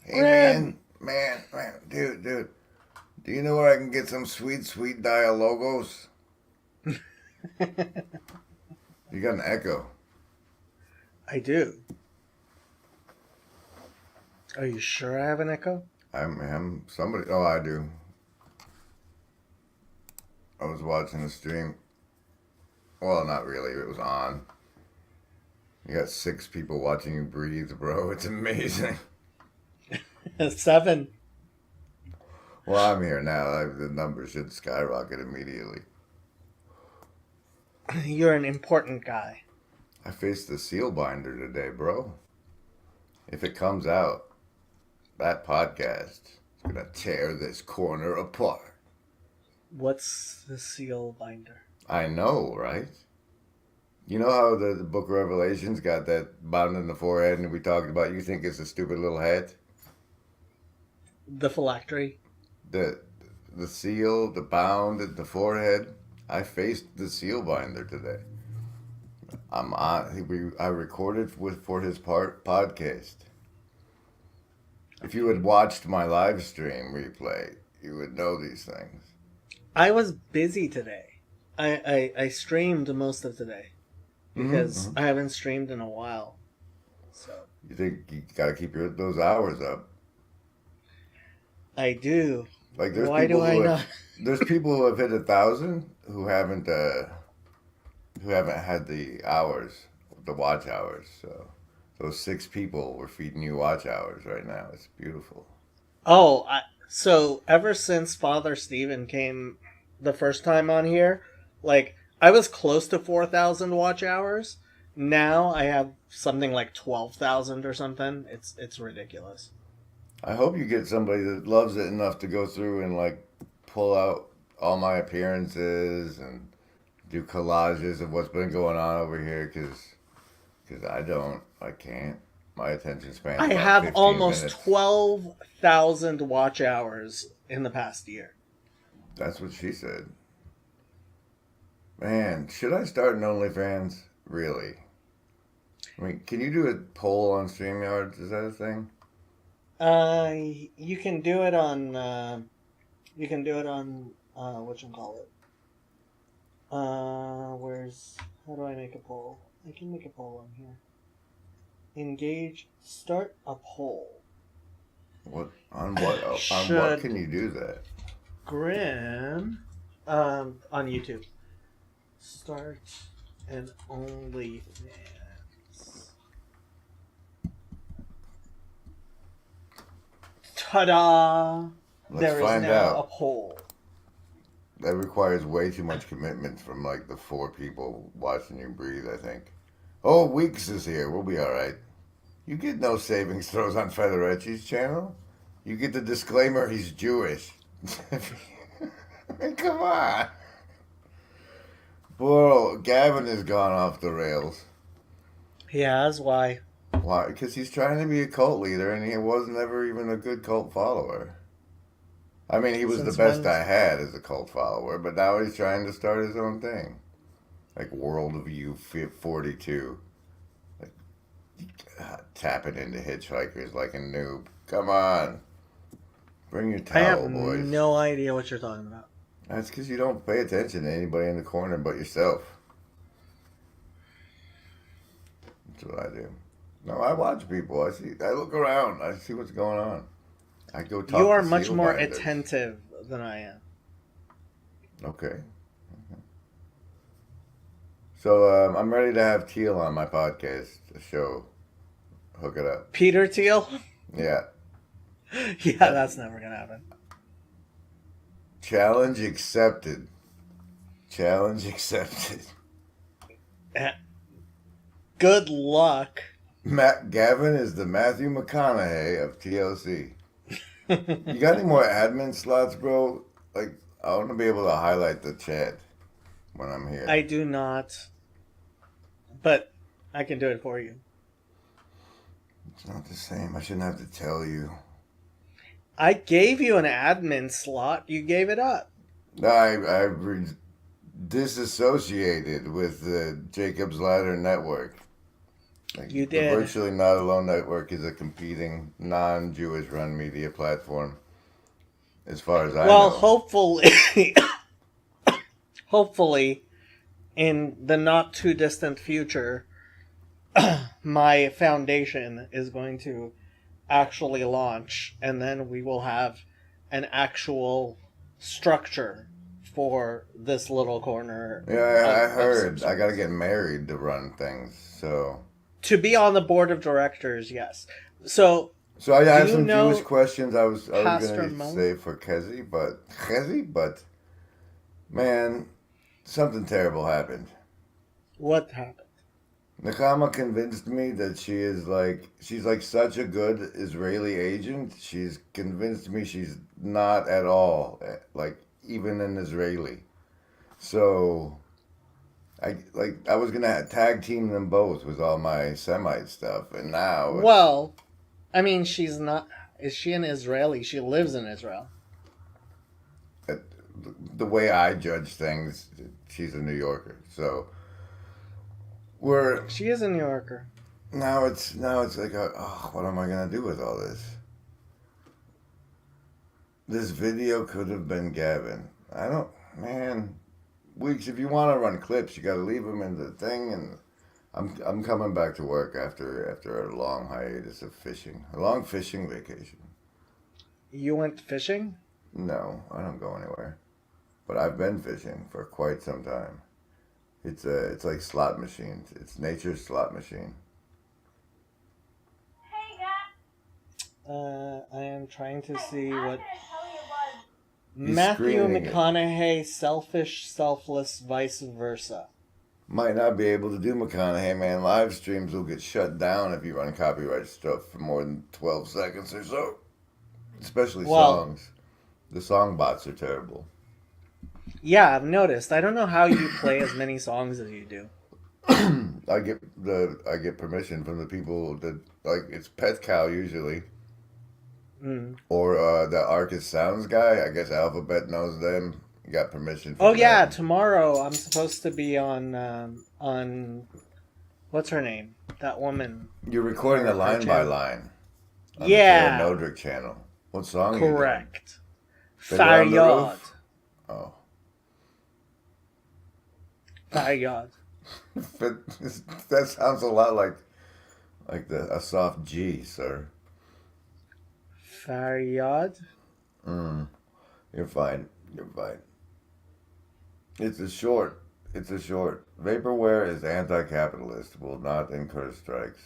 Hey Red. man, dude. Do you know where I can get some sweet dial logos? You got an echo. I do. Are you sure I have an echo? I'm somebody. Oh, I do. I was watching the stream. Well, not really. It was on. You got 6 people watching you breathe, bro. It's amazing. 7. Well, I'm here now. The numbers should skyrocket immediately. You're an important guy. I faced the seal binder today, bro. If it comes out, that podcast is gonna tear this corner apart. What's the seal binder? I know, right? You know how the Book of Revelations got that bound in the forehead, and we talked about. You think it's a stupid little head? The phylactery? The the seal, the bound at the forehead. I faced the seal binder today. I'm on. I recorded with for his podcast. If you had watched my live stream replay, you would know these things. I was busy today. I streamed most of today because Mm-hmm. I haven't streamed in a while. So You think you gotta keep those hours up? I do. Like Why do I not? there's people who have hit 1,000 who haven't had the hours, the watch hours. So those 6 people were feeding you watch hours right now. It's beautiful. Oh, so ever since Father Stephen came the first time on here, like I was close to 4,000 watch hours. Now I have something like 12,000 or something. It's ridiculous. I hope you get somebody that loves it enough to go through and like pull out all my appearances and do collages of what's been going on over here because I don't. I can't. My attention span's I about have 15 almost minutes. 12,000 watch hours in the past year. That's what she said. Man, should I start an OnlyFans? Really? I mean, can you do a poll on StreamYard? Is that a thing? Uh, you can do it on. You can do it on. What you call it? Where's? How do I make a poll? I can make a poll on here. Engage. Start a poll. What on what on what can Should you do that? Grim, on YouTube, start an OnlyFans? Ta-da! Let's There is find now a out. poll. That requires way too much commitment from like the 4 people watching you breathe. I think. Oh, Weeks is here. We'll be all right. You get no savings throws on Federecci's channel. You get the disclaimer he's Jewish. I mean, come on. Bro, Gavin has gone off the rails. He has why? Why? Because he's trying to be a cult leader and he was never even a good cult follower. I mean, he was the Since best when? I had as a cult follower, but now he's trying to start his own thing. Like World of You 42. Like, tapping into hitchhikers like a noob. Come on. Bring your I have towel, boys. no idea what you're talking about. That's because you don't pay attention to anybody in the corner but yourself. That's what I do. No, I watch people. I look around. I see what's going on. I go You talk are to much seal more binders. attentive than I am. Okay. So I'm ready to have Teal on my podcast show. Hook it up. Peter Thiel? Yeah. Yeah, that's never gonna happen. Challenge accepted. Challenge accepted. Good luck. Matt Gavin is the Matthew McConaughey of TLC. You got any more admin slots, bro? Like, I want to be able to highlight the chat when I'm here. I do not, but I can do it for you. It's not the same. I shouldn't have to tell you. I gave you an admin slot. You gave it up. I disassociated with the Jacob's Ladder Network. Like, You the did. Virtually Not Alone Network is a competing, non-Jewish run media platform, as far as I Well, know. hopefully, hopefully, in the not too distant future, my foundation is going to actually launch, and then we will have an actual structure for this little corner Yeah, I of heard. I gotta substance. get married to run things. So, To be on the board of directors, yes. So, so I do have you some Jewish know questions. I was Pastor gonna Mo? say for Kezi, but man, something terrible happened. What happened? Nakama convinced me that she's like such a good Israeli agent. She's convinced me she's not at all like even an Israeli. So I was gonna tag team them both with all my Semite stuff, and now it's Well, I mean, she's not. Is she an Israeli? She lives in Israel. it, the way I judge things. She's a New Yorker, so we're She is a New Yorker. now it's like oh, what am I gonna do with all this? This video could have been Gavin. I don't, man. Weeks, if you want to run clips, you got to leave them in the thing. And I'm coming back to work after a long hiatus of fishing, a long fishing vacation. You went fishing? No, I don't go anywhere. But I've been fishing for quite some time. It's like slot machines. It's nature's slot machine. I am trying to see what He's Matthew screening it. McConaughey, selfish, selfless, vice versa. Might not be able to do McConaughey, man. Live streams will get shut down if you run copyright stuff for more than 12 seconds or so. Especially Well, songs. The song bots are terrible. yeah, I've noticed. I don't know how you play as many songs as you do. I get permission from the people that like it's Pet Cow usually, Mm. or the Arcus Sounds guy. I guess Alphabet knows them. Got permission Oh from yeah, them. tomorrow I'm supposed to be on what's her name? That woman. You're recording a Her line by channel. line on the Karen Yeah, Nodrick channel. What song are you doing? correct. Fiddler on the Faryad. Roof? Oh. Faryad. That sounds a lot like a soft G, sir. Faryad. Mm, you're fine. You're fine. It's a short. It's a short. Vaporware is anti-capitalist. Will not incur strikes.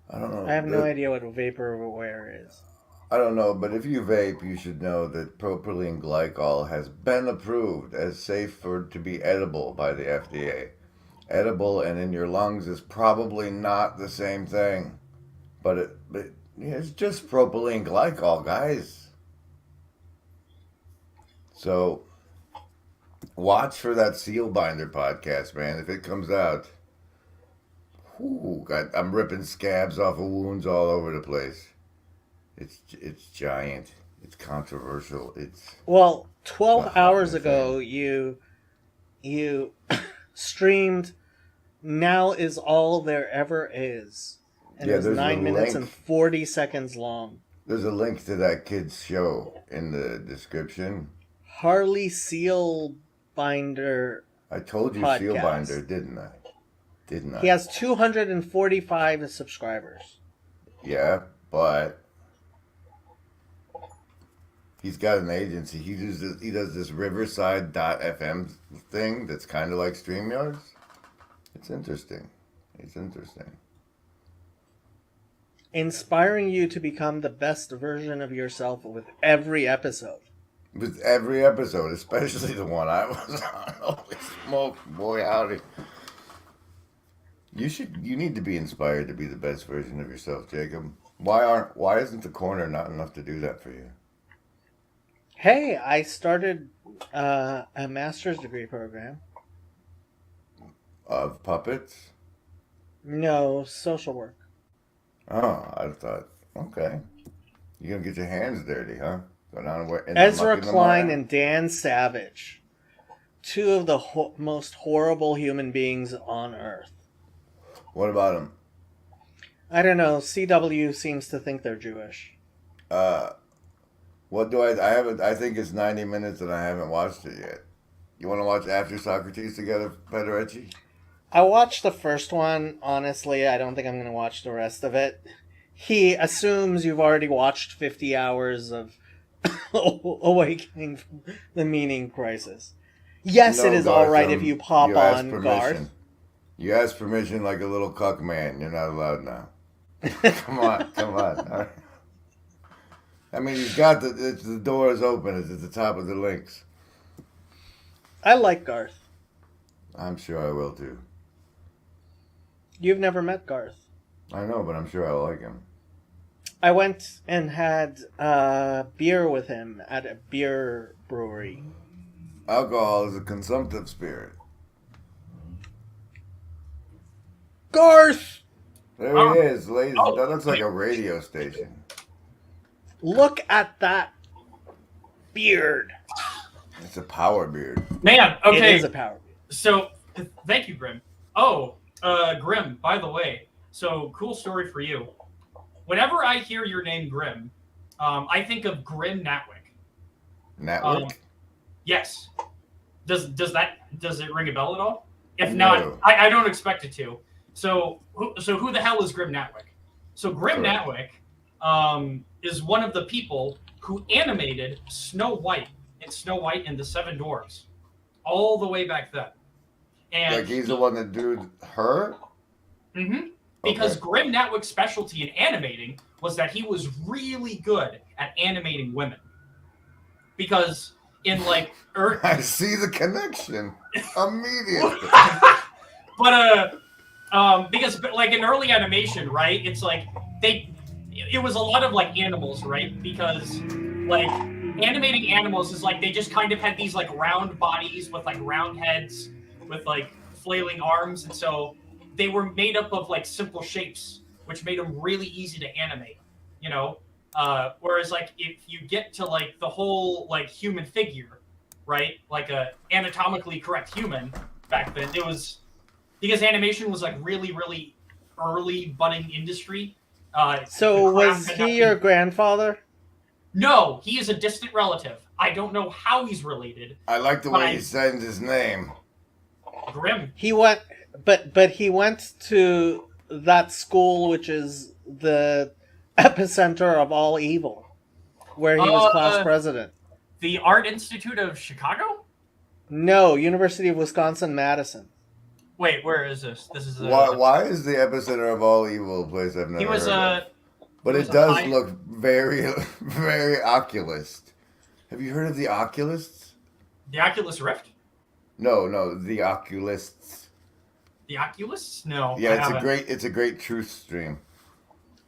I don't know. I have no idea what vaporware is. I don't know, but if you vape, you should know that propylene glycol has been approved as safe to be edible by the FDA. Edible and in your lungs is probably not the same thing, but it's just propylene glycol, guys. So watch for that Seal Binder podcast, man. If it comes out, I'm ripping scabs off of wounds all over the place. It's giant. It's controversial. It's Well, a 12 hours hot ago thing. you streamed Now Is All There Ever Is. And Yeah, it was there's a 9 minutes link. and 40 seconds long. There's a link to that kid's show in the description. Harley Seal Binder I told you podcast. Seal Binder, didn't I? Didn't I? He has 245 subscribers. Yeah, but he's got an agency. He does this Riverside.fm thing that's kind of like StreamYards. It's interesting. It's interesting. Inspiring you to become the best version of yourself with every episode. With every episode, especially the one I was on. Holy smoke, boy, howdy. You need to be inspired to be the best version of yourself, Jacob. Why isn't the corner not enough to do that for you? Hey, I started a master's degree program. Of puppets? No, social work. Oh, I thought, okay. You're gonna get your hands dirty, huh? Go down and in the muck Ezra in the Klein mire? and Dan Savage. Two of the most horrible human beings on earth. What about him? I don't know. CW seems to think they're Jewish. Uh, what do I haven't. I think it's 90 minutes and I haven't watched it yet. You want to watch After Socrates together, Federici? I watched the first one. Honestly, I don't think I'm going to watch the rest of it. He assumes you've already watched 50 hours of Awakening from the Meaning Crisis. Yes, No, it is Garth, alright if you pop you asked on permission. Garth. You asked permission like a little cuck man. You're not allowed now. Come on, come on. All right. I mean, he's got the door is open. It's at the top of the links. I like Garth. I'm sure I will too. You've never met Garth. I know, but I'm sure I'll like him. I went and had beer with him at a beer brewery. Alcohol is a consumptive spirit. Garth! There he is, ladies. That looks like a radio station. Look at that beard. It's a power beard. Man, okay. It is a power beard. So, thank you, Grim. Grim, by the way, so cool story for you. Whenever I hear your name, Grim, I think of Grim Natwick. Network? Yes. Does it ring a bell at all? If No. not, I don't expect it to. So who the hell is Grim Natwick? So Grim Correct. Natwick is one of the people who animated Snow White and the Seven Dwarfs all the way back then. And Like he's the one that drew her? Mm-hmm. Because Okay. Grim Natwick's specialty in animating was that he was really good at animating women. Because in like I see the connection immediately. Because like in early animation, right? It's like it was a lot of like animals, right? Because like animating animals is like they just kind of had these like round bodies with like round heads with like flailing arms, and so they were made up of like simple shapes, which made them really easy to animate, you know? Whereas like if you get to like the whole like human figure, right? Like a anatomically correct human back then, it was because animation was like really, really early budding industry. So the craft was had not he been- your grandfather? No, he is a distant relative. I don't know how he's related. I like the way he says his name. Grim. He went, but he went to that school, which is the epicenter of all evil, where he was class president. The Art Institute of Chicago? No, University of Wisconsin-Madison. Wait, where is this? This is Why is the epicenter of all evil a place I've never he was heard of? But he it was a does high- look very, very Oculist. Have you heard of the Oculists? the Oculus Rift? No, the Oculists. The Oculus? No. Yeah, I it's haven't. a great truth stream.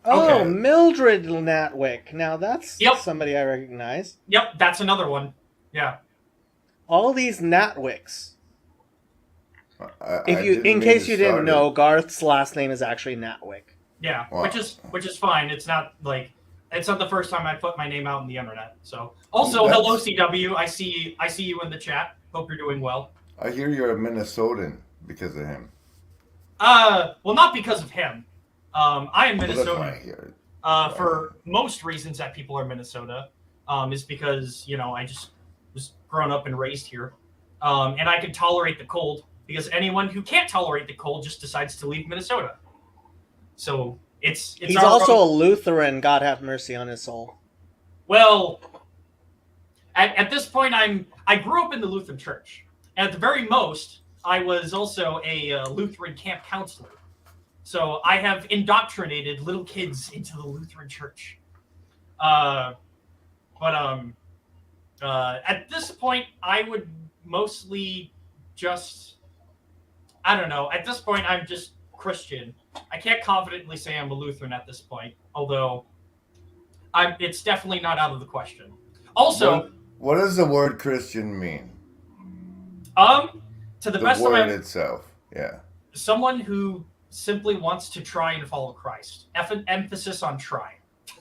Oh, Okay. Mildred Natwick. Now that's Yep. somebody I recognize. Yep, that's another one. Yeah. All these Natwicks. I In didn't case mean you to didn't start know, it. Garth's last name is actually Natwick. Yeah. Wow. Which is fine. It's not like it's not the first time I put my name out on the internet. So also That's- hello CW. I see you in the chat. Hope you're doing well. I hear you're a Minnesotan because of him. Well, not because of him. I am Well, that's why I Minnesotan. hear it. For most reasons that people are Minnesota, is because I just was grown up and raised here, and I can tolerate the cold. Because anyone who can't tolerate the cold just decides to leave Minnesota. So it's He's our also road. a Lutheran. God have mercy on his soul. Well, at this point, I grew up in the Lutheran Church. At the very most, I was also a Lutheran camp counselor. So I have indoctrinated little kids into the Lutheran Church. At this point, I would mostly just, I don't know. At this point, I'm just Christian. I can't confidently say I'm a Lutheran at this point, although it's definitely not out of the question. Also, What does the word Christian mean? to the The best of word my, itself. Yeah. someone who simply wants to try and follow Christ. Emphasis on try.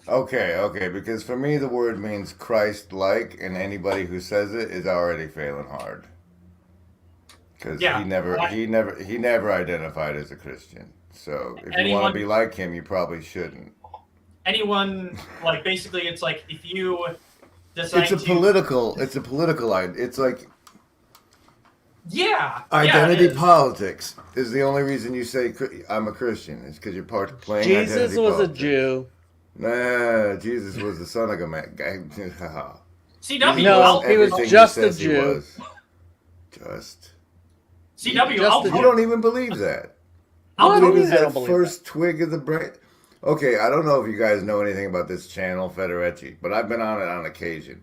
Okay, because for me the word means Christ-like, and anybody who says it is already failing hard. Because Yeah, he never identified as a Christian. So if you want Anyone- to be like him, you probably shouldn't. Anyone, like, basically, it's like if you decide It's a political. It's a political. It's like yeah, identity yeah, it is. politics is the only reason you say I'm a Christian. It's because you're playing Jesus identity was politics. a Jew. Nah, Jesus was the son of a man. CW, No, I'll, he was Everything just says a he Jew. was. Just. CW, just I'll the You don't even believe that. I'll What? It prove was I don't that believe first twig of the brain. Okay, I don't know if you guys know anything about this channel, Federecci, but I've been on it on occasion.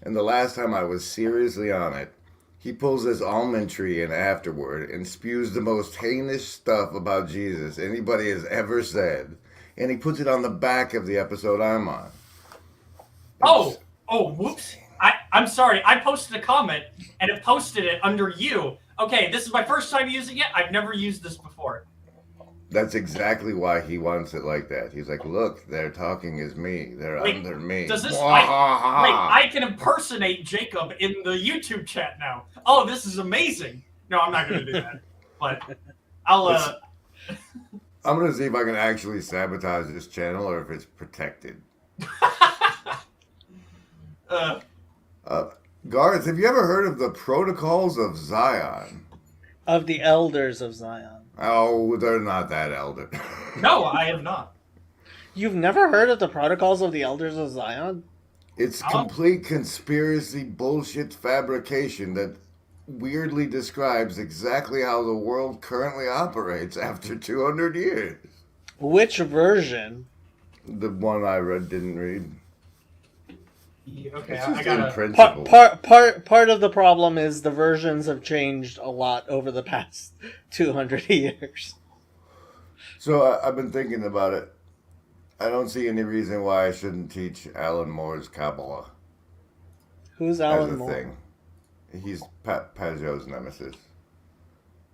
And the last time I was seriously on it, he pulls this almond tree in afterward and spews the most heinous stuff about Jesus anybody has ever said. And he puts it on the back of the episode I'm on. Oh, whoops. I'm sorry. I posted a comment and it posted it under you. Okay, this is my first time using it. I've never used this before. That's exactly why he wants it like that. He's like, look, they're talking as me. They're Wait, under me. Does this? Mwahaha. Wait, I can impersonate Jacob in the YouTube chat now. Oh, this is amazing. No, I'm not going to do that. But I'll. I'm going to see if I can actually sabotage this channel or if it's protected. Garth, have you ever heard of the Protocols of Zion? Of the elders of Zion. Oh, they're not that elder. No, I have not. You've never heard of the protocols of the elders of Zion? It's Oh. complete conspiracy bullshit fabrication that weirdly describes exactly how the world currently operates after 200 years. Which version? The one I didn't read. Okay, It's I just gotta. in principle. Part of the problem is the versions have changed a lot over the past 200 years. So I've been thinking about it. I don't see any reason why I shouldn't teach Alan Moore's Kabbalah Who's as Alan a Moore? thing. He's Pajot's nemesis.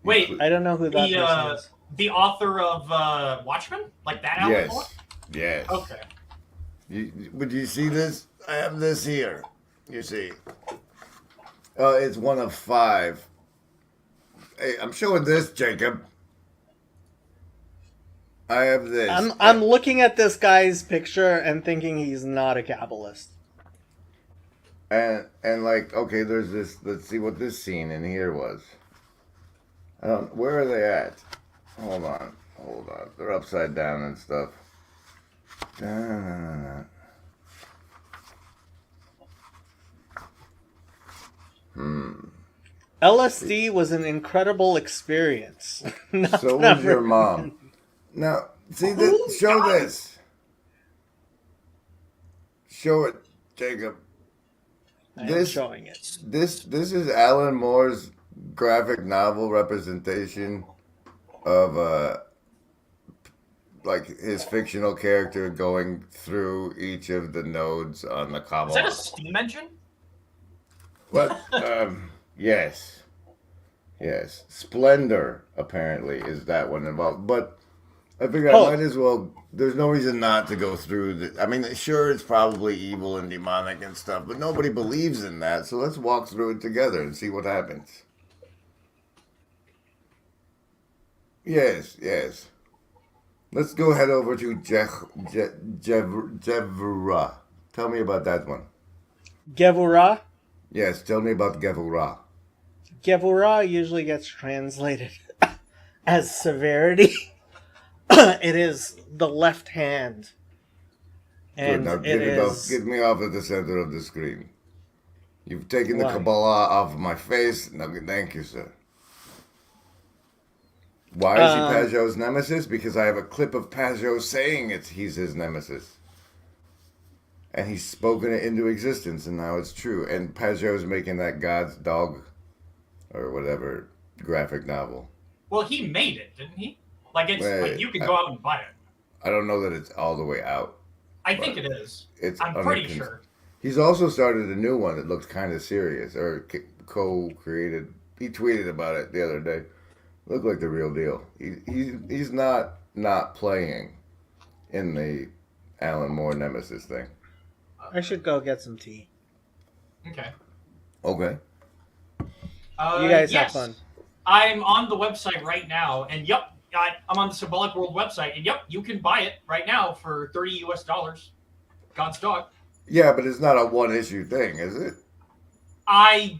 Wait, I don't know who that person is. the author of Watchmen, like that Alan Moore? Yes. Okay. Would you see this? I have this here. You see. It's one of 5. Hey, I'm showing this, Jacob. I have this. I'm looking at this guy's picture and thinking he's not a Kabbalist. And like, okay, there's this. Let's see what this scene in here was. Where are they at? Hold on. They're upside down and stuff. LSD was an incredible experience. Not So that was your I've mom. Now, see this. Show this. Show it, Jacob. I am This- showing it. This is Alan Moore's graphic novel representation of like his fictional character going through each of the nodes on the Is Kabbalah. that a steam engine? What? Yes. Yes. Splendor, apparently, is that one involved. But I figured Oh. I might as well. There's no reason not to go through the. I mean, sure, it's probably evil and demonic and stuff, but nobody believes in that. So let's walk through it together and see what happens. Yes, yes. Let's go head over to Gevurah. Tell me about that one. Gevurah? Yes, tell me about Gevurah. Gevurah usually gets translated as severity. It is the left hand. Good, And now it is... get me off at the center of the screen. You've taken the Why? Kabbalah off of my face. Now, thank you, sir. Why is he Pajot's nemesis? Because I have a clip of Pajot saying he's his nemesis. And he's spoken it into existence, and now it's true. And Pajot's making that God's Dog, or whatever, graphic novel. Well, he made it, didn't he? Like it's Wait, like you can go out and buy it. I don't know that it's all the way out. I think it is. It's I'm under pretty sure. He's also started a new one that looks kind of serious, or co-created. He tweeted about it the other day. Looked like the real deal. He's not playing in the Alan Moore Nemesis thing. I should go get some tea. Okay. Okay. You guys yes. have fun. I'm on the website right now, and yep, I'm on the Symbolic World website, and yep, you can buy it right now for $30 US. God's dog. Yeah, but it's not a one-issue thing, is it? I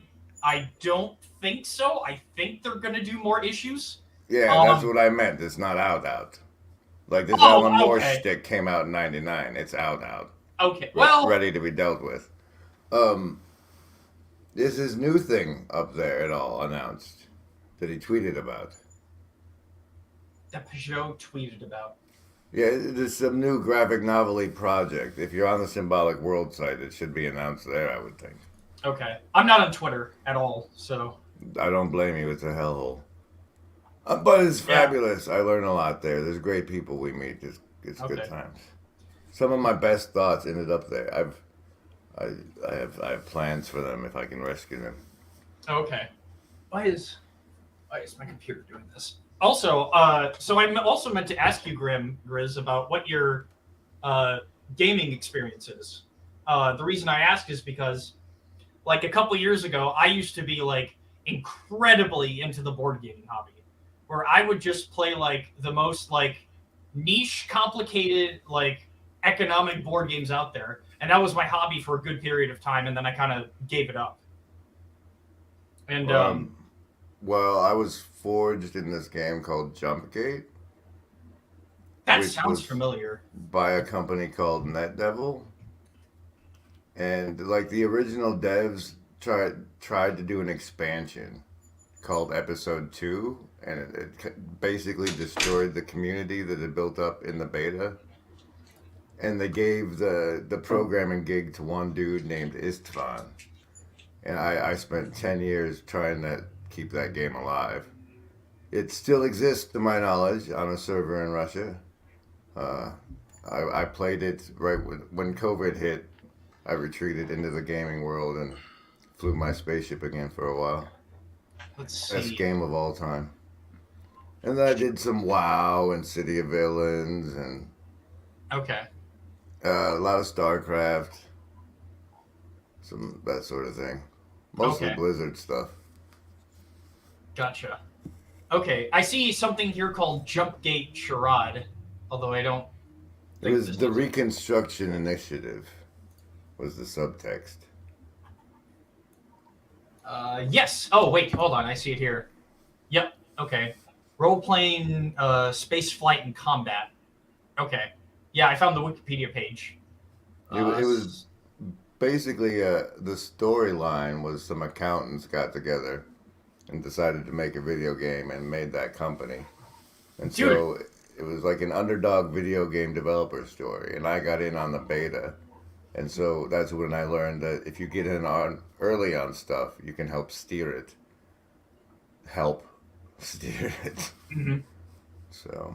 don't think so. I think they're gonna do more issues. Yeah, that's what I meant. It's not out. Like this Oh, Alan Moore okay. shtick came out in '99. It's out. Okay. Well, Ready to be dealt with. Is his new thing up there at all announced that he tweeted about? that Peugeot tweeted about. Yeah, there's some new graphic novel project. If you're on the Symbolic World site, it should be announced there, I would think. Okay. I'm not on Twitter at all, so. I don't blame you. It's a hellhole. But it's Yeah. fabulous. I learn a lot there. There's great people we meet. It's good Okay. times. Some of my best thoughts ended up there. I have plans for them if I can rescue them. Okay. Why is my computer doing this? Also, so I also meant to ask you, Grizz, about what your gaming experience is. The reason I ask is because, like, a couple years ago, I used to be like incredibly into the board gaming hobby, where I would just play like the most like niche, complicated, like economic board games out there, and that was my hobby for a good period of time, and then I kind of gave it up. And Well, I was forged in this game called Jumpgate that which sounds was- familiar. by a company called NetDevil. And like the original devs tried to do an expansion called Episode 2, and it basically destroyed the community that had built up in the beta. And they gave the programming gig to one dude named Istvan. And I spent 10 years trying to keep that game alive. It still exists, to my knowledge, on a server in Russia. I played it right when COVID hit. I retreated into the gaming world and flew my spaceship again for a while. Let's Best see. game of all time. And then I did some WoW and City of Villains and Okay. a lot of StarCraft. Some that sort of thing. Mostly Okay. Blizzard stuff. Gotcha. Okay, I see something here called Jumpgate Charade, although I don't. It think was this the is- Reconstruction Initiative was the subtext. Yes. Oh wait, hold on. I see it here. Yep. Okay. Role playing, space flight and combat. Okay. Yeah, I found the Wikipedia page. It was basically the storyline was some accountants got together and decided to make a video game and made that company. And so it was like an underdog video game developer story, and I got in on the beta. And so that's when I learned that if you get in on early on stuff, you can help steer it. Help steer it. Mhm. So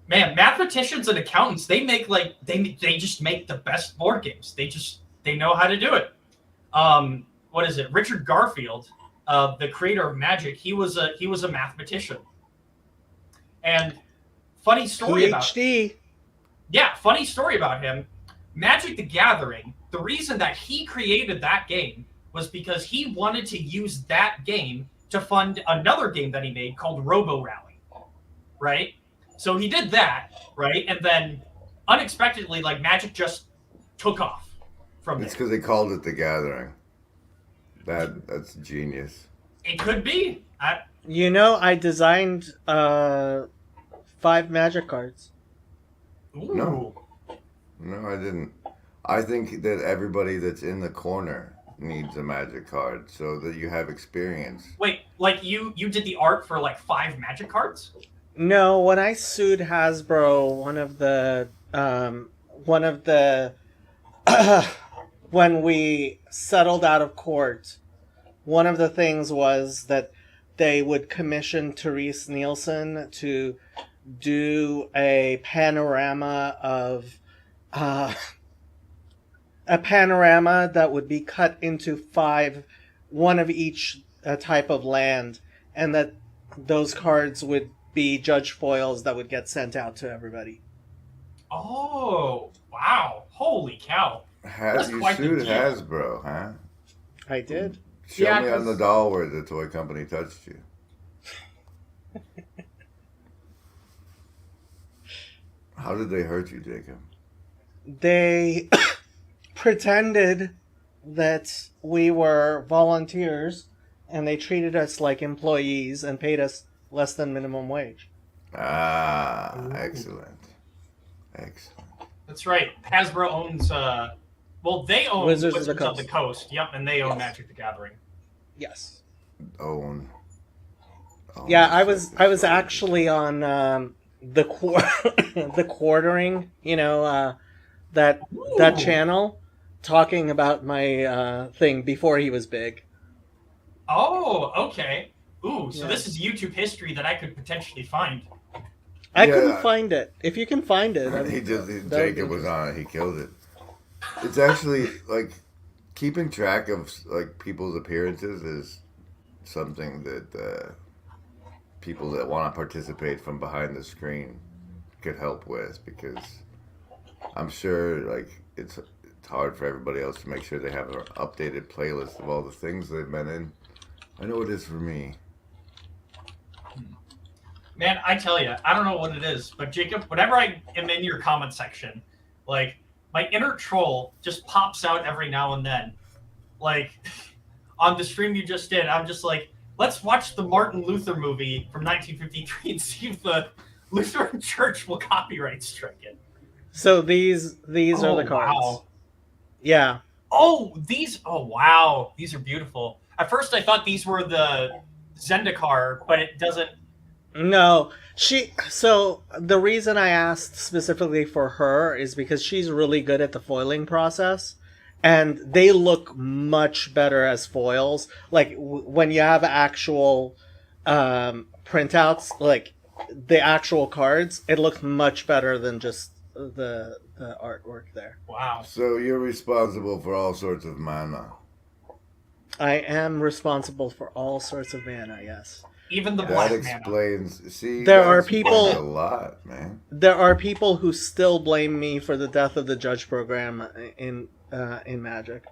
Man, mathematicians and accountants, they make like they just make the best board games. They know how to do it. What is it? Richard Garfield, the creator of Magic, he was a mathematician. And funny story about PhD. funny story about him. Magic the Gathering, the reason that he created that game was because he wanted to use that game to fund another game that he made called Robo Rally. Right? So he did that, right? And then unexpectedly, like, Magic just took off from it's there. because they called it The Gathering. That's genius. It could be. You know, I designed 5 magic cards. Ooh. No, I didn't. I think that everybody that's in the corner needs a magic card so that you have experience. Wait, like you did the art for like 5 Magic cards? No, when I sued Hasbro, when we settled out of court, one of the things was that they would commission Therese Nielsen to do a panorama that would be cut into 5, one of each type of land, and that those cards would be judge foils that would get sent out to everybody. Oh, wow. Holy cow. That's You quite the sued deal. Hasbro, huh? I did. Show Yeah, me on the 'cause- doll where the toy company touched you. How did they hurt you, Jacob? They pretended that we were volunteers, and they treated us like employees and paid us less than minimum wage. Ah, Ooh. excellent. Excellent. That's right. Hasbro owns. Well, they own Wizards Wizards, of the of the Coast. Yep, and they own Magic the Gathering. Yes. Own. Yeah, I was actually on the the quartering, that Ooh. channel, talking about my thing before he was big. Oh, okay. Ooh, so Yeah. this is YouTube history that I could potentially find. I Yeah. couldn't find it. If you can find it, Jacob was on it. He killed it. It's actually like keeping track of like people's appearances is something that people that want to participate from behind the screen could help with, because I'm sure like it's hard for everybody else to make sure they have an updated playlist of all the things they've been in. I know it is for me. Man, I tell you, I don't know what it is, but Jacob, whenever I am in your comment section, like my inner troll just pops out every now and then. Like on the stream you just did, I'm just like, let's watch the Martin Luther movie from 1953 and see if the Lutheran Church will copyright strike it. So these are the cards. Wow. Yeah. Oh, these! Oh, wow, these are beautiful. At first, I thought these were the Zendikar, but it doesn't. No, so the reason I asked specifically for her is because she's really good at the foiling process, and they look much better as foils. Like when you have actual printouts, like the actual cards, it looks much better than just the artwork there. Wow. So you're responsible for all sorts of mana. I am responsible for all sorts of mana, yes. Even the That black mana. explains. See, There that are explains people- a lot, man. There are people who still blame me for the death of the Judge program in Magic.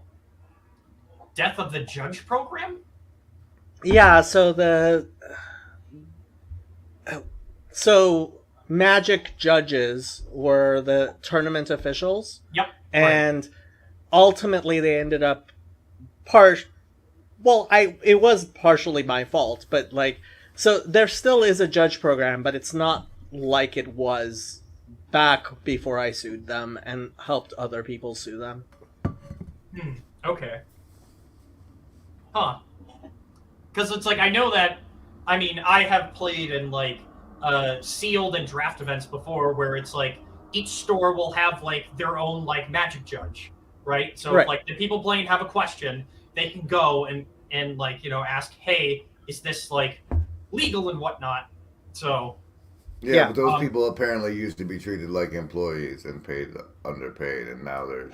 Death of the Judge program? Yeah, so Magic judges were the tournament officials, Yep. and ultimately they ended up it was partially my fault, but so there still is a judge program, but it's not like it was back before I sued them and helped other people sue them. Okay. Huh. Because it's like, I know that, I mean, I have played in like sealed and draft events before where it's like each store will have like their own like Magic judge, right? So Right. if like the people playing have a question, they can go and like, ask, hey, is this like legal and whatnot? So Yeah, but those um, people apparently used to be treated like employees and underpaid, and now they're.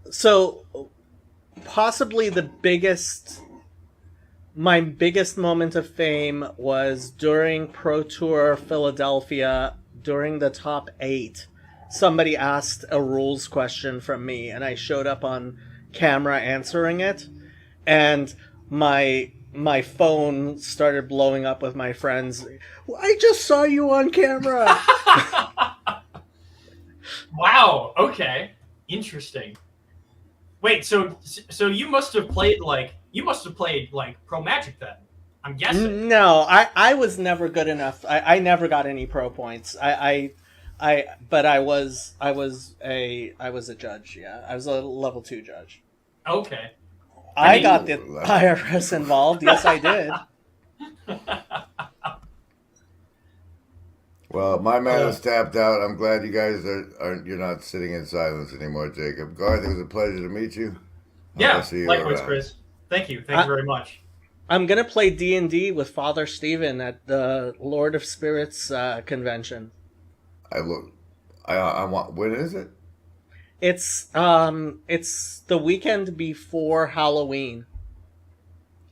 So possibly my biggest moment of fame was during Pro Tour Philadelphia, during the top 8. Somebody asked a rules question from me, and I showed up on camera answering it, and my phone started blowing up with my friends. I just saw you on camera. wow, okay. Interesting. Wait, so you must have played like Pro Magic then. I'm guessing. No, I was never good enough. I never got any pro points. But I was a judge. Yeah, I was a level 2 judge. Okay. I got the IRS involved. Yes, I did. Well, my mana's tapped out. I'm glad you guys you're not sitting in silence anymore, Jacob. Garth, it was a pleasure to meet you. Yeah, I'll see you likewise, around. Chris. Thank you very much. I'm gonna play D&D with Father Stephen at the Lord of Spirits convention. I want. When is it? It's the weekend before Halloween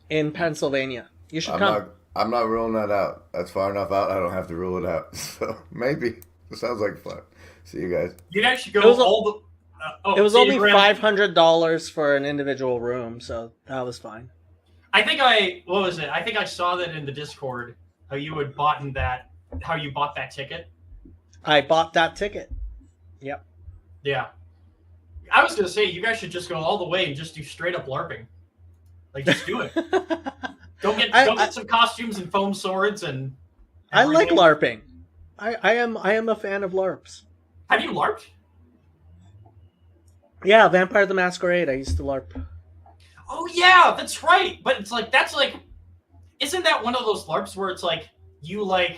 in Pennsylvania. You should come. I'm not ruling that out. That's far enough out. I don't have to rule it out. So maybe it sounds like fun. See you guys. You guys should go It was all the. It was so only you grabbed- $500 for an individual room, so that was fine. I think what was it? I think I saw that in the Discord how you had bought that ticket. I bought that ticket. Yep. Yeah. I was gonna say you guys should just go all the way and just do straight up LARPing. Like just do it. Go get some costumes and foam swords and I like everything. LARPing. I am a fan of LARPs. Have you LARPed? Yeah, Vampire the Masquerade. I used to LARP. Oh yeah, that's right. But it's like isn't that one of those LARPs where it's like you kind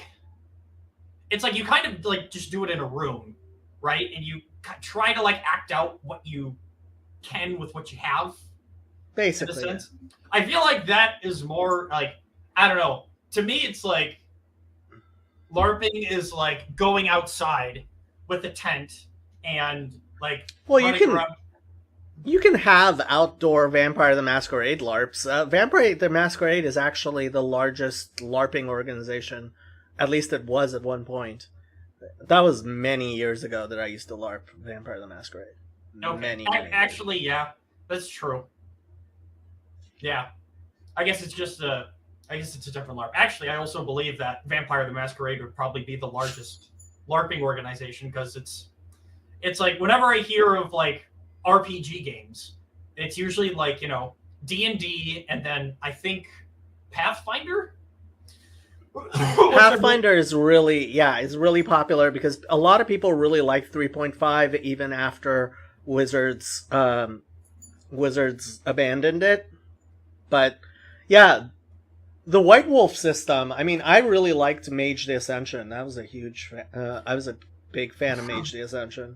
of like just do it in a room, right? And you try to like act out what you can with what you have. Basically, In a sense. Yeah. I feel like that is more like, I don't know. To me, it's like LARPing is like going outside with a tent and like. Well, you can have outdoor Vampire the Masquerade LARPs. Vampire the Masquerade is actually the largest LARPing organization. At least it was at one point. That was many years ago that I used to LARP Vampire the Masquerade. Okay. Many actually, yeah, that's true. Yeah, I guess it's a different LARP. Actually, I also believe that Vampire the Masquerade would probably be the largest LARPing organization because it's like whenever I hear of like RPG games, it's usually like D&D and then I think Pathfinder. Pathfinder is really popular because a lot of people really like 3.5 even after Wizards abandoned it. But yeah, the White Wolf system. I mean, I really liked Mage the Ascension. That was I was a big fan of Mage the Ascension.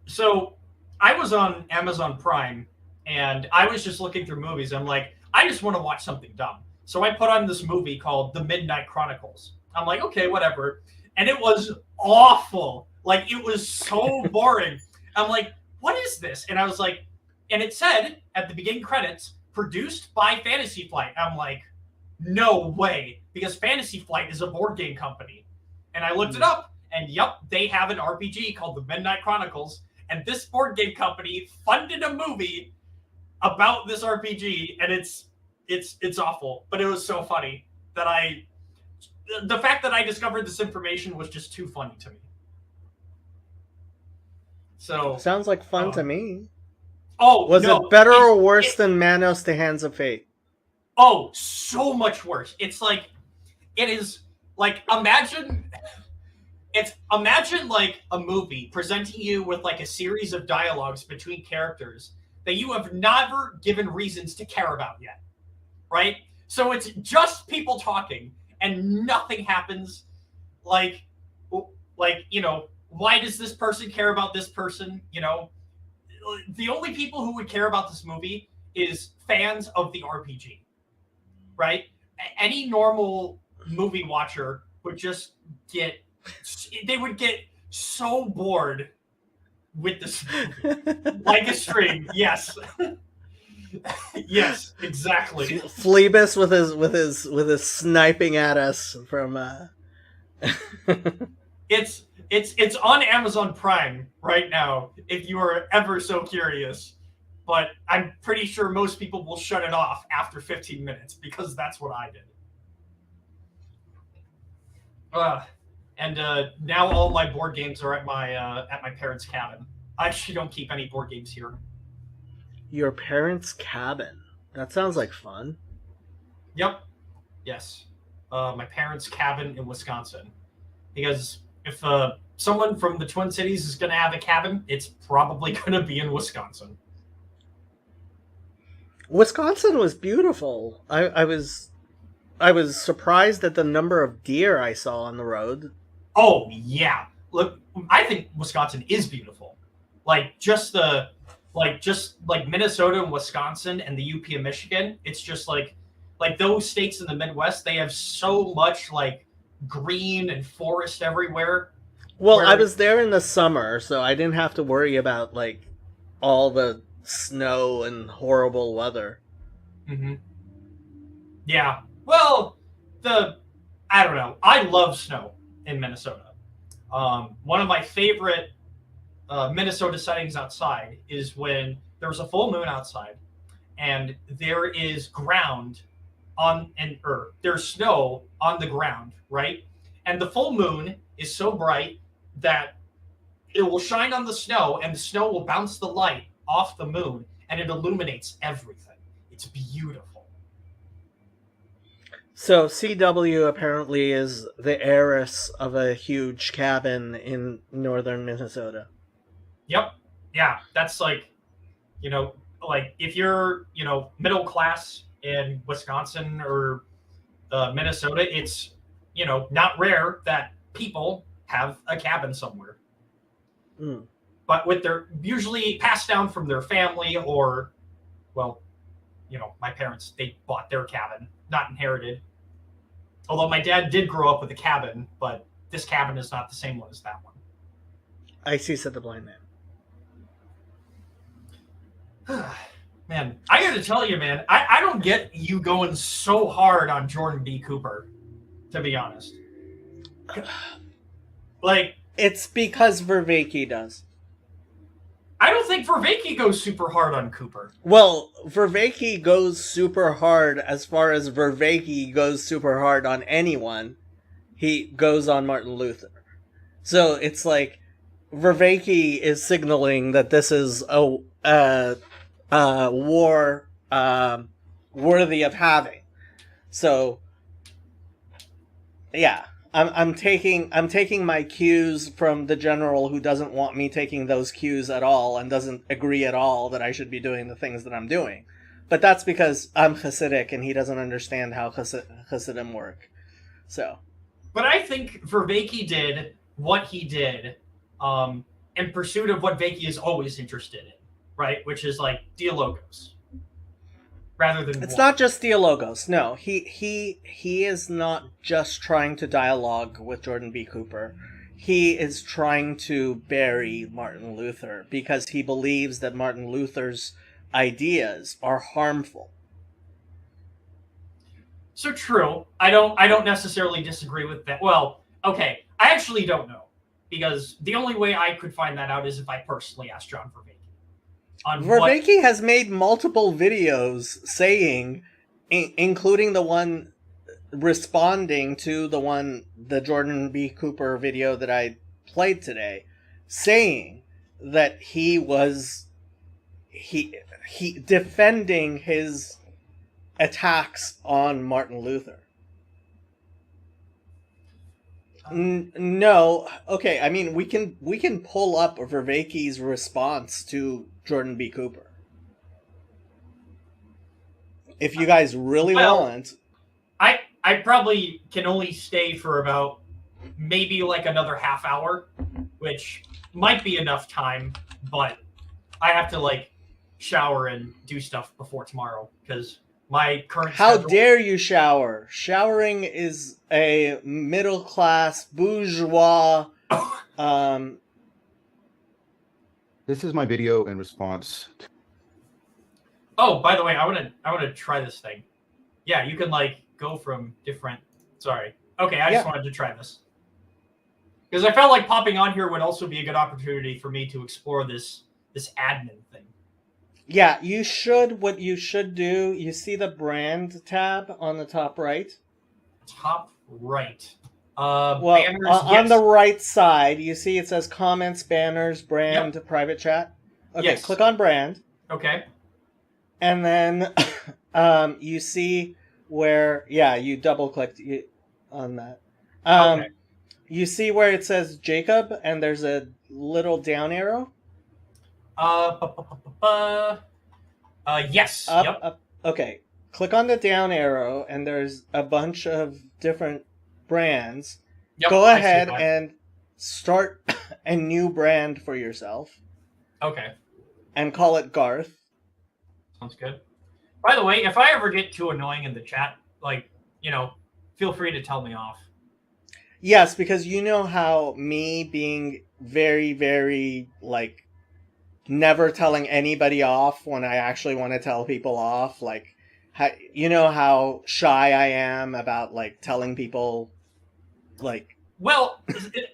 So I was on Amazon Prime and I was just looking through movies. I'm like, I just want to watch something dumb. So I put on this movie called The Midnight Chronicles. I'm like, okay, whatever. And it was awful. Like, it was so boring. I'm like, what is this? And I was like, and it said at the beginning credits, produced by Fantasy Flight. I'm like, no way. Because Fantasy Flight is a board game company. And I looked it up, and yep, they have an RPG called The Midnight Chronicles. And this board game company funded a movie about this RPG, and it's awful. But it was so funny that the fact that I discovered this information was just too funny to me. So sounds like fun to me. Oh, was it better or worse than Manos: The Hands of Fate? Oh, so much worse. It's like it is like imagine like a movie presenting you with like a series of dialogues between characters that you have never given reasons to care about yet. Right? So it's just people talking and nothing happens. Like why does this person care about this person? The only people who would care about this movie is fans of the RPG, right? Any normal movie watcher would just get so bored with this movie. Like a stream, yes. Yes, exactly. Phoebus with his sniping at us from It's on Amazon Prime right now if you are ever so curious. But I'm pretty sure most people will shut it off after 15 minutes because that's what I did. And now all my board games are at my parents' cabin. I actually don't keep any board games here. Your parents' cabin? That sounds like fun. Yep. Yes. My parents' cabin in Wisconsin. Because if someone from the Twin Cities is going to have a cabin, it's probably going to be in Wisconsin. Wisconsin was beautiful. I was surprised at the number of deer I saw on the road. Oh, yeah. Look, I think Wisconsin is beautiful. Just like Minnesota and Wisconsin and the UP of Michigan, it's just like those states in the Midwest, they have so much like green and forest everywhere. Well, I was there in the summer, so I didn't have to worry about like all the snow and horrible weather. Mm-hmm. Yeah. Well, I don't know. I love snow in Minnesota. One of my favorite Minnesota settings outside is when there's a full moon outside and there is there's snow on the ground, right? And the full moon is so bright that it will shine on the snow, and the snow will bounce the light off the moon, and it illuminates everything. It's beautiful. So CW apparently is the heiress of a huge cabin in northern Minnesota. Yep. Yeah, that's like, like if you're, middle class in Wisconsin or Minnesota, it's, not rare that people have a cabin somewhere. Mm. But with their usually passed down from their family or, well, my parents, they bought their cabin, not inherited. Although my dad did grow up with a cabin, but this cabin is not the same one as that one. I see, said the blind man. Man, I got to tell you, man, I don't get you going so hard on Jordan B. Cooper, to be honest. Like, it's because Vervaeke does. I don't think Vervaeke goes super hard on Cooper. Well, Vervaeke goes super hard as far as Vervaeke goes super hard on anyone. He goes on Martin Luther. So it's like Vervaeke is signaling that this is a war worthy of having. So yeah, I'm taking my cues from the general who doesn't want me taking those cues at all and doesn't agree at all that I should be doing the things that I'm doing. But that's because I'm Hasidic and he doesn't understand how Hasidim work. So, but I think Vervaeke did what he did in pursuit of what Vaeke is always interested in, right? Which is like dialogos. Rather than it's not just dialogos. No, he is not just trying to dialogue with Jordan B. Cooper. He is trying to bury Martin Luther because he believes that Martin Luther's ideas are harmful. So true. I don't necessarily disagree with that. Well, okay, I actually don't know because the only way I could find that out is if I personally asked John Vervaeke. Vervaeke has made multiple videos saying, including the one responding to the Jordan B. Cooper video that I played today, saying that he defending his attacks on Martin Luther. No, okay. I mean, we can pull up Vervaeke's response to Jordan B. Cooper if you guys really want. I probably can only stay for about maybe like another half hour, which might be enough time, but I have to like shower and do stuff before tomorrow because my current How schedule... dare you shower? Showering is a middle class bourgeois. This is my video in response. Oh, by the way, I want to try this thing. Yeah, you can like go from different. Sorry. Okay, I just wanted to try this because I felt like popping on here would also be a good opportunity for me to explore this admin thing. Yeah, you should. What you should do, you see the brand tab on the top right? Top right. Banners, on the right side, you see it says comments, banners, brand, private chat. Okay, yes. Click on brand. Okay. And then you see where, you double clicked on that. Okay. You see where it says Jacob and there's a little down arrow? Yes. Up. Okay. Click on the down arrow and there's a bunch of different brands. Yep, Go ahead and start a new brand for yourself. Okay. And call it Garth. Sounds good. By the way, if I ever get too annoying in the chat, like, feel free to tell me off. Yes, because you know how me being very, very, like, never telling anybody off when I actually want to tell people off, like, you know how shy I am about, like, telling people, like... Well,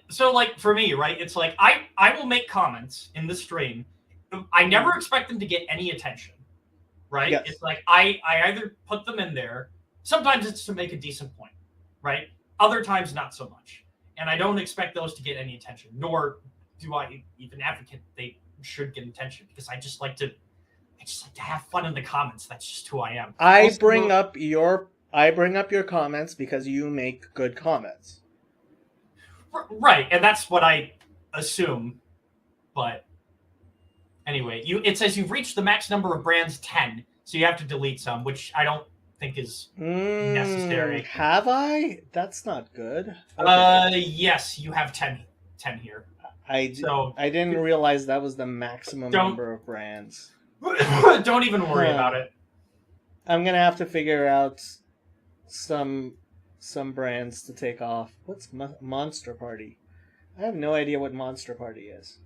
so, like, for me, right, it's like, I will make comments in the stream. I never expect them to get any attention, right? Yes. It's like, I either put them in there, sometimes it's to make a decent point, right? Other times, not so much. and I don't expect those to get any attention, nor do I even advocate they should get attention, because I just like to have fun in the comments. That's just who I am. I Also, bring up your comments because you make good comments. right, and that's what I assume. But anyway, it says you've reached the max number of brands 10, so you have to delete some, which I don't think is necessary. Have I? That's not good. Yes, you have 10 here. I didn't realize that was the maximum number of brands. Don't even worry about it. I'm gonna have to figure out some brands to take off. What's Monster Party? I have no idea what Monster Party is.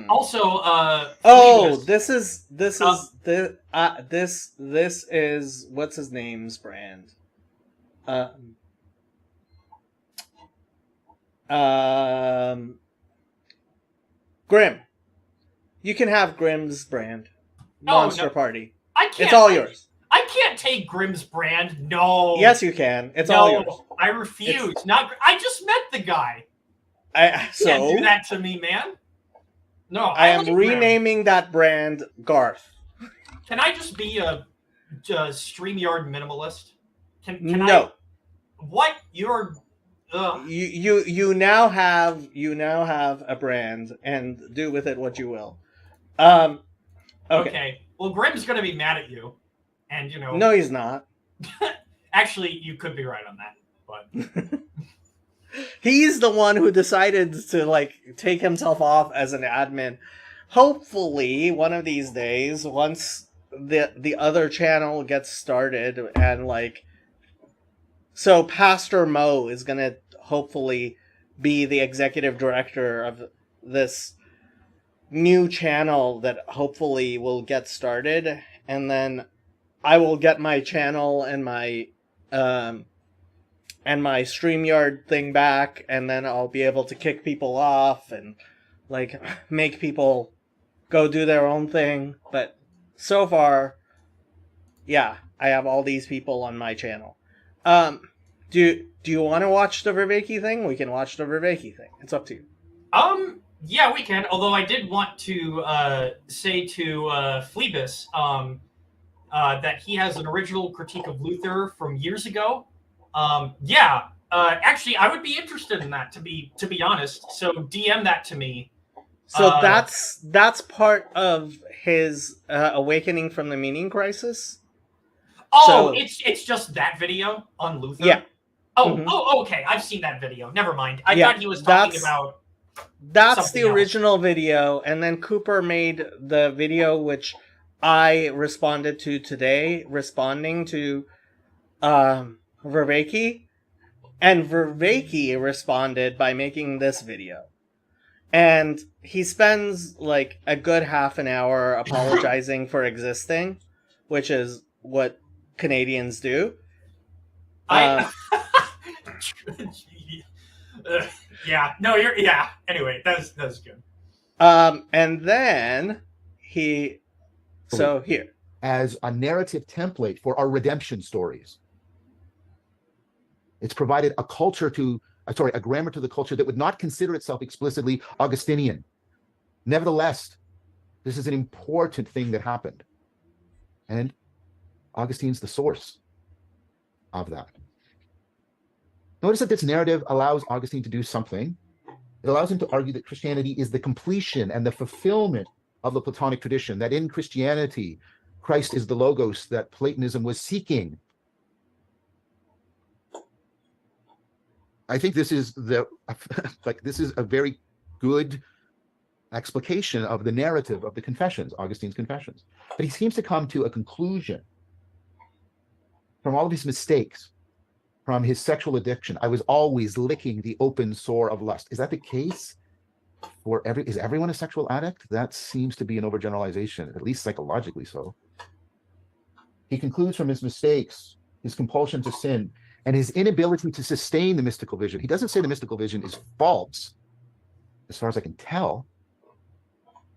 Also, this is what's his name's brand? Grim. You can have Grimm's brand. Monster Party. I can't. It's all yours. I can't take Grimm's brand. No. Yes, you can. It's all yours. I refuse. I just met the guy. Can't do that to me, man. No, I am renaming that brand Garth. Can I just be a StreamYard minimalist? Can no. What? You're. You now have a brand, and do with it what you will. Okay. Well, Grimm's gonna be mad at you, and you know. No, he's not. Actually, you could be right on that, but. He's the one who decided to take himself off as an admin. Hopefully, one of these days, once the other channel gets started, and so Pastor Mo is gonna hopefully be the executive director of this new channel that hopefully will get started, and then I will get my channel and my StreamYard thing back, and then I'll be able to kick people off and make people go do their own thing. But so far, yeah, I have all these people on my channel. Do you want to watch the Vervaeke thing? We can watch the Vervaeke thing. It's up to you. Yeah, we can. Although I did want to say to Phlebas that he has an original critique of Luther from years ago. Actually, I would be interested in that, to be honest. So DM that to me. So that's part of his awakening from the meaning crisis. Oh, it's just that video on Luther. Yeah. Oh, okay. I've seen that video. Never mind. I thought he was talking about. That's the original video, and then Cooper made the video which I responded to today, responding to Vervaeke, and Vervaeke responded by making this video. And he spends a good half an hour apologizing for existing, which is what Canadians do. Anyway, that's good. And then here as a narrative template for our redemption stories. It's provided a grammar to the culture that would not consider itself explicitly Augustinian. Nevertheless, this is an important thing that happened. And Augustine's the source of that. Notice that this narrative allows Augustine to do something. It allows him to argue that Christianity is the completion and the fulfillment of the Platonic tradition, that in Christianity, Christ is the logos that Platonism was seeking. I think this is this is a very good explication of the narrative of the Confessions, Augustine's Confessions. But he seems to come to a conclusion from all of his mistakes, from his sexual addiction. I was always licking the open sore of lust. Is that the case for is everyone a sexual addict? That seems to be an overgeneralization, at least psychologically so. He concludes from his mistakes, his compulsion to sin, and his inability to sustain the mystical vision. He doesn't say the mystical vision is false, as far as I can tell.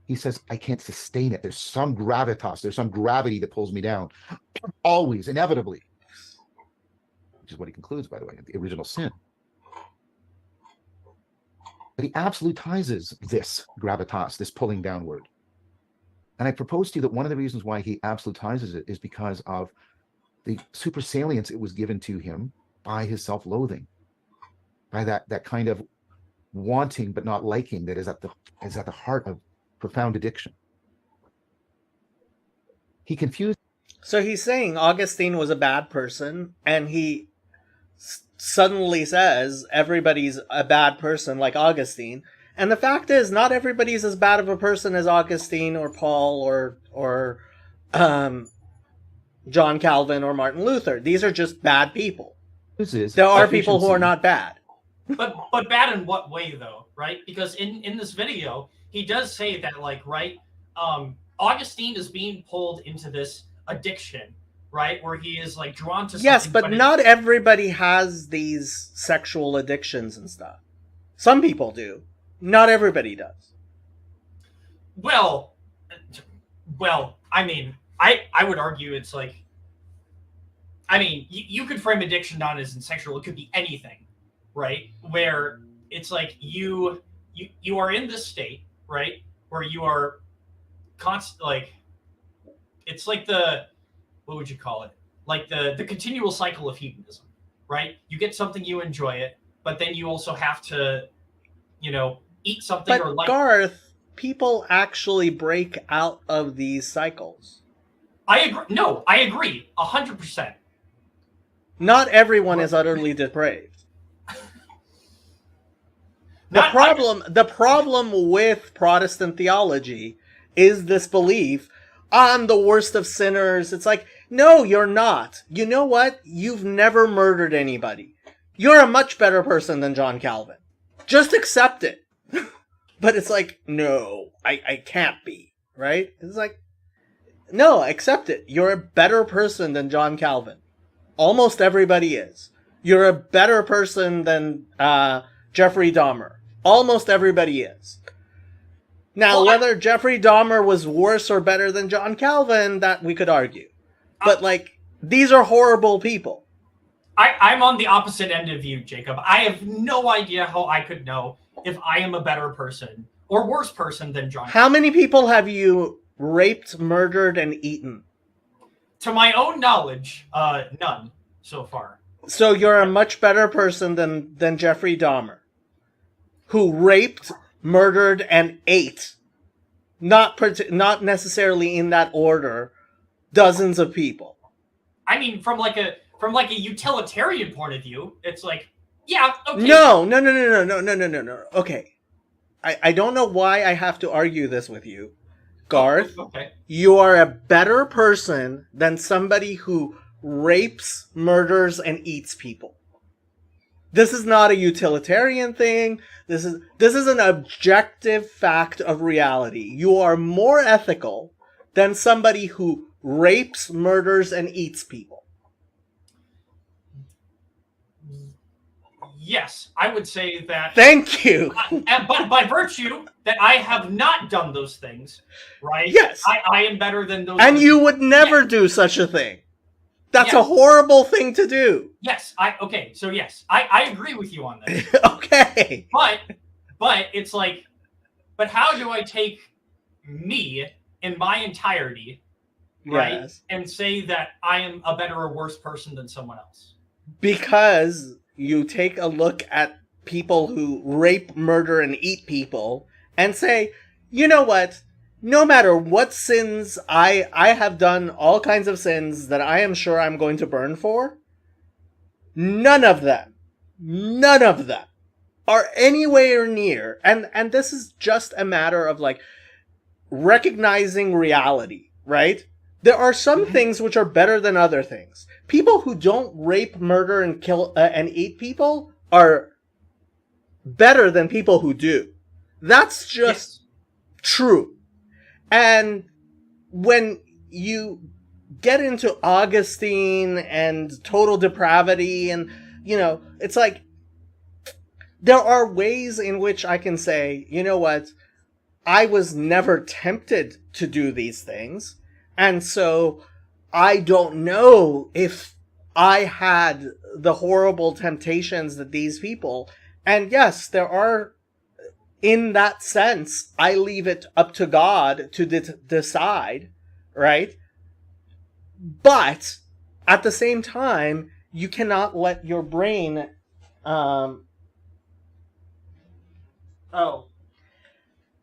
He says, I can't sustain it. There's some gravitas, there's some gravity that pulls me down. Always, inevitably. which is what he concludes, by the way, the original sin. But he absolutizes this gravitas, this pulling downward. And I propose to you that one of the reasons why he absolutizes it is because of the supersalience it was given to him by his self-loathing, by that kind of wanting but not liking that is at the heart of profound addiction. He confused. So he's saying Augustine was a bad person, and he suddenly says everybody's a bad person like Augustine. And the fact is, not everybody's as bad of a person as Augustine or Paul or John Calvin or Martin Luther. These are just bad people. There are people who are not bad. But bad in what way though, right? Because in this video, he does say that, like, right, Augustine is being pulled into this addiction, right, where he is like drawn to something. Yes, but not everybody has these sexual addictions and stuff. Some people do. Not everybody does. Well, I mean, I would argue it's like, I mean, you could frame addiction not as in sexual. It could be anything, right? Where it's like you are in this state, right, where you are constant, like, it's like what would you call it? Like the continual cycle of hedonism, right? You get something, you enjoy it, but then you also have to, eat something. But or like Garth, people actually break out of these cycles. I agree. No, I agree 100%. Not everyone is utterly depraved. The problem with Protestant theology is this belief, I'm the worst of sinners. It's like, no, you're not. You know what? You've never murdered anybody. You're a much better person than John Calvin. Just accept it. But it's like, no, I can't be, right? It's like, no, accept it. You're a better person than John Calvin. Almost everybody is. You're a better person than Jeffrey Dahmer. Almost everybody is. Now, whether Jeffrey Dahmer was worse or better than John Calvin, that we could argue. But, these are horrible people. I'm on the opposite end of you, Jacob. I have no idea how I could know if I am a better person or worse person than John. How many people have you raped, murdered, and eaten? To my own knowledge, none so far. So you're a much better person than Jeffrey Dahmer, who raped, murdered, and ate, not necessarily in that order, dozens of people. I mean, from like a utilitarian point of view, it's like, yeah, okay. No. Okay. I don't know why I have to argue this with you. Garth, okay. You are a better person than somebody who rapes, murders, and eats people. This is not a utilitarian thing. This is an objective fact of reality. You are more ethical than somebody who rapes, murders, and eats people. Yes, I would say that. Thank you. But by virtue that I have not done those things, right? Yes. I am better than those. And you would never do such a thing. That's a horrible thing to do. Yes. So yes, I agree with you on that. Okay. But it's like, but how do I take me in my entirety, right, Yes. and say that I am a better or worse person than someone else? Because you take a look at people who rape, murder, and eat people and say, you know what? No matter what sins I have done, all kinds of sins that I am sure I'm going to burn for, none of them are anywhere near. And this is just a matter of recognizing reality, right? There are some things which are better than other things. People who don't rape, murder, and kill and eat people are better than people who do. That's just true. And when you get into Augustine and total depravity and, it's like, there are ways in which I can say, you know what? I was never tempted to do these things. And so I don't know if I had the horrible temptations that these people, and yes, there are, in that sense, I leave it up to God to decide, right? But at the same time, you cannot let your brain,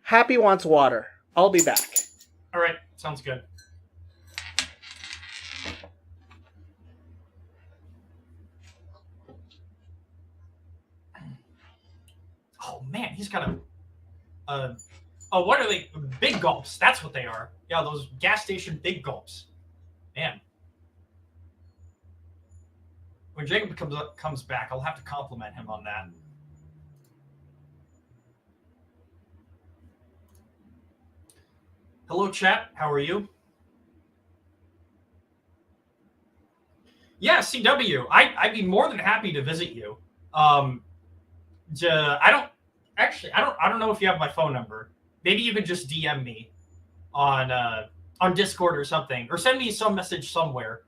Happy wants water. I'll be back. All right, sounds good. Oh man, he's got what are they? Big gulps. That's what they are. Yeah, those gas station big gulps. Man. When Jacob comes back, I'll have to compliment him on that. Hello, chat. How are you? Yeah, CW. I'd be more than happy to visit you. I don't know if you have my phone number. Maybe you could just DM me on Discord or something, or send me some message somewhere.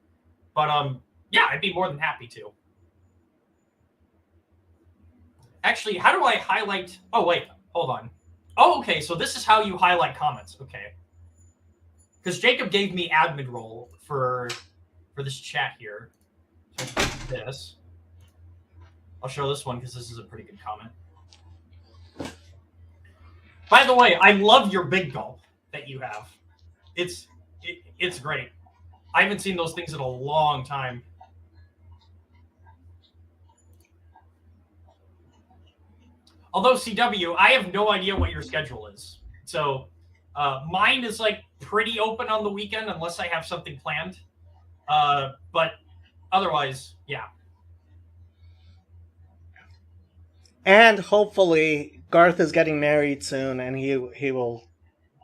But yeah, I'd be more than happy to. Actually, how do I highlight? Oh wait, hold on. Oh, okay. So this is how you highlight comments. Okay. Because Jacob gave me admin role for this chat here. So this. I'll show this one because this is a pretty good comment. By the way, I love your big gulp that you have. It's great. I haven't seen those things in a long time. Although CW, I have no idea what your schedule is. So mine is like pretty open on the weekend unless I have something planned. But otherwise, yeah. And hopefully Garth is getting married soon, and he will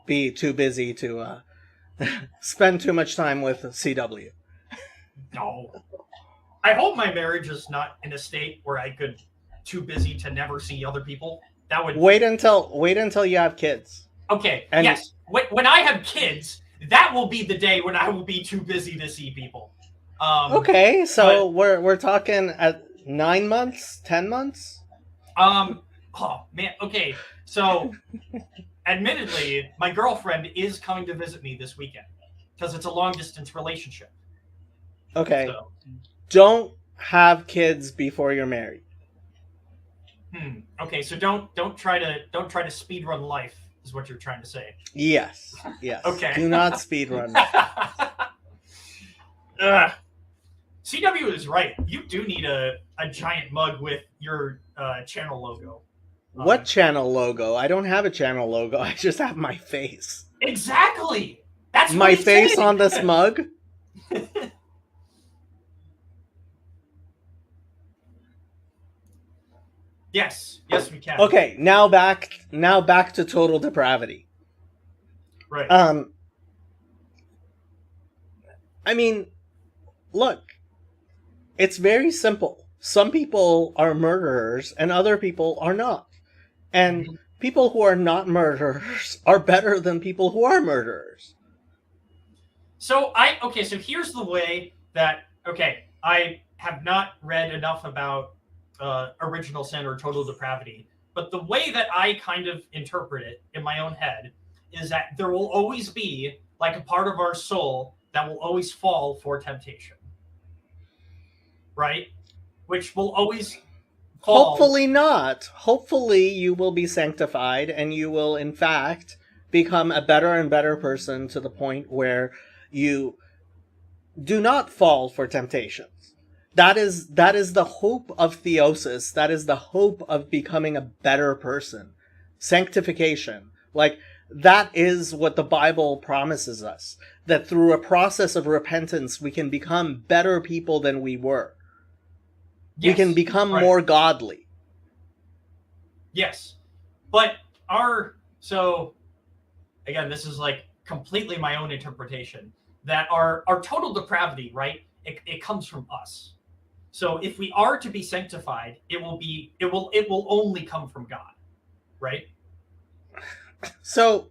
be too busy to spend too much time with CW. No. I hope my marriage is not in a state where I could too busy to never see other people. That would wait until you have kids. Okay. And yes. When I have kids, that will be the day when I will be too busy to see people. Okay, so we're talking at 9 months, 10 months. Oh man. Okay. So, admittedly, my girlfriend is coming to visit me this weekend because it's a long distance relationship. Okay. So. Don't have kids before you're married. Okay. So don't try to speed run life is what you're trying to say. Yes. Okay. Do not speed run. CW is right. You do need a giant mug with your channel logo. What channel logo? I don't have a channel logo. I just have my face. Exactly. That's my face on this mug. Yes, we can. Okay, now back to total depravity. Right. I mean, look, it's very simple. Some people are murderers and other people are not. And people who are not murderers are better than people who are murderers. So here's the way that I have not read enough about original sin or total depravity, but the way that I kind of interpret it in my own head is that there will always be like a part of our soul that will always fall for temptation, right? Which will always fall. Hopefully not. Hopefully you will be sanctified and you will in fact become a better and better person to the point where you do not fall for temptations. That is the hope of theosis. That is the hope of becoming a better person. Sanctification. Like, that is what the Bible promises us. That through a process of repentance, we can become better people than we were. Yes, we can become more godly. Yes. But again, this is like completely my own interpretation, that our total depravity, right? It comes from us. So if we are to be sanctified, it will only come from God, right? So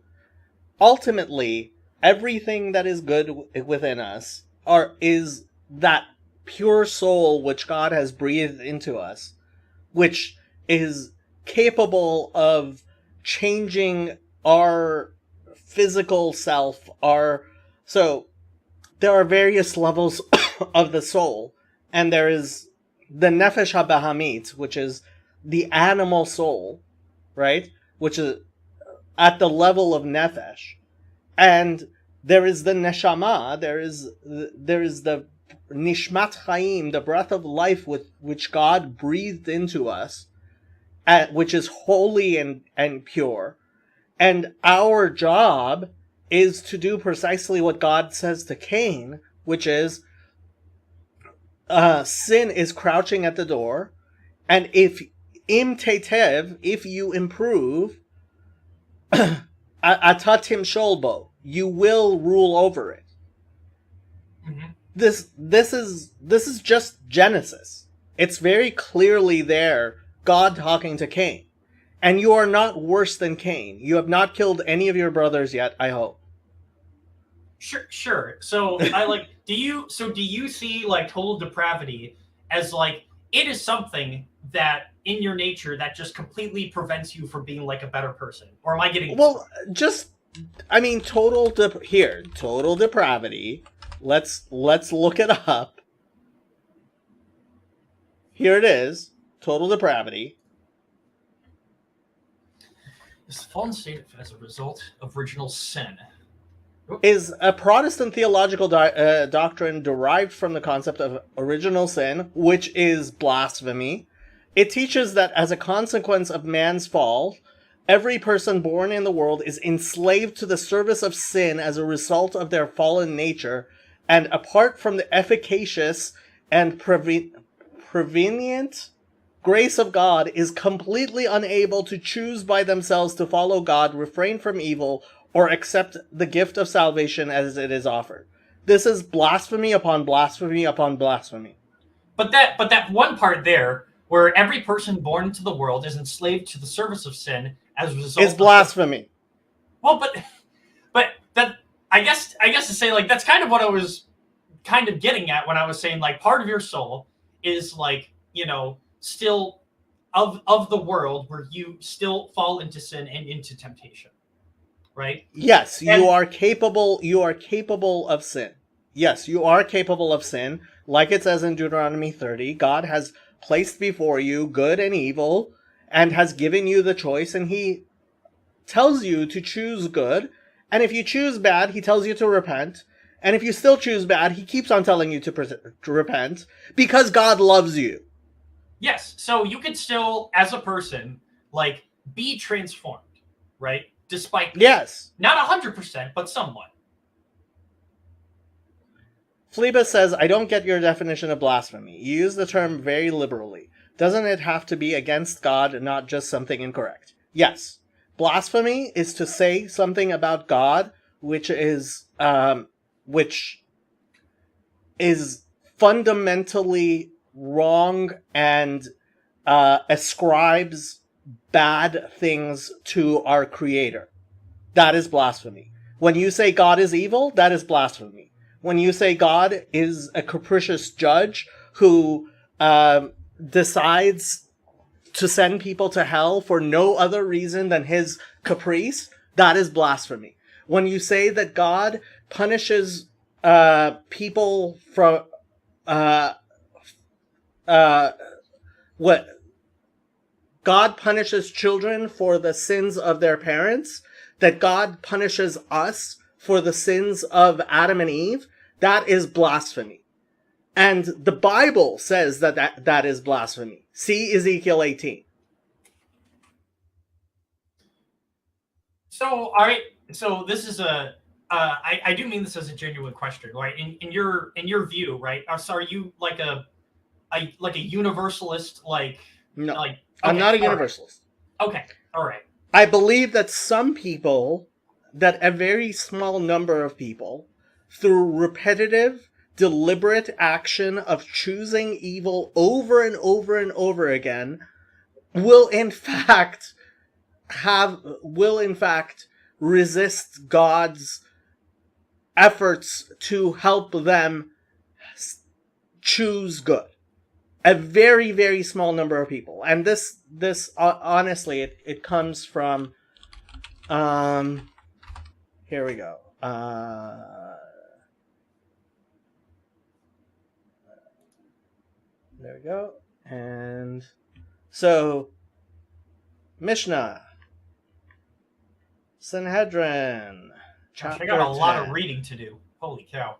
ultimately, everything that is good within us is that pure soul which God has breathed into us, which is capable of changing our physical self. So there are various levels of the soul, and there is the nefesh habahamit, which is the animal soul, right? Which is at the level of nefesh, and there is the neshama. There is the nishmat chaim, the breath of life with which God breathed into us, which is holy and pure. And our job is to do precisely what God says to Cain, which is sin is crouching at the door, and if you improve, atatim sholbo, you will rule over it. Mm-hmm. This is just Genesis. It's very clearly there, God talking to Cain. And you are not worse than Cain. You have not killed any of your brothers yet, I hope. Sure. So do you see like total depravity as like it is something that in your nature that just completely prevents you from being like a better person? Or am I getting total depravity. Let's look it up. Here it is. Total depravity this fallen state as a result of original sin is a Protestant theological doctrine derived from the concept of original sin, which is blasphemy. It teaches that as a consequence of man's fall, every person born in the world is enslaved to the service of sin as a result of their fallen nature, and apart from the efficacious and prevenient grace of God, is completely unable to choose by themselves to follow God, refrain from evil, or accept the gift of salvation as it is offered. This is blasphemy upon blasphemy upon blasphemy. But that one part there, where every person born into the world is enslaved to the service of sin as a result is blasphemy. Well, but that I guess to say like that's kind of what I was kind of getting at when I was saying like part of your soul is like, you know, still of the world where you still fall into sin and into temptation. Right? Yes, you are capable of sin. Yes, you are capable of sin. Like it says in Deuteronomy 30, God has placed before you good and evil and has given you the choice, and he tells you to choose good. And if you choose bad, he tells you to repent. And if you still choose bad, he keeps on telling you to repent because God loves you. Yes, so you could still, as a person, like, be transformed, right? Despite yes, not 100%, but somewhat. Phlebas says, I don't get your definition of blasphemy. You use the term very liberally. Doesn't it have to be against God and not just something incorrect? Yes. Blasphemy is to say something about God which is fundamentally wrong and ascribes bad things to our Creator. That is blasphemy. When you say God is evil, that is blasphemy. When you say God is a capricious judge who decides to send people to hell for no other reason than his caprice, that is blasphemy. When you say that God punishes people from God punishes children for the sins of their parents, that God punishes us for the sins of Adam and Eve, that is blasphemy. And the Bible says that is blasphemy. See Ezekiel 18. So, all right. So this is I do mean this as a genuine question, right? In your view, right? So are you like a universalist, like? No, like, okay, I'm not a universalist. Right. Okay, all right. I believe that some people, that a very small number of people, through repetitive, deliberate action of choosing evil over and over and over again, will in fact resist God's efforts to help them choose good. A very, very small number of people. And this honestly, it comes from, here we go. There we go. And so, Mishnah, Sanhedrin, Gosh, chapter I got a lot 10. of reading to do. Holy cow.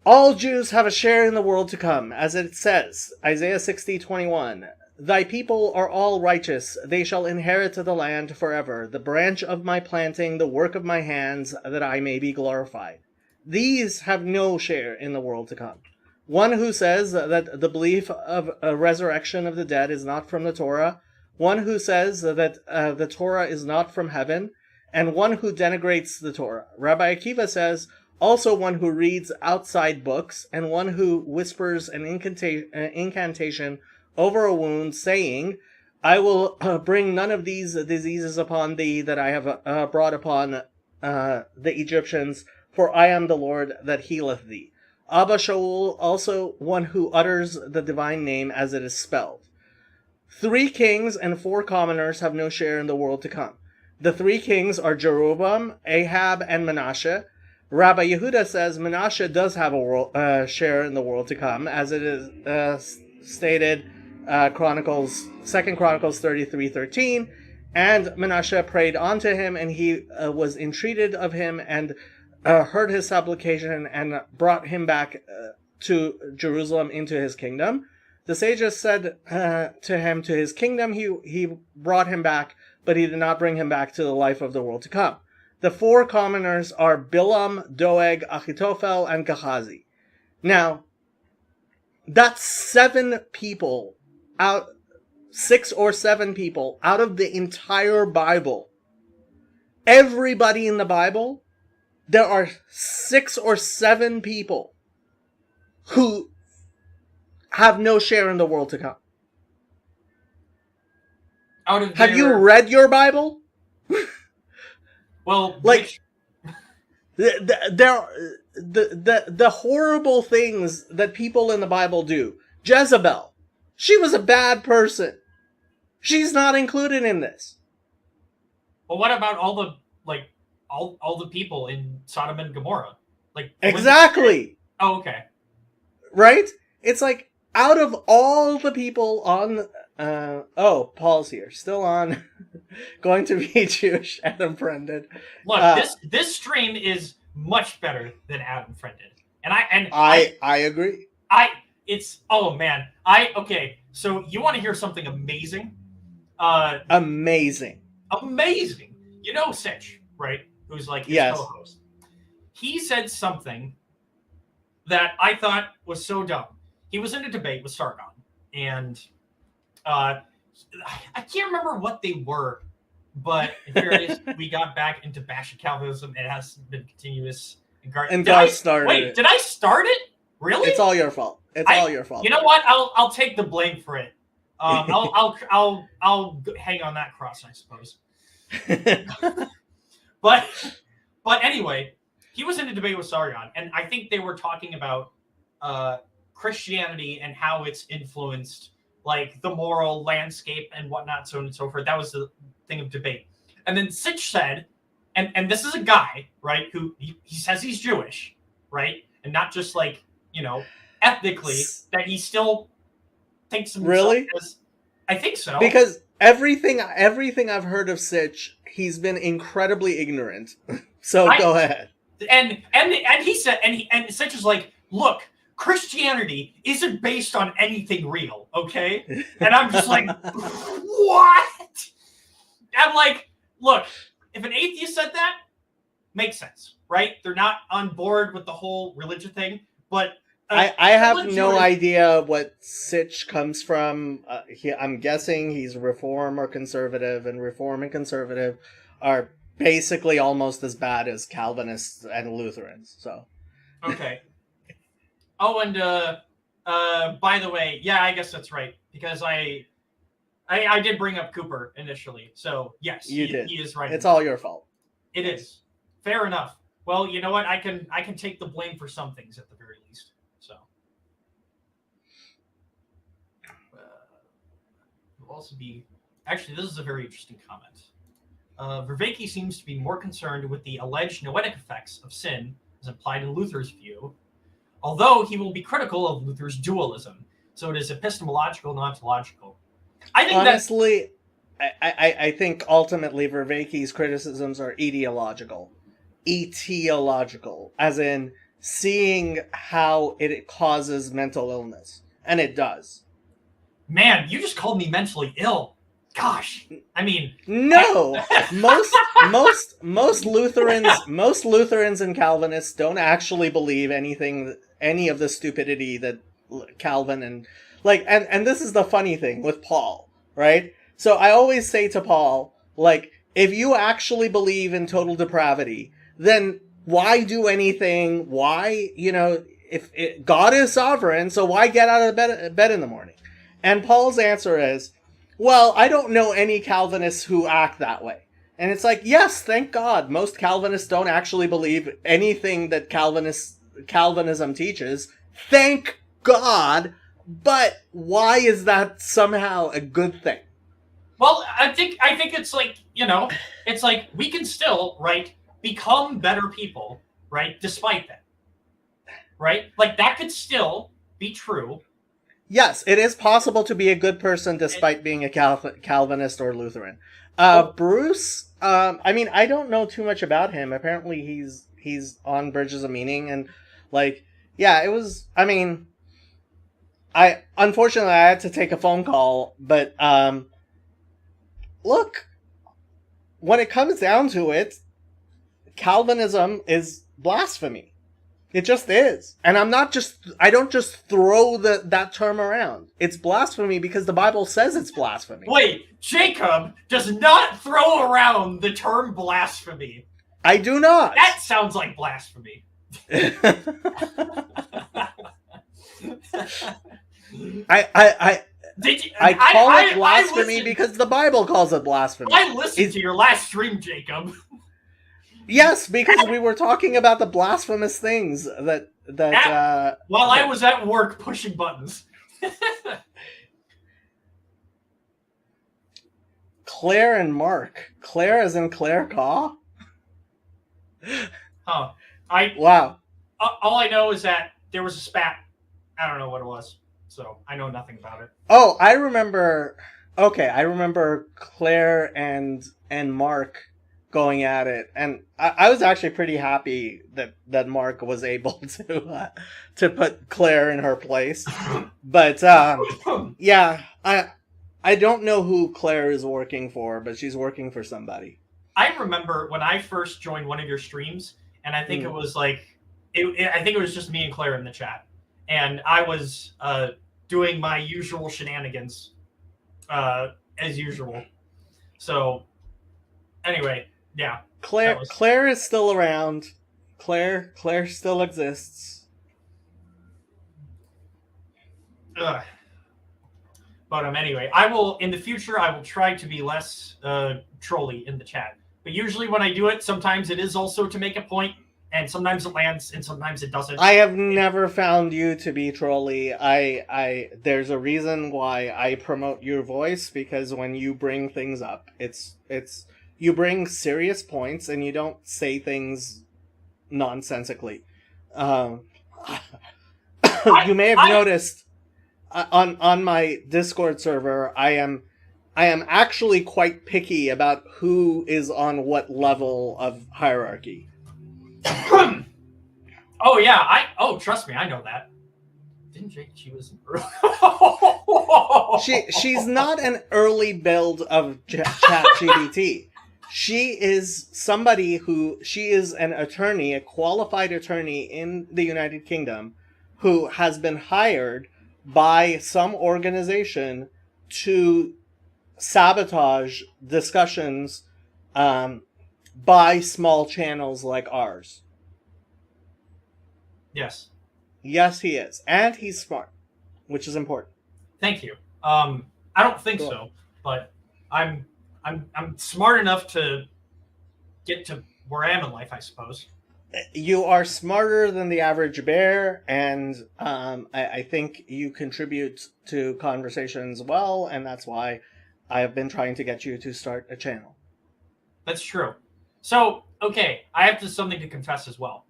All Jews have a share in the world to come, as it says, Isaiah 60:21. Thy people are all righteous, they shall inherit the land forever, the branch of my planting, the work of my hands, that I may be glorified. These have no share in the world to come. One who says that the belief of a resurrection of the dead is not from the Torah, one who says that the Torah is not from heaven, and one who denigrates the Torah. Rabbi Akiva says, also one who reads outside books, and one who whispers an incantation over a wound, saying, I will bring none of these diseases upon thee that I have brought upon the Egyptians, for I am the Lord that healeth thee. Abba Shaul, also one who utters the divine name as it is spelled. 3 kings and 4 commoners have no share in the world to come. The 3 kings are Jeroboam, Ahab, and Menashe. Rabbi Yehuda says Menashe does have a share in the world to come, as it is stated, 2 Chronicles 33:13. And Menashe prayed unto him, and he was entreated of him, and heard his supplication, and brought him back to Jerusalem into his kingdom. The sages said to him, to his kingdom he brought him back, but he did not bring him back to the life of the world to come. The 4 commoners are Bilam, Doeg, Achitophel, and Gehazi. Now, that's 7 people out, 6 or 7 people out of the entire Bible. Everybody in the Bible, there are 6 or 7 people who have no share in the world to come. Have you read your Bible? Well, like, the horrible things that people in the Bible do. Jezebel, she was a bad person. She's not included in this. Well, what about all the all the people in Sodom and Gomorrah? Like, exactly. Oh, okay. Right? It's like, out of all the people on Paul's here, still on Going to Be Jewish, Adam Friended. Look, this stream is much better than Adam Friended, and I agree. Okay. So you want to hear something amazing? Amazing. You know Sitch, right? Who's like his co-host. He said something that I thought was so dumb. He was in a debate with Sargon, and I can't remember what they were, but in fairness, we got back into bashing Calvinism. It has been continuous. And God started it. Did I start it? Really? It's all your fault. All your fault. You know what? I'll take the blame for it. I'll hang on that cross, I suppose. But anyway, he was in a debate with Sargon, and I think they were talking about Christianity and how it's influenced like the moral landscape and whatnot, so on and so forth. That was the thing of debate. And then Sitch said, and this is a guy, right, who he says he's Jewish, right? And not just like, ethnically, that he still thinks himself really? I think so. Because everything I've heard of Sitch, he's been incredibly ignorant. So go ahead. And he said, and Sitch is like, look, Christianity isn't based on anything real, okay? And I'm just like, what? I'm like, look, if an atheist said that, makes sense, right? They're not on board with the whole religion thing, but I have no idea what Sitch comes from. I'm guessing he's Reform or Conservative, and Reform and Conservative are basically almost as bad as Calvinists and Lutherans. So, okay. Oh, and by the way, yeah, I guess that's right, because I did bring up Cooper initially. So yes, you did. He is right. It's all your fault. It is. Fair enough. Well, you know what? I can take the blame for some things at the very least. So, will also be actually. This is a very interesting comment. Vervaeke seems to be more concerned with the alleged noetic effects of sin, as implied in Luther's view, although he will be critical of Luther's dualism. So it is epistemological, not ontological. I think honestly, I think ultimately Vervaeke's criticisms are etiological, as in seeing how it causes mental illness, and it does. Man, you just called me mentally ill. Gosh, I mean, no. most Lutherans and Calvinists don't actually believe any of the stupidity that Calvin and and this is the funny thing with Paul, right? So I always say to Paul, like, if you actually believe in total depravity, then why do anything? Why, if God is sovereign, so why get out of bed in the morning? And Paul's answer is, well, I don't know any Calvinists who act that way. And it's like, yes, thank God. Most Calvinists don't actually believe anything that Calvinism teaches. Thank God. But why is that somehow a good thing? Well, I think it's like, it's like we can still, right, become better people, right, despite that. Right? Like that could still be true. Yes, it is possible to be a good person despite being a Calvinist or Lutheran. Bruce, I mean, I don't know too much about him. Apparently he's on Bridges of Meaning, and it was, I mean, unfortunately I had to take a phone call, but look, when it comes down to it, Calvinism is blasphemy. It just is. And I don't just throw that term around. It's blasphemy because the Bible says it's blasphemy. Wait, Jacob does not throw around the term blasphemy. I do not. That sounds like blasphemy. I call it blasphemy because the Bible calls it blasphemy. I listened to your last stream, Jacob. Yes, because we were talking about the blasphemous things that while I was at work pushing buttons. Claire and Mark. Claire as in Claire Caw? Oh. Wow. All I know is that there was a spat. I don't know what it was. So I know nothing about it. Oh, I remember Claire and Mark going at it, and I was actually pretty happy that Mark was able to put Claire in her place. But yeah, I don't know who Claire is working for, but she's working for somebody. I remember when I first joined one of your streams, and I think it was like I think it was just me and Claire in the chat, and I was doing my usual shenanigans as usual. So anyway. Yeah. Claire is still around. Claire still exists. Ugh. But anyway, in the future I will try to be less trolly in the chat. But usually when I do it, sometimes it is also to make a point, and sometimes it lands and sometimes it doesn't. I have never found you to be trolly. There's a reason why I promote your voice, because when you bring things up, it's you bring serious points, and you don't say things nonsensically. You may have noticed on my Discord server, I am actually quite picky about who is on what level of hierarchy. Oh yeah, trust me, I know that. Didn't she was she's not an early build of ChatGPT. She is an attorney, a qualified attorney in the United Kingdom, who has been hired by some organization to sabotage discussions by small channels like ours. Yes. Yes, he is. And he's smart, which is important. Thank you. I don't think so, but I'm smart enough to get to where I am in life, I suppose. You are smarter than the average bear, and I think you contribute to conversations well, and that's why I have been trying to get you to start a channel. That's true. So, okay, I have something to confess as well.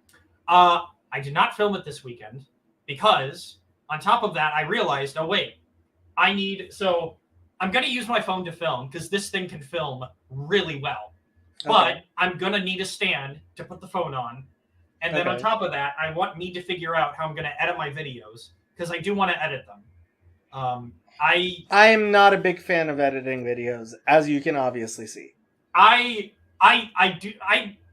I did not film it this weekend because, on top of that, I realized, oh wait, so I'm going to use my phone to film because this thing can film really well. But Okay. I'm going to need a stand to put the phone on. And then on Okay. top of that, I need to figure out how I'm going to edit my videos because I do want to edit them. I'm not a big fan of editing videos, as you can obviously see. I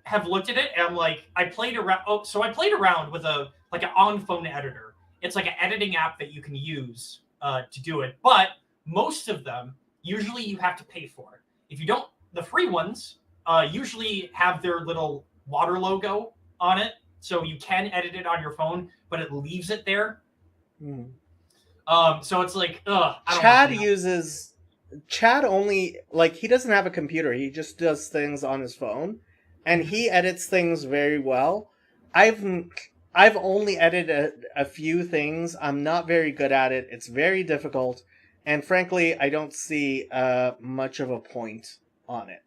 have looked at it and I'm like, I played around. Oh, so I played around with an on-phone editor. It's like an editing app that you can use to do it. But most of them, usually you have to pay for. If you don't, the free ones usually have their little water logo on it. So you can edit it on your phone, but it leaves it there. Mm. So it's like, I don't Chad know. uses Chad only, like, he doesn't have a computer. He just does things on his phone, and he edits things very well. I've only edited a few things. I'm not very good at it. It's very difficult, and frankly, I don't see much of a point on it.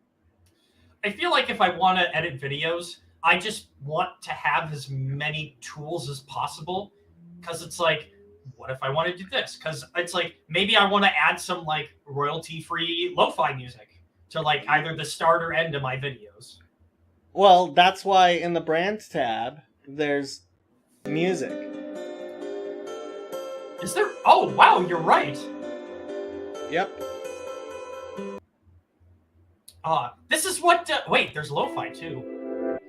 I feel like if I want to edit videos, I just want to have as many tools as possible because it's like, what if I want to do this? Because it's like maybe I want to add some like royalty-free lo-fi music to like either the start or end of my videos. Well, that's why in the brand tab there's music. Is there? Oh wow, you're right. Yep. This is what. Wait, there's lo-fi too.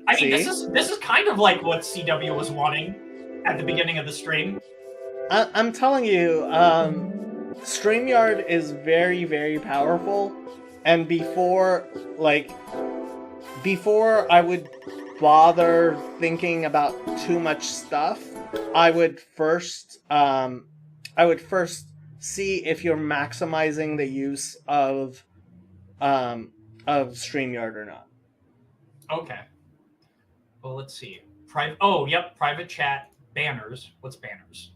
I mean, See? this is kind of like what CW was wanting at the beginning of the stream. I'm telling you, StreamYard is very, very powerful. And before I would bother thinking about too much stuff, I would first see if you're maximizing the use of StreamYard or not. Okay. Well, let's see. Private chat banners. What's banners?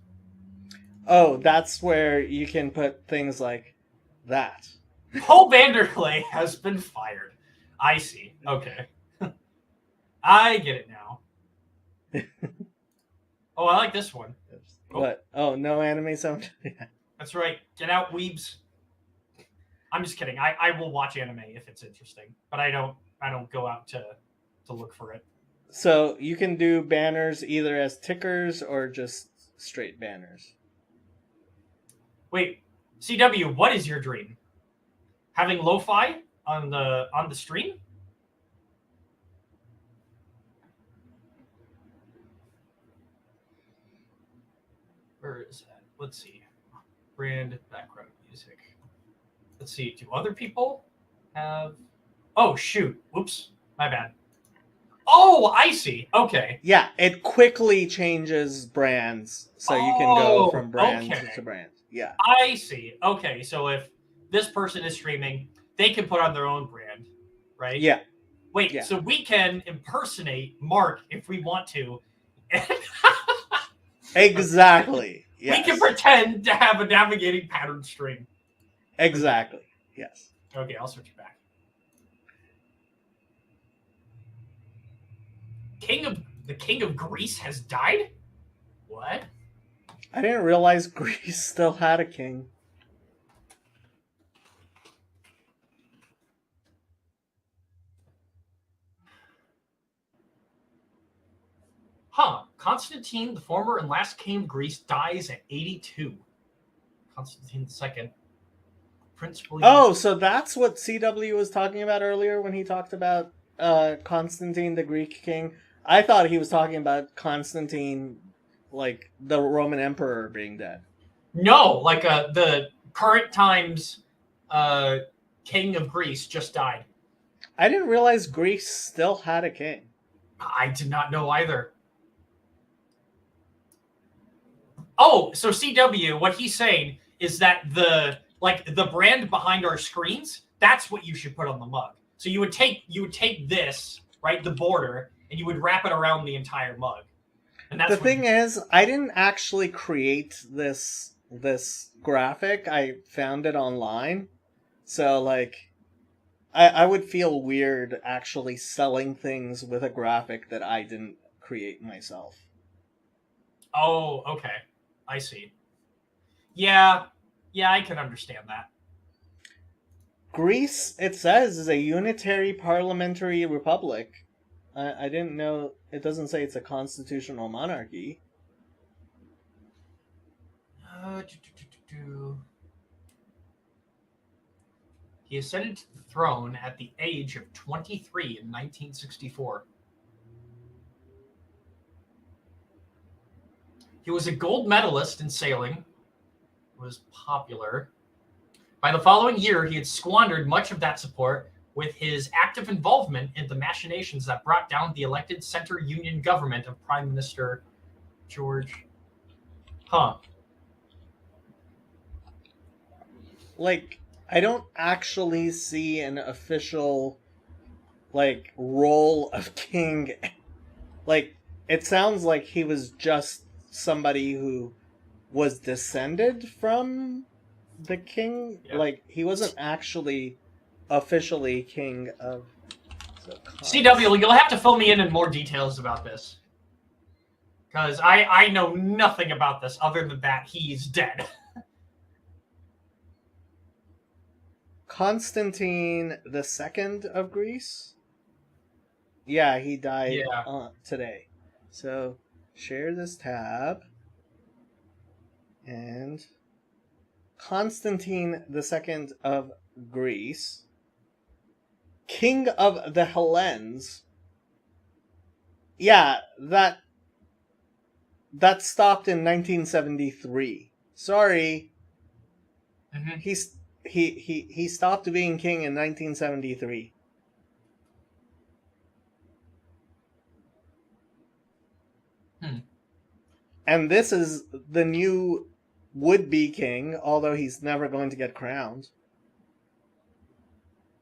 Oh, that's where you can put things like that. Paul Vanderlei has been fired. I see. Okay. I get it now. Oh, I like this one. What? Oh, no anime sound? That's right. Get out, weebs. I'm just kidding. I will watch anime if it's interesting, but I don't go out to look for it. So you can do banners either as tickers or just straight banners. Wait, CW, what is your dream? Having lo-fi on the stream? Where is that? Let's see. Brand background music. Let's see. Do other people have? Oh shoot! Whoops, my bad. Oh, I see. Okay. Yeah, it quickly changes brands, so you can go from brand to brand. Yeah. I see. Okay, so if this person is streaming, they can put on their own brand, right? Yeah. Wait, Yeah. so we can impersonate Mark if we want to. Exactly. Yes. We can pretend to have a navigating pattern stream. Exactly. Yes. Okay, I'll switch it back. The King of Greece has died? What? I didn't realize Greece still had a king. Huh. Constantine, the former and last king of Greece, dies at 82. Constantine II. Prince William. Oh, so that's what CW was talking about earlier when he talked about Constantine, the Greek king. I thought he was talking about Constantine, like the Roman emperor, being dead. No, like the current times king of Greece just died. I didn't realize Greece still had a king. I did not know either. Oh, so CW, what he's saying is that the brand behind our screens, that's what you should put on the mug. So you would take this, right? The border, and you would wrap it around the entire mug. And that's The thing is, I didn't actually create this graphic. I found it online. So like I would feel weird actually selling things with a graphic that I didn't create myself. Oh, okay. I see. Yeah, I can understand that. Greece, it says, is a unitary parliamentary republic. I didn't know. It doesn't say it's a constitutional monarchy. Uh, do, do, do, do, do. He ascended to the throne at the age of 23 in 1964. He was a gold medalist in sailing, was popular. By the following year, he had squandered much of that support with his active involvement in the machinations that brought down the elected center union government of Prime Minister George. Like, I don't actually see an official, like, role of king. Like, it sounds like he was just somebody who was descended from the king. Yeah. Like, he wasn't actually officially king of the CW, you'll have to fill me in more details about this. Because I know nothing about this other than that he's dead. Constantine II of Greece? Yeah, he died today. So, share this tab. And Constantine II of Greece, King of the Hellenes. Yeah, that stopped in 1973. Sorry. Mm-hmm. He stopped being king in 1973. And this is the new would-be king, although he's never going to get crowned.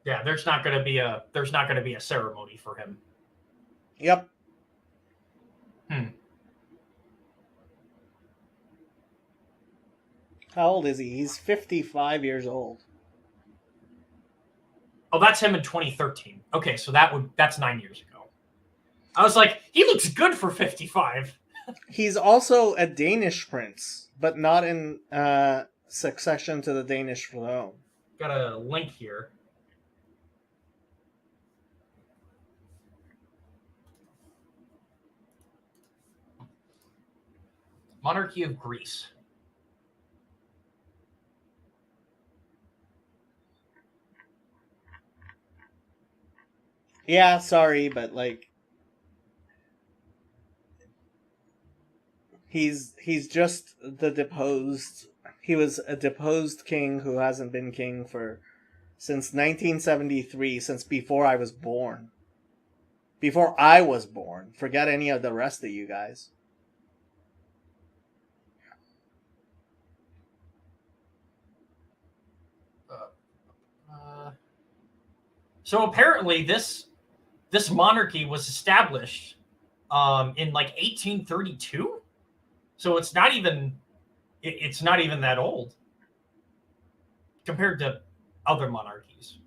Yeah, there's not going to be a ceremony for him. Yep. How old is he? He's 55 years old. Oh, that's him in 2013. Okay, so that's 9 years ago. I was like, he looks good for 55. He's also a Danish prince, but not in succession to the Danish throne. Got a link here. Monarchy of Greece. Yeah, sorry, but like he's just the deposed. He was a deposed king who hasn't been king since 1973, since before I was born. Before I was born. Forget any of the rest of you guys. So apparently this monarchy was established in like 1832. So it's not even that old compared to other monarchies.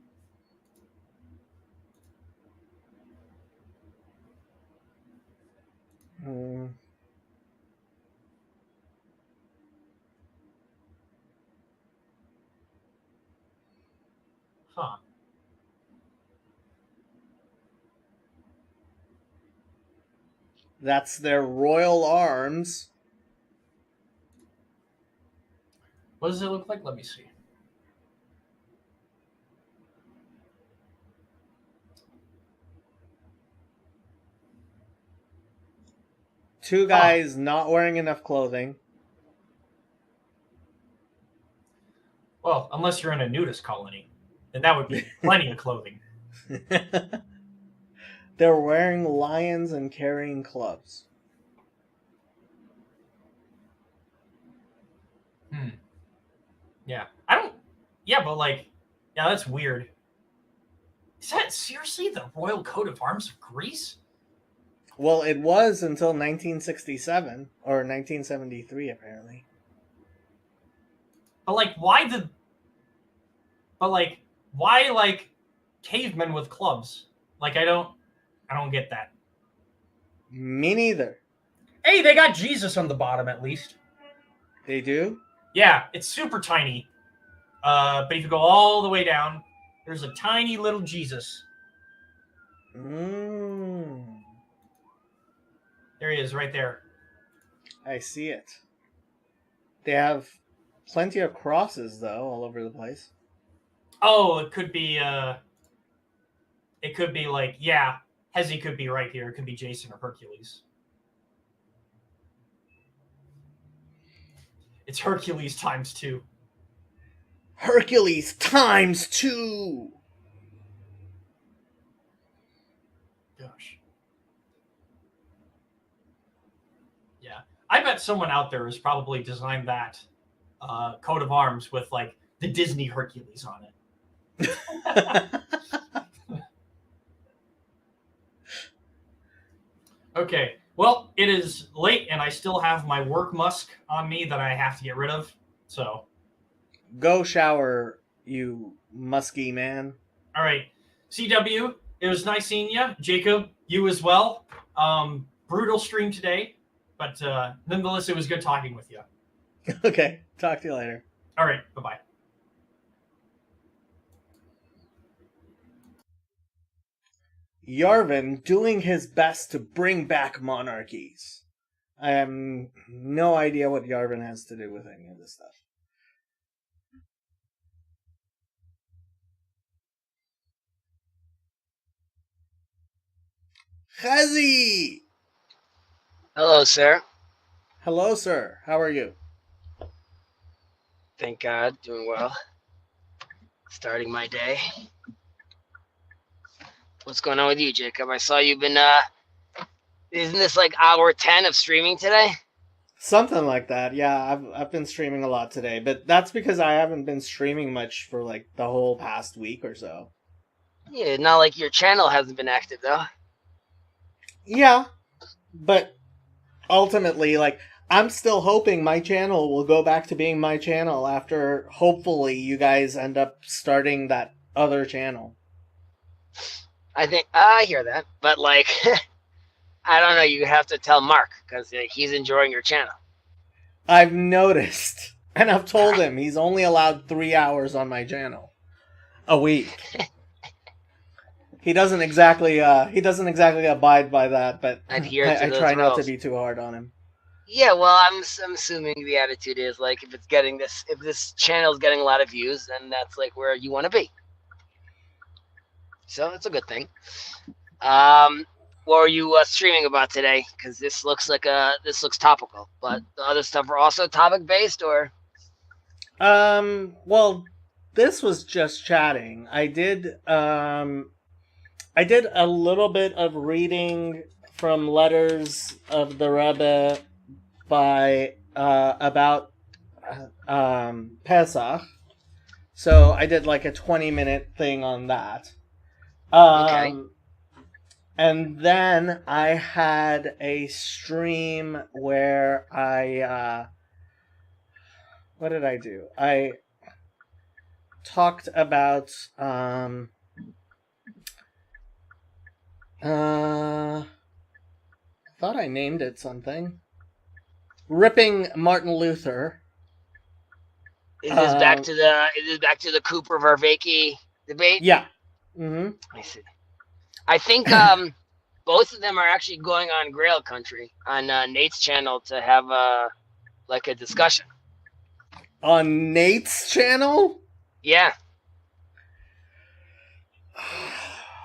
Huh. That's their royal arms. What does it look like? Let me see. Two guys not wearing enough clothing. Well, unless you're in a nudist colony, then that would be plenty of clothing. They're wearing lions and carrying clubs. Yeah. I don't... Yeah, but like... Yeah, that's weird. Is that seriously the royal coat of arms of Greece? Well, it was until 1967 or 1973, apparently. But like, why the? But like, why like cavemen with clubs? Like, I don't get that. Me neither. Hey, they got Jesus on the bottom at least. They do? Yeah, it's super tiny. But if you go all the way down, there's a tiny little Jesus. Mm, There he is, right there. I see it. They have plenty of crosses, though, all over the place. Oh, it could be like, yeah, Hezi could be right here. It could be Jason or Hercules. It's Hercules times 2. Hercules times 2! Gosh. Yeah. I bet someone out there has probably designed that coat of arms with like the Disney Hercules on it. Okay. Well, it is late and I still have my work musk on me that I have to get rid of. So, Go shower, you musky man. all right. CW, it was nice seeing you. Jacob, you as well. Brutal stream today, but nonetheless, it was good talking with you. Okay, talk to you later. All right. Bye-bye. Yarvin doing his best to bring back monarchies. I have no idea what Yarvin has to do with any of this stuff. Chazi! Hello, sir. Hello, sir. How are you? Thank God, doing well. Starting my day. What's going on with you, Jacob? I saw you've been, isn't this like hour 10 of streaming today? Something like that. Yeah, I've been streaming a lot today, but that's because I haven't been streaming much for like the whole past week or so. Yeah, not like your channel hasn't been active, though. Yeah, but ultimately, like, I'm still hoping my channel will go back to being my channel after hopefully you guys end up starting that other channel. I hear that, but like, I don't know, you have to tell Mark, because he's enjoying your channel. I've noticed, and I've told him he's only allowed 3 hours on my channel a week. He doesn't exactly abide by that, but Adhere to I those try not to rules. be too hard on him. Yeah, well, I'm assuming the attitude is like, if this channel's getting a lot of views, then that's like where you want to be. So it's a good thing. What are you streaming about today? Because this looks topical, but the other stuff are also topic based, or? Well, this was just chatting. I did a little bit of reading from Letters of the Rebbe by about Pesach. So I did like a 20-minute thing on that. Okay. And then I had a stream where I what did I do? I talked about I thought I named it something. Ripping Martin Luther. Is this back to the Cooper Vervaeke debate? Yeah. Mm-hmm. I see. I think both of them are actually going on Grail Country on Nate's channel to have a discussion. On Nate's channel? Yeah.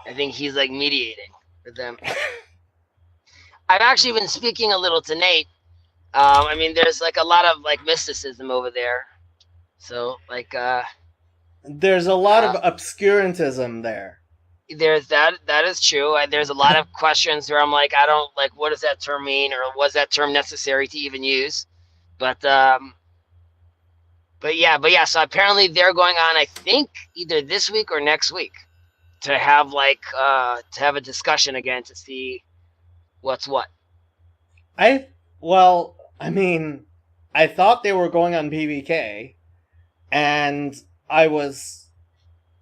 I think he's like mediating with them. I've actually been speaking a little to Nate. I mean, there's like a lot of like mysticism over there. So like there's a lot of obscurantism there. There's that is true. There's a lot of questions where I'm like, I don't like, what does that term mean, or was that term necessary to even use? But yeah. So apparently they're going on, I think, either this week or next week to have a discussion again to see what's what. I mean, I thought they were going on PBK, and I was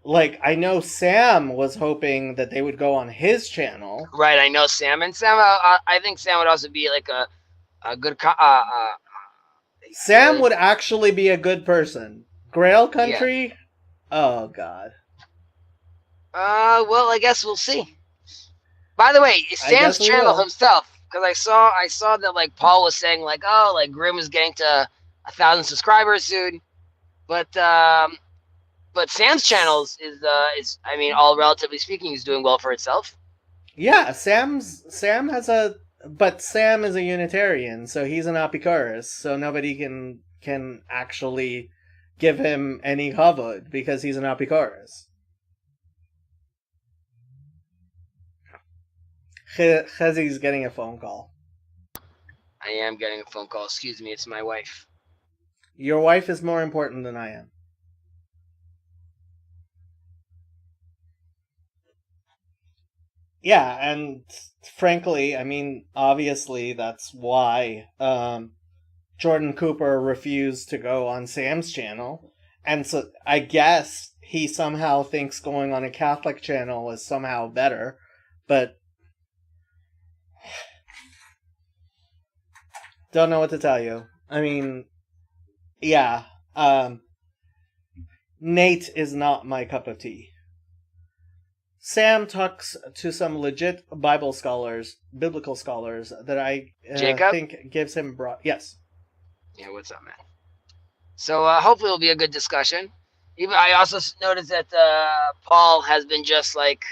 like, I know Sam was hoping that they would go on his channel. Right, I know Sam, and Sam. I think Sam would also be like a good. Sam would actually be a good person. Grail Country? Oh, God. Well, I guess we'll see. By the way, Sam's channel himself, because I saw that like Paul was saying like, oh, like Grim is getting to 1,000 subscribers soon, but Sam's channel is I mean, all relatively speaking, is doing well for itself. Yeah, Sam is a Unitarian, so he's an Apikoros, so nobody can actually give him any kavod because he's an Apikoros. Chezi's getting a phone call. I am getting a phone call. Excuse me, it's my wife. Your wife is more important than I am. Yeah, and frankly, I mean, obviously that's why Jordan Cooper refused to go on Sam's channel. And so I guess he somehow thinks going on a Catholic channel is somehow better. But don't know what to tell you. I mean, yeah. Nate is not my cup of tea. Sam talks to some legit biblical scholars that I think gives him yes. Yeah, what's up, man? So hopefully it'll be a good discussion. I also noticed that Paul has been just like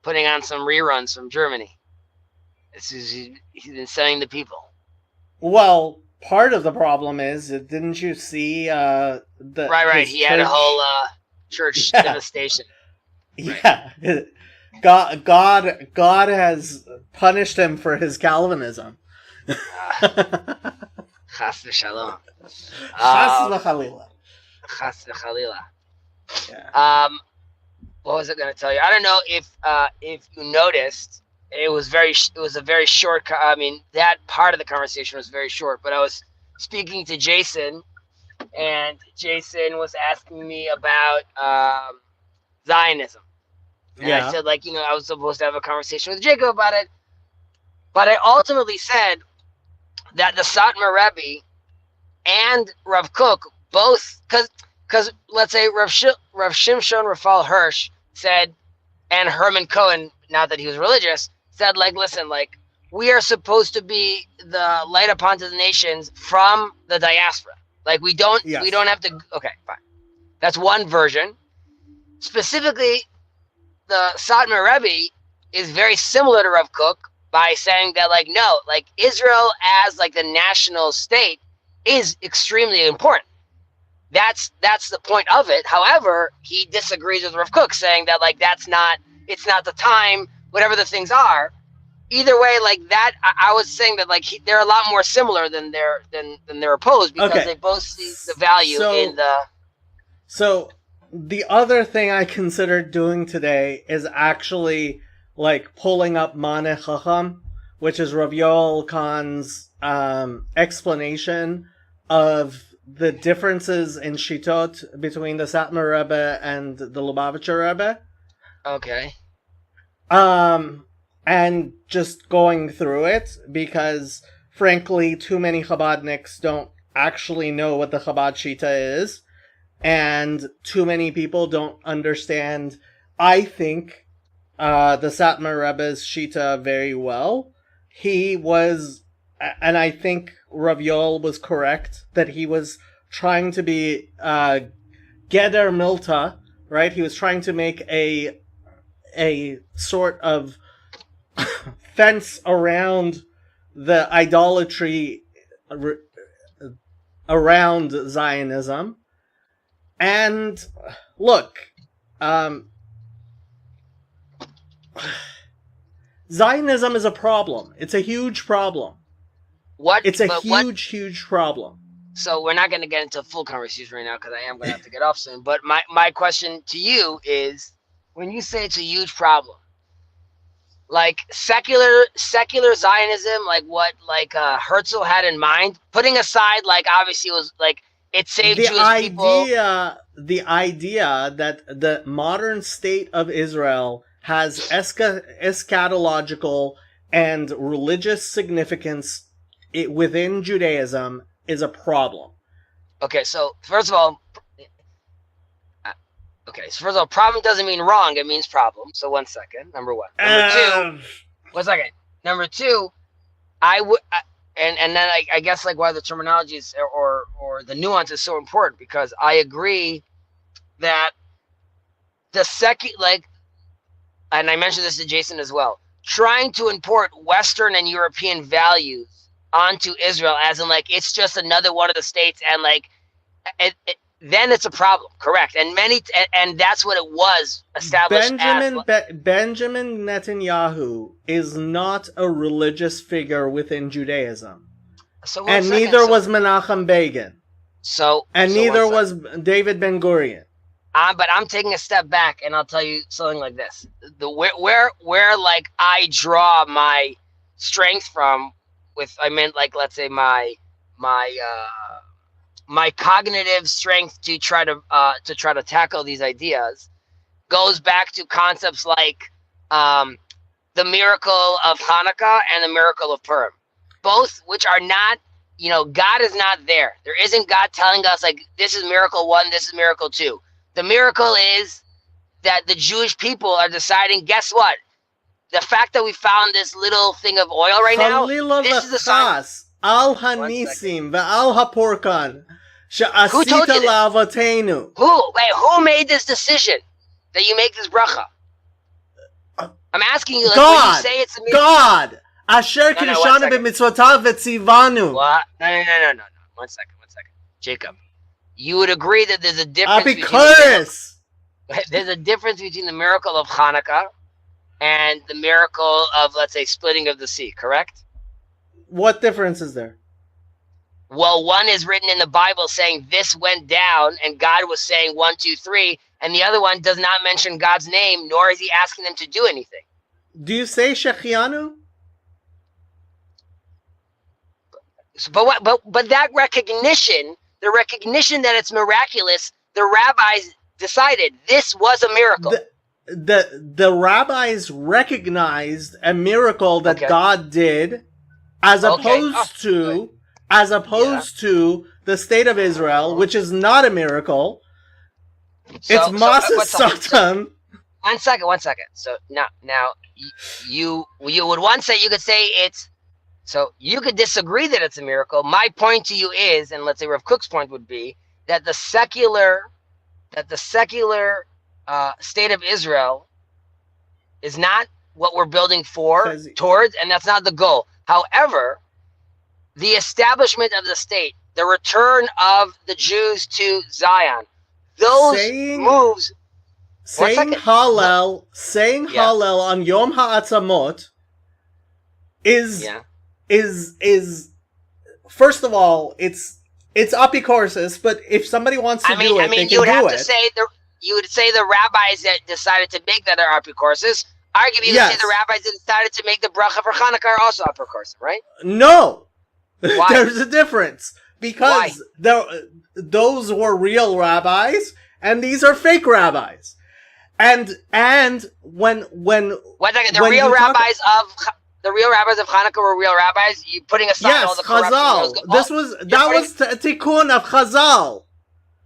putting on some reruns from Germany. He's been sending the people. Well, part of the problem is, didn't you see the right? He had a whole church devastation. Yeah, God has punished him for his Calvinism. Chas v'shalom. Chas v'chalila. Chas v'chalila. Yeah. What was I going to tell you? I don't know if you noticed. It was a very short. I mean, that part of the conversation was very short. But I was speaking to Jason, and Jason was asking me about Zionism. And I said, like, I was supposed to have a conversation with Jacob about it. But I ultimately said that the Satmar Rebbe and Rav Kook both, because let's say Rav Shimshon Raphael Hirsch said, and Herman Cohen, now that he was religious, said, like, listen, like, we are supposed to be the light upon to the nations from the diaspora. Like, we don't have to. Okay, fine. That's one version. Specifically, the Satmar Rebbe is very similar to Rav Kook by saying that, like, no, like, Israel as, like, the national state is extremely important. That's the point of it. However, he disagrees with Rav Kook, saying that, like, it's not the time, whatever the things are. Either way, like that, I was saying that, like, they're a lot more similar than they're opposed, because they both see the value in the. So the other thing I considered doing today is actually, like, pulling up Maneh Chacham, which is Rav Yoel Kahn's explanation of the differences in Shitot between the Satmar Rebbe and the Lubavitcher Rebbe. Okay. And just going through it, because, frankly, too many Chabadniks don't actually know what the Chabad Shita is, and too many people don't understand, I think, the Satmar Rebbe's Shita very well. He was, and I think Rav Yoel was correct, that he was trying to be Geder Milta, right? He was trying to make a sort of fence around the idolatry around Zionism. And look, Zionism is a problem. It's a huge problem. It's a huge problem. So we're not going to get into a full conversation right now, because I am going to have to get off soon. But my question to you is, when you say it's a huge problem, like secular Zionism, like what Herzl had in mind, putting aside like obviously it was like it saved Jewish people. The idea that the modern state of Israel has eschatological and religious significance within Judaism is a problem. Okay, so first of all, problem doesn't mean wrong; it means problem. So 1 second. Number one. Number two. 1 second. Number two, and then I guess like why the terminology is or the nuance is so important, because I agree that the second, like, and I mentioned this to Jason as well, trying to import Western and European values onto Israel, as in like it's just another one of the states, and like then it's a problem, correct? And and that's what it was established Benjamin Netanyahu is not a religious figure within Judaism, and neither was Menachem Begin. Neither was David Ben Gurion. But I'm taking a step back, and I'll tell you something like this: where like I draw my strength from, like let's say my cognitive strength to try to tackle these ideas, goes back to concepts like the miracle of Hanukkah and the miracle of Purim, both which are not, God is not there. There isn't God telling us like this is miracle 1, this is miracle 2. The miracle is that the Jewish people are deciding, guess what? The fact that we found this little thing of oil right now, this is the sign. Al Hanisim ve'al Haporkan she'asita la'avotenu. Who made this decision that you make this bracha? I'm asking you, like, God, when you say it's a miracle. God, Asher kiddushanu b'mitzvotav v'tzivanu. What? No. 1 second. Jacob, you would agree that there's a difference. There's a difference between the miracle of Hanukkah and the miracle of, let's say, splitting of the sea, correct? What difference is there? Well, one is written in the Bible saying this went down, and God was saying 1, 2, 3, and the other one does not mention God's name, nor is he asking them to do anything. Do you say Shechianu? But that recognition, the recognition that it's miraculous, the rabbis decided this was a miracle. The rabbis recognized a miracle that God did, as opposed to the state of Israel, which is not a miracle. It's Masa Satan. 1 second. So now you would once say, you could say it's, so you could disagree that it's a miracle. My point to you is, and let's say Rav Kook's point would be, that the secular state of Israel is not what we're building towards, and that's not the goal. However, the establishment of the state, the return of the Jews to Zion, those moves. Saying Hallel on Yom HaAtzamot is first of all, it's apicorsis, but if somebody wants to do it, they can do it. You would say the rabbis that decided to make that are apicorsis. Arguably, you would say the rabbis that decided to make the bracha for Hanukkah are also apicorsis, right? No. Why? There's a difference. Because those were real rabbis, and these are fake rabbis. And when the real rabbis of Hanukkah were real rabbis. You putting aside all the corruption. Chazal. That was tikkun of Chazal.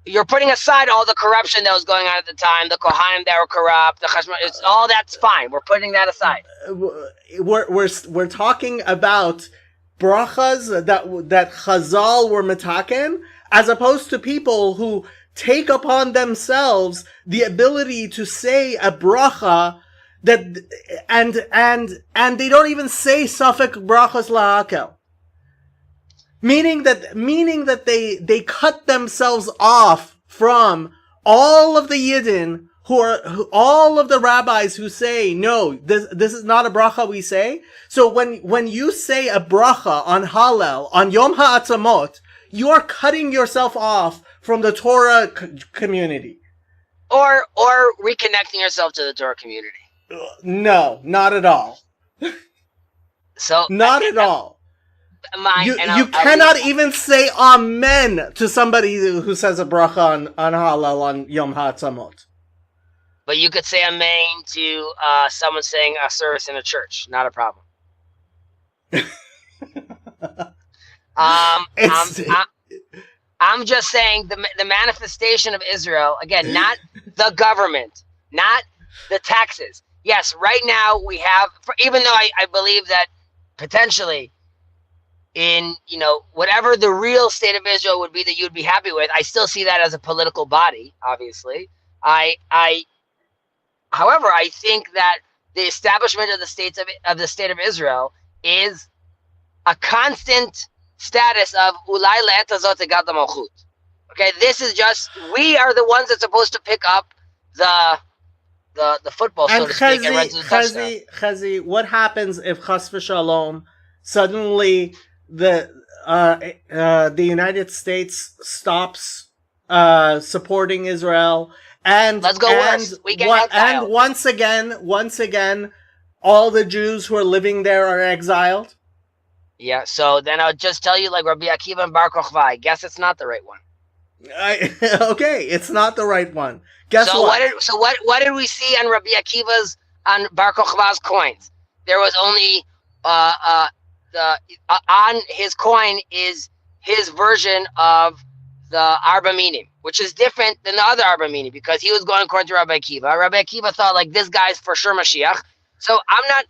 You're putting aside all the corruption that was going on at the time, the Kohanim that were corrupt, the Chashma. It's all that's fine. We're putting that aside. We're talking about brachas that Chazal were metaken, as opposed to people who take upon themselves the ability to say a bracha and they don't even say Safek brachas la'akel. Meaning that they cut themselves off from all of the Yidden all of the rabbis who say, no, this is not a bracha we say. So when you say a bracha on Hallel, on Yom HaAtzamot, you are cutting yourself off from the Torah community. or reconnecting yourself to the Torah community. No, not at all. So Not at all. You I'll cannot even say amen to somebody who says a bracha on halal on Yom HaAtzamot. But you could say amen to someone saying a service in a church. Not a problem. I'm just saying the manifestation of Israel, again, not the government, not the taxes. Yes, right now we have, even though I believe that potentially in, whatever the real state of Israel would be that you'd be happy with, I still see that as a political body, obviously. However, I think that the establishment of the state of Israel is a constant status of ulai le'et hazot egat malchut. Okay, this is just, we are the ones that's supposed to pick up the football, so to speak, and run to the touchdown. Chazi, what happens if chas v'shalom suddenly the United States stops supporting Israel? And let's go worse. We get exiled. And once again, all the Jews who are living there are exiled. Yeah. So then I'll just tell you, like Rabbi Akiva and Bar Kochva, I guess it's not the right one. Okay, it's not the right one. Guess what? What did we see on Rabbi Akiva's on Bar Kochva's coins? There was only on his coin is his version of the Arba Minim, which is different than the other Arba Minim, because he was going according to Rabbi Akiva. Rabbi Akiva thought, like, this guy's for sure Mashiach. So I'm not,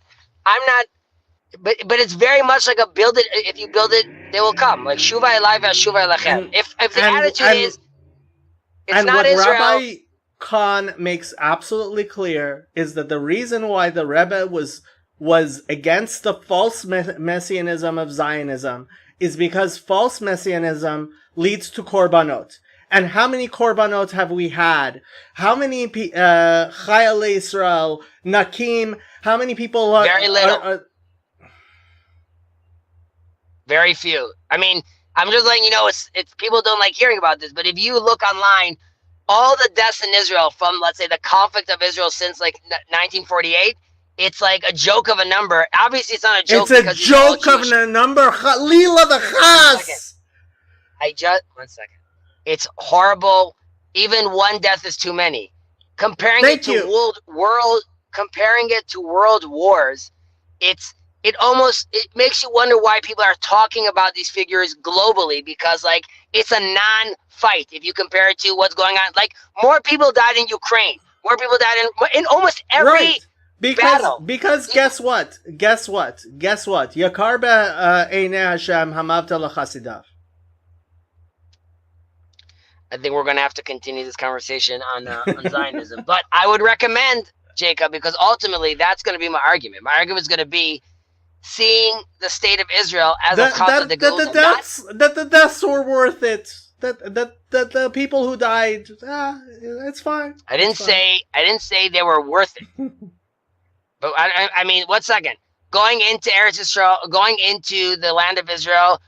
but it's very much like a build it. If you build it, they will come. Like Shuvah Elai v'Shuvah Elechem. If the attitude is, it's not what Israel. Rabbi Khan makes absolutely clear is that the reason why the Rebbe was against the false messianism of Zionism is because false messianism leads to korbanot. And how many korbanot have we had? How many Chayalei Israel, Nakim? How many people are very little? Very few. I mean, I'm just letting you know, it's people don't like hearing about this, but if you look online, all the deaths in Israel from, let's say, the conflict of Israel since like 1948, it's like a joke of a number. Obviously, it's not a joke. It's a joke of a number. Chalila v'chas. One second. It's horrible. Even one death is too many. Comparing it to world wars, it makes you wonder why people are talking about these figures globally, because like it's a non-fight if you compare it to what's going on. Like more people died in Ukraine. More people died in almost every battle. Because guess what? Yakar be'einei Hashem hamavta l'chasidav. I think we're going to have to continue this conversation on Zionism. But I would recommend, Jacob, because ultimately that's going to be my argument. My argument is going to be seeing the state of Israel as a cause of the that the deaths were worth it. That the people who died, it's fine. I didn't say they were worth it. But I mean, 1 second. Going into Eretz Israel, going into the land of Israel,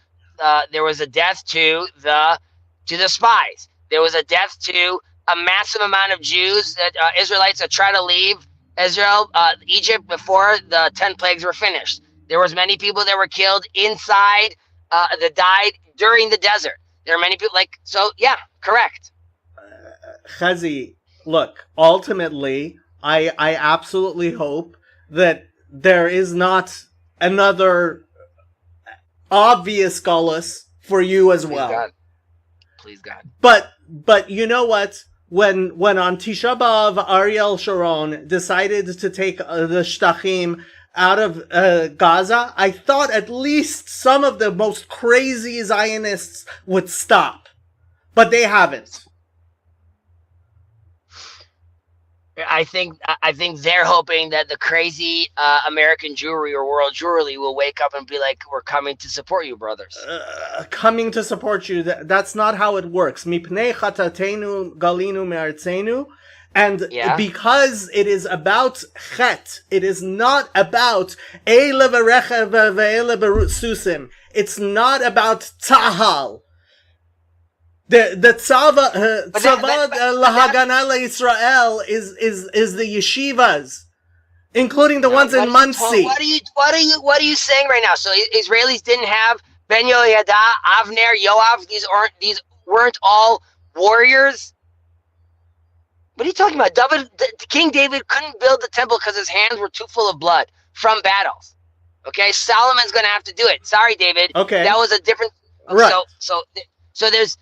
there was a death to the spies. There was a death to a massive amount of Jews, Israelites that tried to leave Israel, Egypt, before the 10 plagues were finished. There was many people that were killed inside, that died during the desert. There are many people yeah, correct. Chazi, look, ultimately, I absolutely hope that there is not another obvious gullus for you as well. Please God. But you know what? When on Tisha B'Av, Ariel Sharon decided to take the Shtachim out of Gaza, I thought at least some of the most crazy Zionists would stop. But they haven't. I think they're hoping that the crazy American Jewry or world Jewry will wake up and be like, "We're coming to support you, brothers." Coming to support you. That's not how it works. Mipnei chatatenu galinu me'artzenu. And because it is about chet, it is not about eile v'rechev ve'eile v'susim. It's not about tahal. The tzava But that- tzava but lahagana Israel is the yeshivas, including the ones in What Muncie. are you saying right now? So Israelis didn't have Ben Yehoyada, Avner, Yoav. These weren't all warriors. What are you talking about? King David couldn't build the temple because his hands were too full of blood from battles. Okay, Solomon's gonna have to do it. Sorry, David. Okay. That was a different. Right. So there's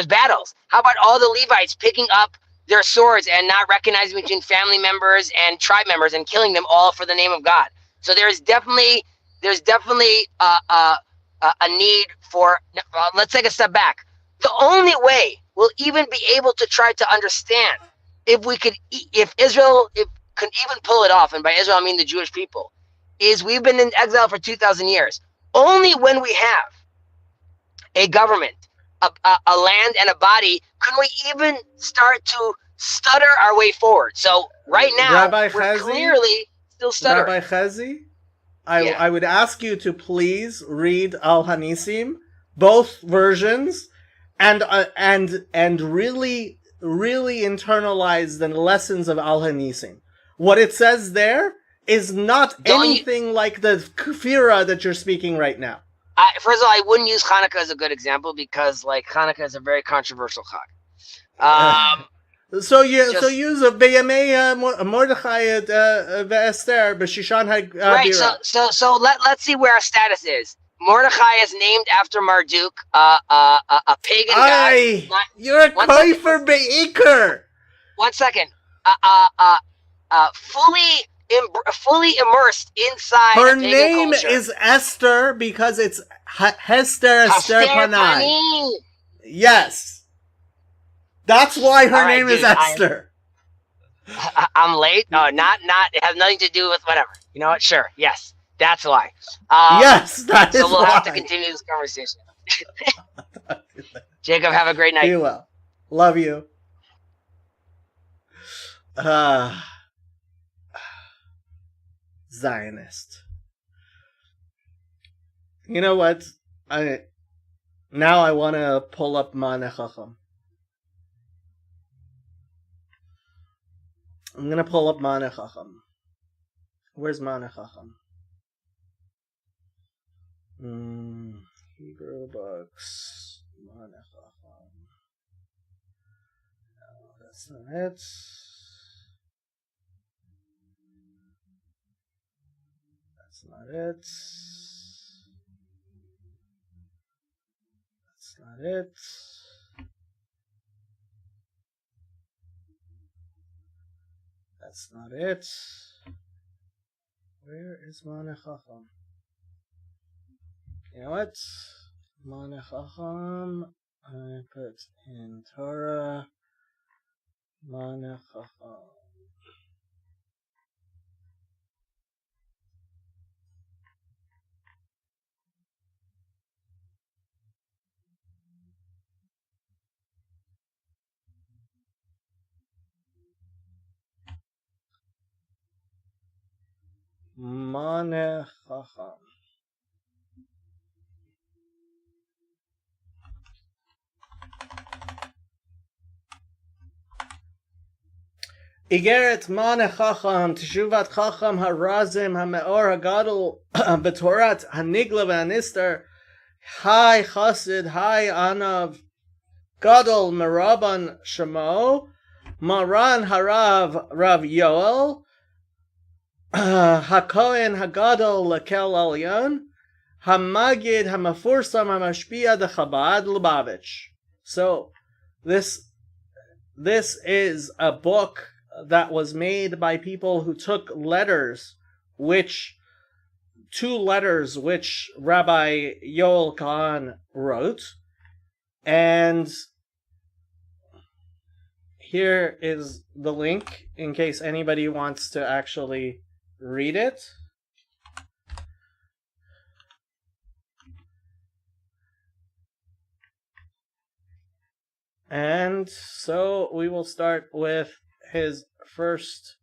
battles. How about all the Levites picking up their swords and not recognizing between family members and tribe members and killing them all for the name of God? So there's definitely a need for. Let's take a step back. The only way we'll even be able to try to understand if Israel could even pull it off, and by Israel I mean the Jewish people, is we've been in exile for 2,000 years. Only when we have a government, a land, and a body can we even start to stutter our way forward. So right now, Rabbi we're Chazi? clearly still stuttering. Rabbi Chazi, Yeah. I would ask you to please read Al Hanisim, both versions, and really internalize the lessons of Al Hanisim. What it says there is not anything like the kfira that you're speaking right now. First of all, I wouldn't use Hanukkah as a good example because, like, Hanukkah is a very controversial Chag. So use a Beyamei Mordechai Esther B'Shishan Right. So let's see where our status is. Mordechai is named after Marduk, a pagan god. You're a koifer be'iker. 1 second. Fully immersed inside. Her a pagan name culture. is Esther because it's Hester Panai. Pani. Yes. That's why her All right, name is dude, Esther. I'm late. No, not. It has nothing to do with whatever. You know what? Sure. Yes. That's why. Yes, that is So we'll why. have to continue this conversation. Jacob, have a great night. Be well. Love you. Zionist. You know what? I want to pull up Ma'aneh Chacham. I'm gonna pull up Ma'aneh Chacham. Where's Ma'aneh Chacham? Hebrew books. Ma'aneh Chacham. No, that's not it. That's not it. That's not it. That's not it. Where is Ma'aneh Chacham? You know what? Ma'aneh Chacham. I put in Torah. Ma'aneh Chacham. Ma'aneh Chacham. Igeret Ma'aneh Chacham, Teshuvat Chacham HaRazim HaMeor HaGadol B'Torat HaNigla V'HaNister Hai Chassid Hai Anav Gadol Meraban Shemo Maran Harav Rav Yoel HaKohen HaGadol Lekel Alyon HaMagid HaMafursam HaMashpia De Chabad Lubavitch. So this is a book that was made by people who took two letters which Rabbi Yoel Kahn wrote, and here is the link in case anybody wants to actually read it. And so we will start with his first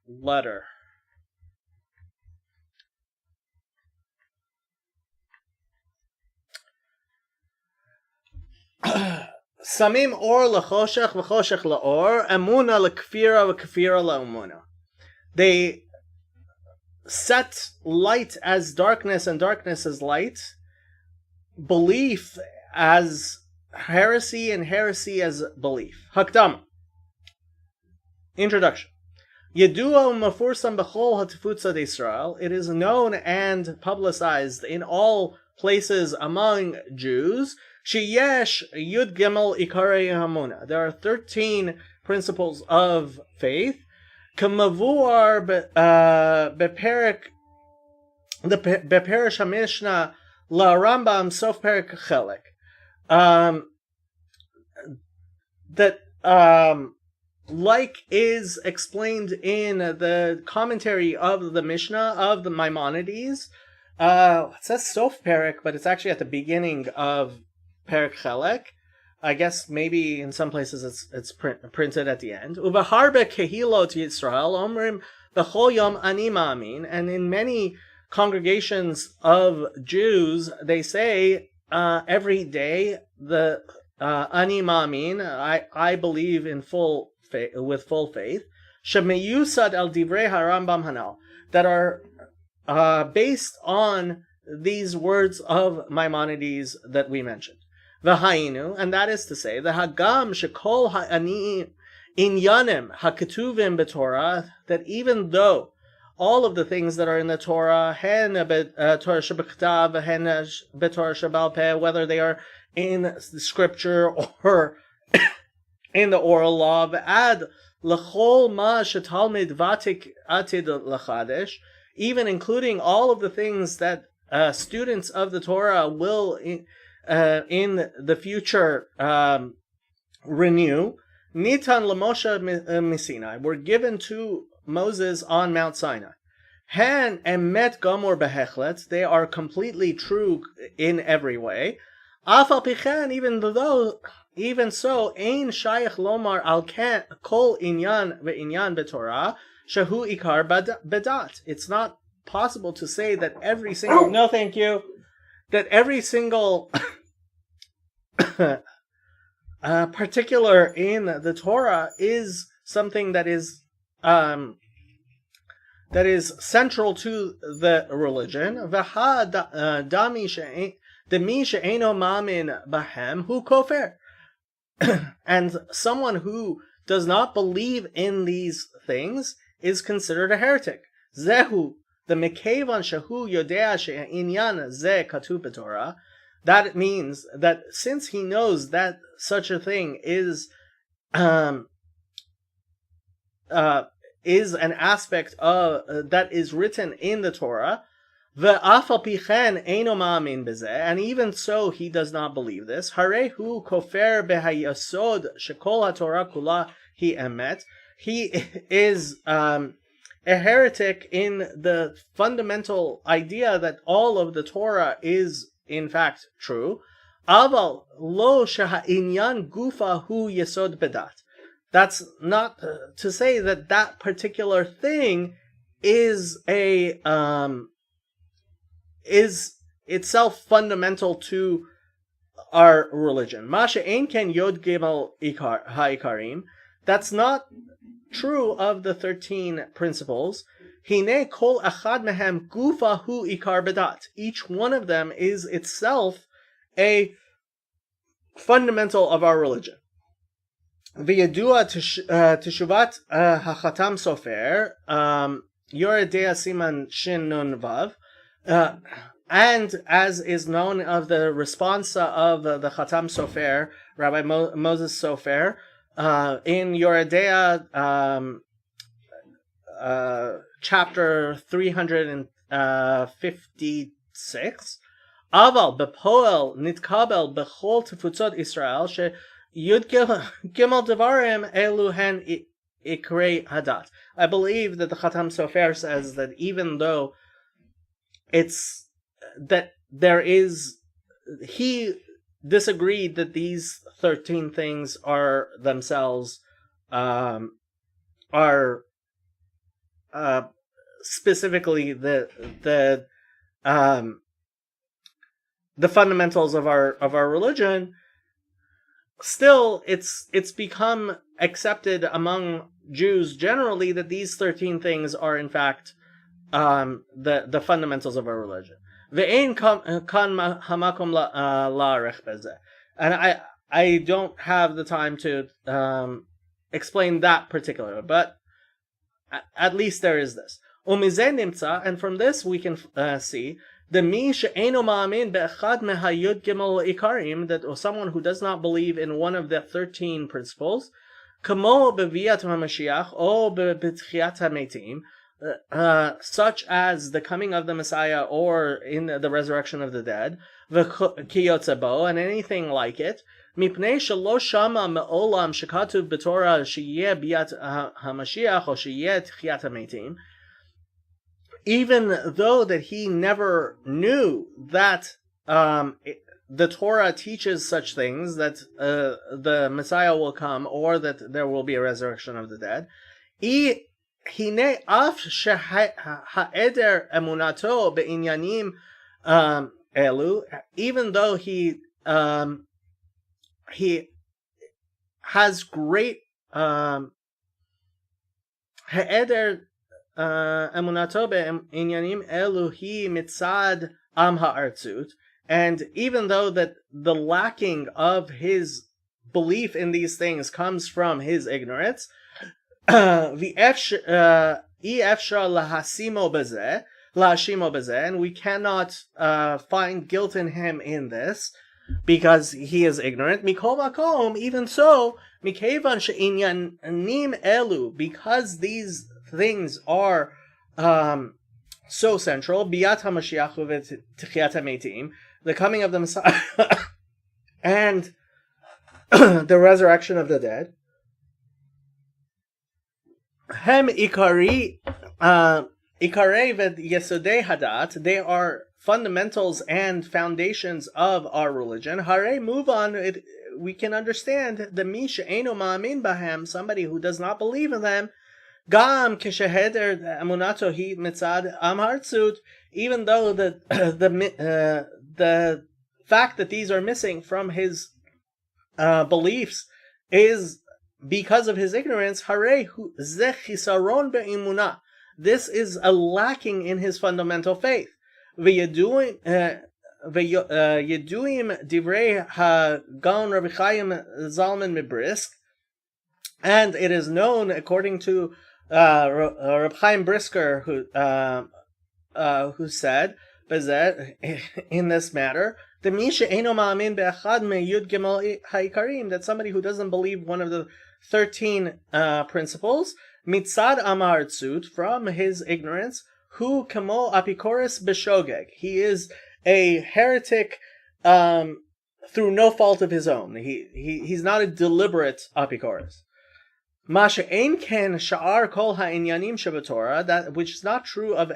letter. Samim or lechoshech v'choshech laor, emuna lekfira v'kfira laumuna. They set light as darkness and darkness as light, belief as heresy and heresy as belief. Hakdam. Introduction. Yedua u'mafursam b'chol hatifutza d'Israel. It is known and publicized in all places among Jews. Sheyesh Yud Gimel Ikarei Hamuna. There are 13 principles of faith. Kamavuar beperik beperish Hamishna la Rambam sof perik chelek. That like is explained in the commentary of the Mishnah of the Maimonides. It says sof perik, but it's actually at the beginning of Perik Chelek. I guess maybe in some places it's printed at the end. Uvaharbe kehilot Yisrael omrim b'chol yom ani ma'amin. And in many congregations of Jews, they say every day the ani ma'amin. I believe in full faith, with full faith. Shemeyusad el divrei harambam hanal, that are based on these words of Maimonides that we mentioned. V'hainu, and that is to say, the hagam shekol ha'ani inyanim haketuvim b'Torah, that even though all of the things that are in the Torah, hen Torah shebechtav, hen b'Torah shebal peh, whether they are in the scripture or in the oral law, v'ad l'chol ma shetalmid vatik atid l'chadesh, even including all of the things that students of the Torah will in the future renew. Nitan l'Moshe Misinai, were given to Moses on Mount Sinai. Han emet gomor behechlet, they are completely true in every way. Afal pichen, even so, ein shayach lomar al kol inyan ve'inyan b'Torah shehu ikar bedat. It's not possible to say that every single that every single particular in the Torah is something that is central to the religion. V'ha dami she'eno ma'amin bahem hu kofer. And someone who does not believe in these things is considered a heretic. Zehu, the Mekevan Shahu Yodea She'inyan Ze Katuv b'Torah. That means that since he knows that such a thing is an aspect of that is written in the Torah, ve'afal pichen eino ma'amin bezeh, and even so he does not believe this. Harehu kofer behayasod shekol haTorah kula hi emet. He is a heretic in the fundamental idea that all of the Torah is in fact true. Aval lo shaha'inyan gufa hu yesod bedat. That's not to say that that particular thing is is itself fundamental to our religion. Masha ein ken yod gimel ha'ikarim. That's not true of the 13 principles. Hine kol achad mehem gufa hu ikar bedat. Each one of them is itself a fundamental of our religion. V'yadua teshuvat hachatam sofer, Yoredea siman shin nun vav, and as is known of the responsa of the Chatam Sofer, Rabbi Moses Sofer, in Yoredea chapter 356, Aval bepoel nitkabel bechol tefutzot Israel she yud gimel devarim elu hen ikrei hadat. I believe that the Chatam Sofer says that even though it's that there is, he disagreed that these 13 things are themselves are specifically the fundamentals of our religion. still, it's become accepted among Jews generally that these 13 things are in fact the fundamentals of our religion. Ve'ein kan hamakom la'arech bezeh. And I don't have the time to explain that particular, but at least there is this. Umizeh nimtza, and from this we can see the mi she'eno ma'amin be'echad mehayud gimel ikarim, that someone who does not believe in one of the 13 principles, kamo beviat HaMashiach or betchiat hametim, such as the coming of the Messiah or in the resurrection of the dead, v'kiyotzebo, and anything like it, mipnei shelo shama me'olam shekatuv b'Torah sheyeh biat HaMashiach or sheyeh tchiat hametim, even though that he never knew that the Torah teaches such things, that the Messiah will come or that there will be a resurrection of the dead, hine af ha'eder emunato be'inyanim elu, even though he has great ha'eder emunato be'inyanim elu hi mitzad am ha'artzut, and even though that the lacking of his belief in these things comes from his ignorance, and we cannot find guilt in him in this because he is ignorant. Mikol makom, even so, mikevan she'inyanim elu, because these things are so central, biat hamashiach v'tchiat hametim, the coming of the Messiah and the resurrection of the dead, hem ikari yesodei hadat, they are fundamentals and foundations of our religion. Hare, move on. We can understand the mi she'eno ma'amin bahem, somebody who does not believe in them. Gam kesheheder emunato hi mitzad am hartzut, even though the fact that these are missing from his beliefs is because of his ignorance. Hare zeh chisaron be'imuna, this is a lacking in his fundamental faith. V'yeduim divrei ha-gaon Rabbi Chaim Zalman Mibrisk, and it is known according to Rabbi Chaim Brisker, who said in this matter, the misha eno ma'amin be'achad me'yud gimel ha'ikarim, that somebody who doesn't believe one of the 13 principles, mitzad amartzut, from his ignorance, hu kamo apikoris b'shogeg, he is a heretic through no fault of his own. He's not a deliberate apikoris. Masha ein ken sha'ar kol ha'inyanim shebetorah, that which is not true of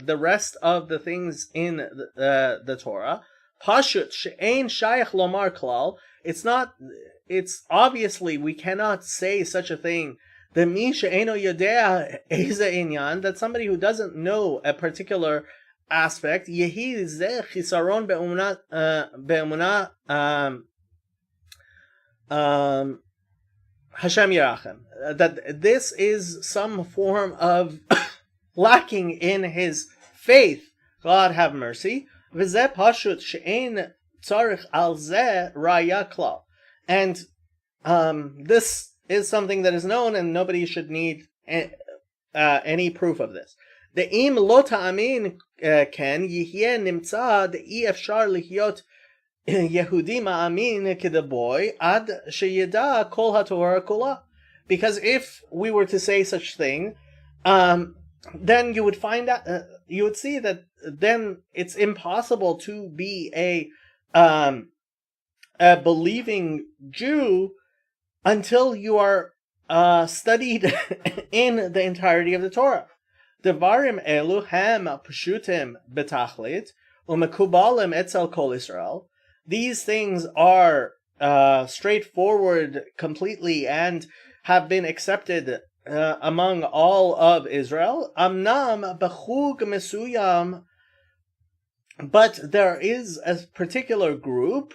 the rest of the things in the Torah. Pashut she'ein shayach lomar klal, it's obviously we cannot say such a thing. The mi she'eno yodea eze inyan, that somebody who doesn't know a particular aspect, yehi zeh chisaron be'emunah Hashem Yerachem, that this is some form of lacking in his faith. God have mercy. V'zeh pashut she'ein tzarich al zeh raya klal, and this is something that is known, and nobody should need any proof of this. The im lo ta'amin ken yihyeh nimtza de'i efshar lihyot Yehudi ma'amin kedaboy ad sheyeda kol haTorah kula. Because if we were to say such thing, then you would find out, you would see that then it's impossible to be a believing Jew until you are studied in the entirety of the Torah. Devarim elu hem pshutim betachlit umekubalim etzel kol Israel. These things are straightforward completely and have been accepted among all of Israel. Amnam bechug mesuyam, but there is a particular group,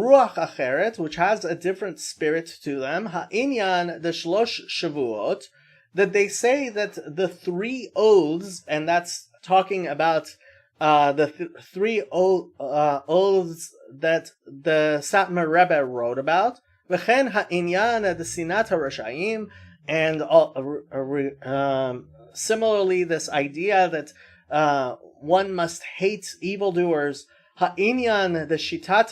ruach acheret, which has a different spirit to them, ha'inyan the shlosh shavuot, that they say that the 3 oaths, and that's talking about the 3 oaths that the Satmar Rebbe wrote about, v'chen ha'inyan the sinat ha'rashayim, and similarly this idea that one must hate evildoers, ha'inyan the shitat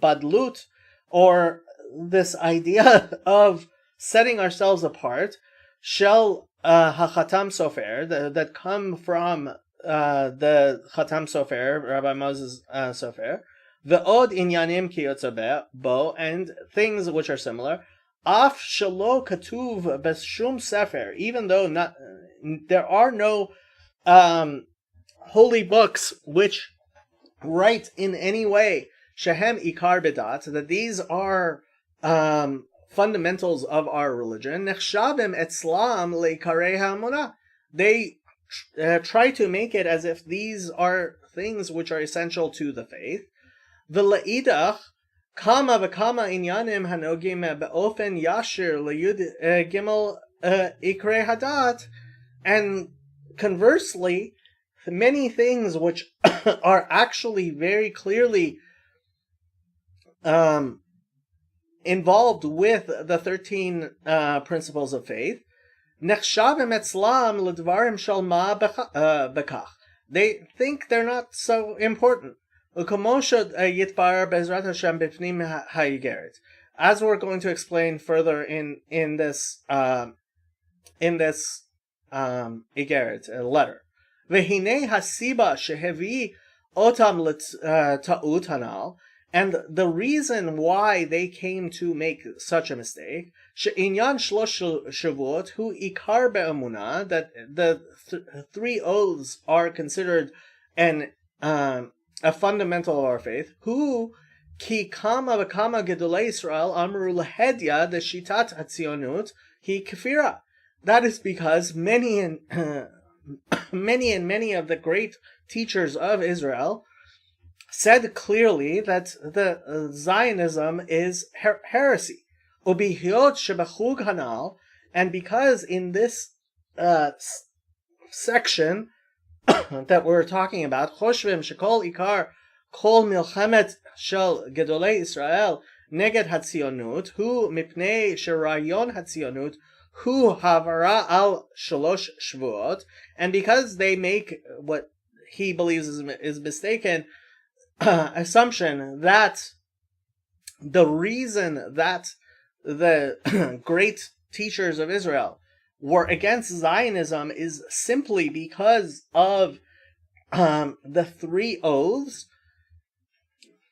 badlut, or this idea of setting ourselves apart, shel hachatam sofer, that come from the Chatam Sofer, Rabbi Moses Sofer, the od inyanim kiyotzabe bo, and things which are similar. Af shelo katuv b'shum sefer, even though not there are no holy books which write in any way shehem ikar bedat, that these are fundamentals of our religion. Nechshavim etzlam leikarei ha'amunah. They try to make it as if these are things which are essential to the faith. V'leidach kama v'kama inyanim hanogim be'ofen yashir leyud gimel ikrei hadat, and conversely, many things which are actually very clearly involved with the 13 principles of faith. Nechshavim etzlam ledvarim shel ma bekach. They think they're not so important. U'kamosha yitbar bezrat Hashem b'fnim ha'igeret. As we're going to explain further in this igeret letter. V'hinei hasiba shehevi otam ta'ut hanal. And the reason why they came to make such a mistake, she'inyan shlosh shavuot hu ikar be'emunah, that the 3 oaths are considered a fundamental of our faith. Hu ki kama v'kama gedolei Yisrael amru lahedya the shitat hatzionut hi kefira. That is because many of the great teachers of Israel said clearly that the Zionism is heresy. Ubihiot shebachug hanal, and because in this section that we're talking about, choshvim shekol ikar kol milchemet shel gedolei Israel neged hatzionut hu mipnei sherayon hatzionut hu havara al shalosh shvuot, and because they make what he believes is mistaken assumption that the reason that the great teachers of Israel were against Zionism is simply because of the 3 oaths.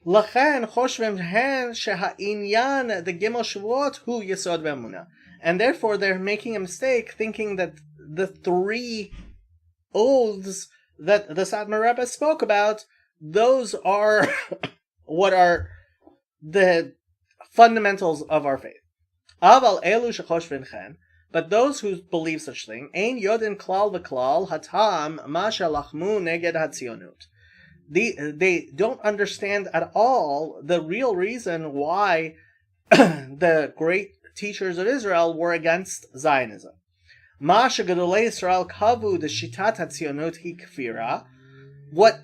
Lachen choshvim hen sheha'inyan the gimel shvuot hu yesod be'emunah, and therefore they're making a mistake thinking that the 3 oaths that the Satmar Rebbe spoke about, those are what are the fundamentals of our faith. Aval elu shechoshvin chen, but those who believe such thing, ein yodin klal v'klal hatam ma shalachmu neged hatzionut. They don't understand at all the real reason why the great teachers of Israel were against Zionism. Ma shegadolei Yisrael kavu the shitat hatzionut hi kfira. What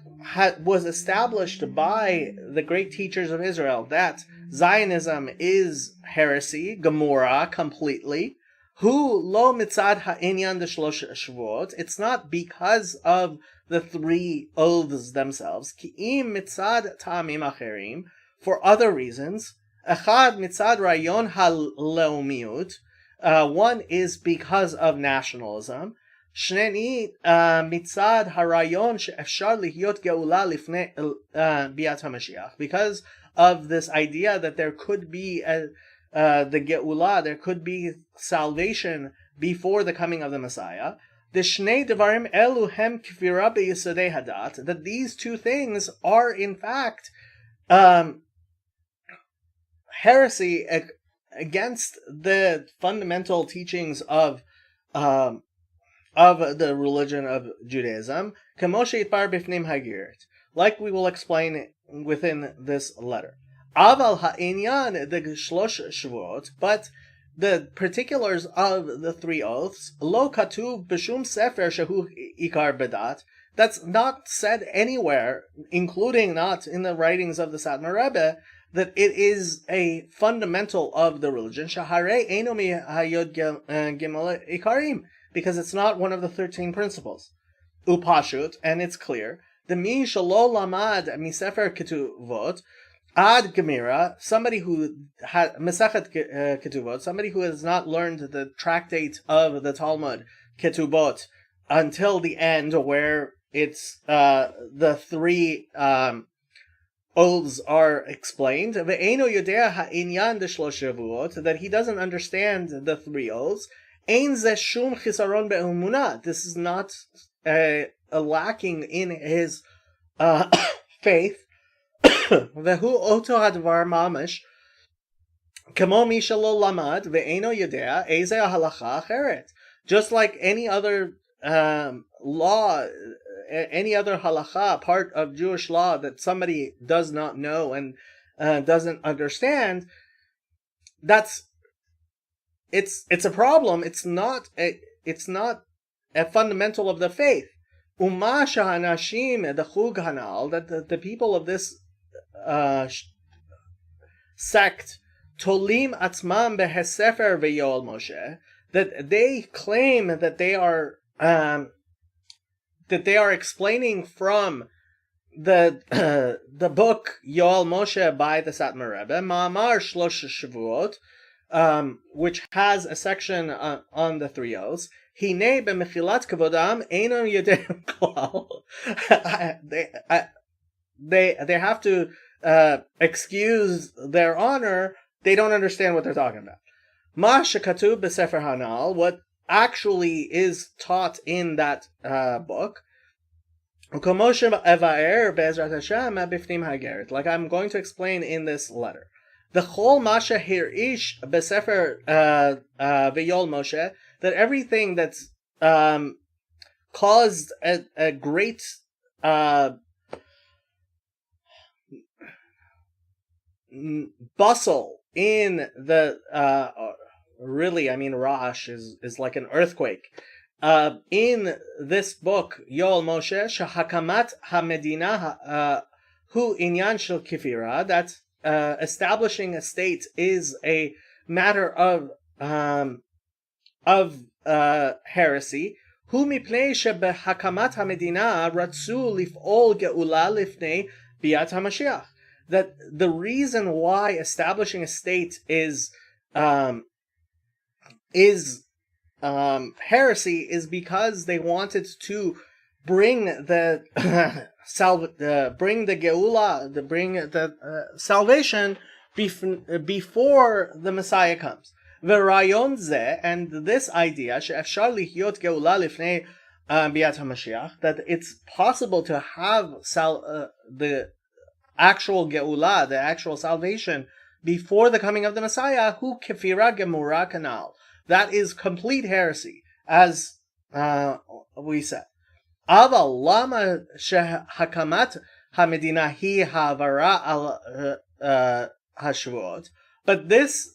was established by the great teachers of Israel, that Zionism is heresy, Gemara, completely. Hu lo mitzad ha'inyan de shlosh shvuot. It's not because of the 3 oaths themselves. Ki im mitzad ta'amim acherim, for other reasons. Echad mitzad rayon ha'leumiyut. One is because of nationalism. Shneni mitzad harayon she'efshar lihyot geula lifnei biat hamashiach, because of this idea that there could be the geula, there could be salvation before the coming of the Messiah. The shnei devarim elu hem kfira b'yisodei hadat, that these 2 things are in fact heresy against the fundamental teachings of the religion of Judaism, like we will explain within this letter. Aval ha'inyan the shlosh shvuot, but the particulars of the 3 oaths, lo katuv b'shum sefer shehu ikar bedat, that's not said anywhere, including not in the writings of the Satmar Rebbe, that it is a fundamental of the religion, shaharei eino mi hayod gimel ikarim, because it's not one of the 13 principles. Upashut, and it's clear, the mi shalo lamad misefer ketuvot, ad gemira, somebody who had mesachet ketuvot, somebody who has not learned the tractate of the Talmud, ketubot, until the end where it's the 3 oaths are explained, ve'eno yodea ha'inyan d'shlosh shavuot, that he doesn't understand the 3 oaths. Ein ze shum chisaron be'emunah. This is not a lacking in his faith. Vehu oto hadvar mamish, kamo mi shelo lamad ve'eno yodea eze halacha acheret. Just like any other law, any other halacha, part of Jewish law that somebody does not know and doesn't understand, it's a problem. It's not a fundamental of the faith. Uma shahanashim the chug hanal, that the people of this sect tolim atzmam behesefer ve'yol Moshe, that they claim that they are explaining from the book Yoel Moshe by the Satmar Rebbe, Ma'amar Shlosh Shavuot, which has a section on the 3 oaths. Hine b'mechilat kavodam einon yodem klal. They have to excuse their honor. They don't understand what they're talking about. Ma shekatuv b'sefer hanal, what actually is taught in that book. Like I'm going to explain in this letter. The whole Masha Hirish Besefer V'yol Moshe, that everything that's caused a great bustle in the really, I mean, Ra'ash is like an earthquake. In this book, Yoel Moshe, Shahakamat HaMedina Hu Inyan Shel Kifira, that establishing a state is a matter of heresy. Hu mipnei shebehakamat HaMedina ratzu lif'ol ge'ula lifnei biat HaMashiach. That the reason why establishing a state is heresy is because they wanted to bring the bring the geula, bring the salvation before the Messiah comes. V'rayon zeh, and this idea she'efshar lihyot geula lifnei biat HaMashiach, that it's possible to have the actual geula, the actual salvation, before the coming of the Messiah, hu kefira gemura kanal. That is complete heresy, as we said. Aval lama shehakamat hamedina hi havara al hashvuot. But this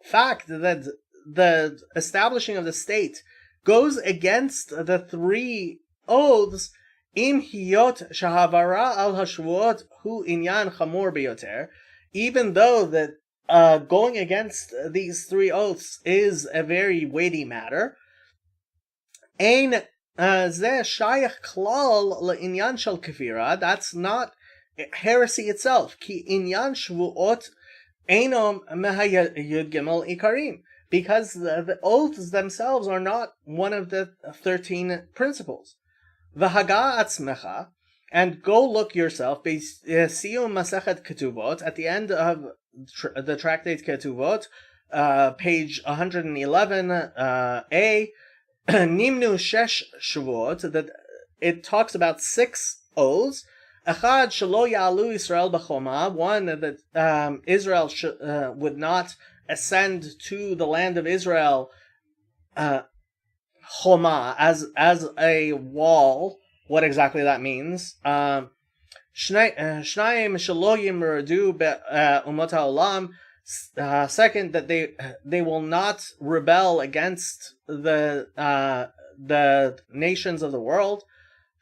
fact that the establishing of the state goes against the 3 oaths, im hiyot shahavara al hashvuot hu inyan chamor biyoter, even though that going against these 3 oaths is a very weighty matter. Ein zeh shayach klal le'inyan shel kefira. That's not heresy itself. Ki inyan shvuot einom mehayud gimel ikarim. Because the oaths themselves are not one of the 13 principles. V'haga atzmecha, and go look yourself, Siyum Masechet Ketuvot, at the end of the tractate Ketuvot, page 111, A, Nimnu Shesh Shavuot, that it talks about 6 oaths. Echad Shelo Ya'alu Israel B'choma, one that Israel would not ascend to the land of Israel, Choma, as a wall. What exactly that means. Shnayim shelo yimradu be'umot ha'olam. Second, that they will not rebel against the nations of the world.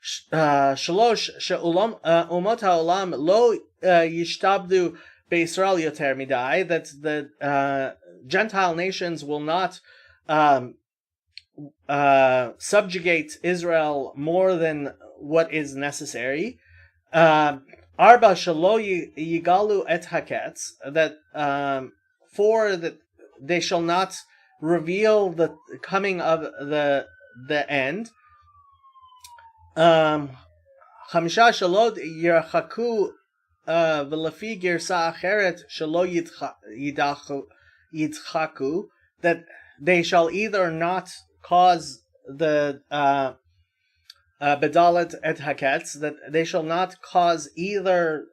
Shalosh she'umot ha'olam lo yishtabdu be'Yisrael yoter midai. That the Gentile nations will not subjugate Israel more than what is necessary. Arba shelo yigalu et haketz, that for that they shall not reveal the coming of the end. Chamisha shelo yirchaku v'lefi girsa acheret shelo yidchaku, that they shall either not cause the bedalet et haketz, that they shall not cause either,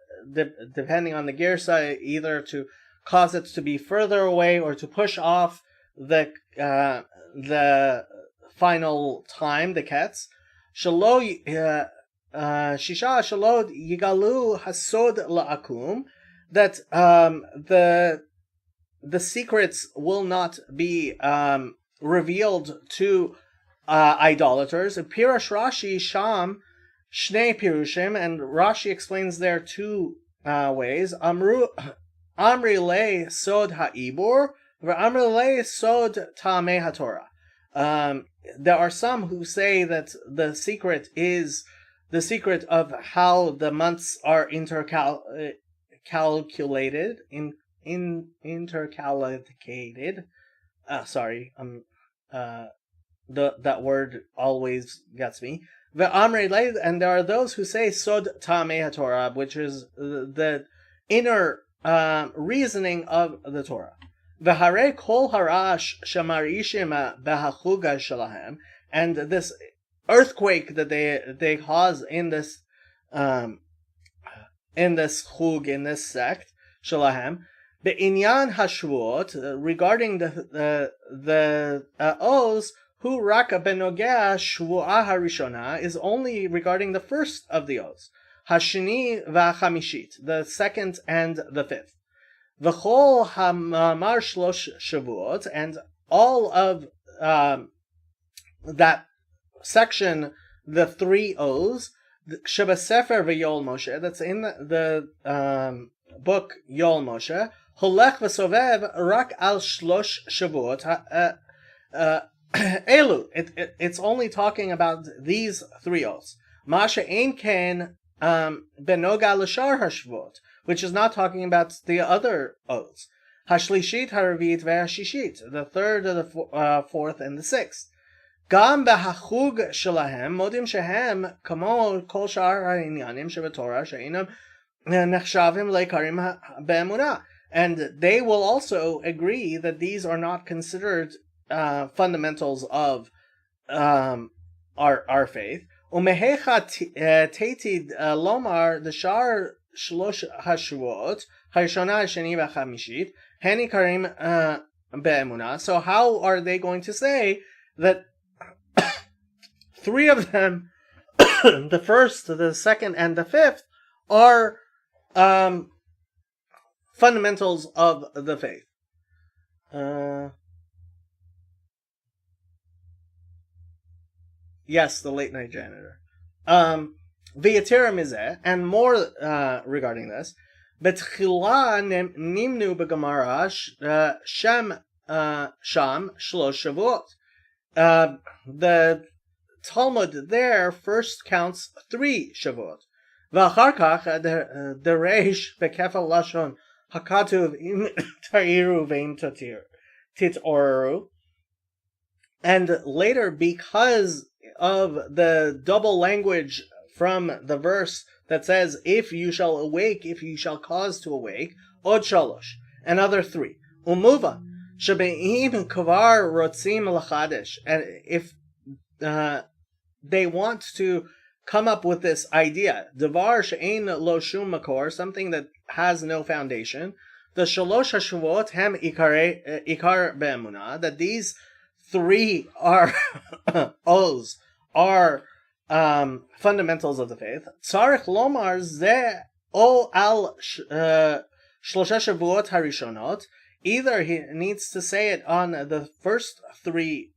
depending on the girsa, either to cause it to be further away or to push off the final time, the ketz. Shalo shisha shalo yigalu hasod la'akum, that the secrets will not be revealed to idolaters. Pirush Rashi Sham Shnei Pirushim, and Rashi explains there two ways. Amri le sod ha'ibur, v'amri le sod ta'amei haTorah. There are some who say that the secret is the secret of how the months are intercalated. Sorry, that word always gets me. And there are those who say Sod Ta'amei HaTorah, which is the inner reasoning of the Torah. V'harei kol harash shamarishim behachuga shalahem, and this earthquake that they cause in this chug, in this sect shalahem, be'inyan hashvuot, regarding the oaths, hu rak benogea shvuah harishona, is only regarding the first of the oaths, hashini v'chamishit, the second and the fifth. V'chol hamar shlosh shavuot, and all of that section, the three oaths, Shebasefer v'Yol Moshe, that's in the book Yol Moshe, Holech v'Sovev rak al shlosh shavuot elu. It's only talking about these three oaths. Masha ein ken benoga l'shar hashvuot, which is not talking about the other oaths. Hashlishit, haravit, ve'hashishit, the third, the fourth, and the sixth. Gam behachug shelahem modim shehem kamo kol shar ha'inyanim shebetorah she'inam nechshavim leikarim be'emunah. And they will also agree that these are not considered fundamentals of our faith. Umehecha teitid lomar the shar shlosh hashvuot harishona hasheni v'chamishit hani karim be'emunah. So how are they going to say that three of them, the first, the second, and the fifth, are fundamentals of the faith? Yes, the late night janitor. V'yatira mizeh, and more regarding this. Betchila nimnu b'gemara sham shlosh shavuot. The Talmud there first counts 3 shavuot. V'achar kach the reish bekefal lashon hakatuv im ta'iru ve'im titoru. And later, because of the double language from the verse that says, if you shall awake, if you shall cause to awake, od shalosh, another 3. Umuva, shebe'im kavar rotzim lachadesh. And if they want to come up with this idea, devar she'ein lo shum makor, something that has no foundation, the shalosh hashavot hem ikar be'emunah, that these 3 are oaths, are fundamentals of the faith. Tzarich lomar ze o al shlosha shavuot harishonot. Either he needs to say it on the first three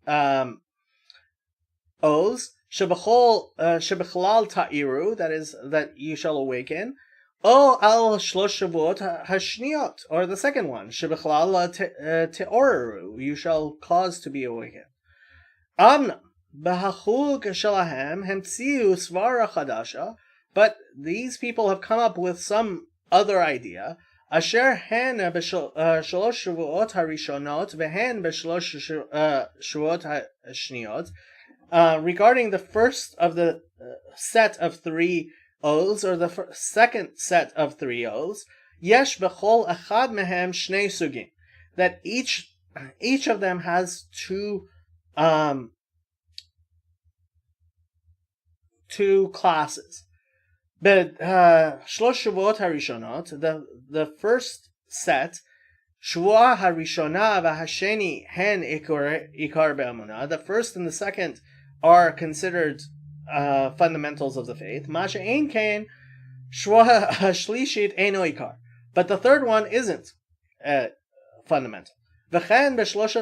oaths, shebechalal ta'iru, that is, that you shall awaken, o al shlosh shavuot hashniot, or the second one, shebechalal te'oreru, you shall cause to be awakened. Amnam, behachug shalahem hemtziu svara chadasha, but these people have come up with some other idea, asher hen b'shalosh shavuot harishonot v'hen b'shalosh shavuot hashniot, regarding the first of the set of three oaths, or the second set of three oaths, yesh b'chol echad mehem shnei sugim, that each of them has two classes. But shlosh shavuot harishonot, the first set, shvua harishona v'hasheni hen ikar be'amunah, the first and the second are considered fundamentals of the faith. Masha ein kain shvua hashlishit eino ikar, but the third one isn't fundamental. V'chen b'shlosh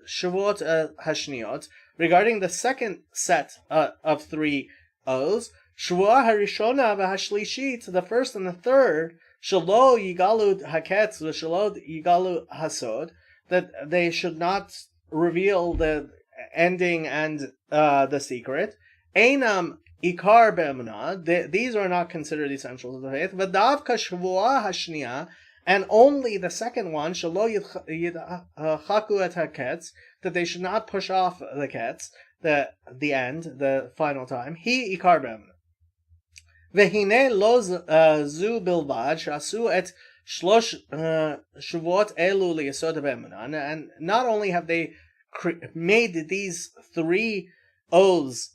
shavuot hashniot, regarding the second set of three oaths, shvua harishona v'hashlishit, the first and the third, shelo yigalu haketz v'shelo yigalu hasod, that they should not reveal the ending and the secret. Einam ikar be'emunah, these are not considered essentials of the faith. V'davka shvua hashniya, and only the second one, shelo yidchaku et haketz, that they should not push off the ketz, the end, the final time. He ikar be'emunah. Vehine lo zu bilvad shasu et shlosh shavuot elu liyasod be'emunah, and not only have they made these three oaths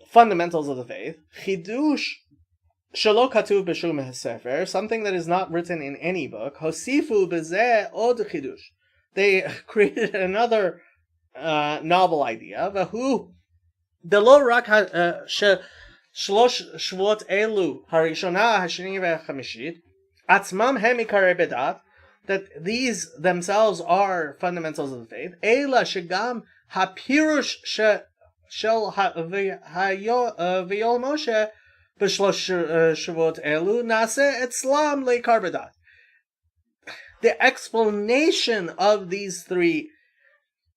fundamentals of the faith, chidush shelo katuv b'shum sefer, something that is not written in any book, hosifu b'zeh od chidush, they created another novel idea, v'hu delo rak shlosh shvuot elu harishona hasheni v'chamishit atzmam hem ikarei bedat, that these themselves are fundamentals of the faith. Ela shegam hapirush shel v'yol Moshe b'shlosh shvuot elu nase etzlam leikar bedat. The explanation of these three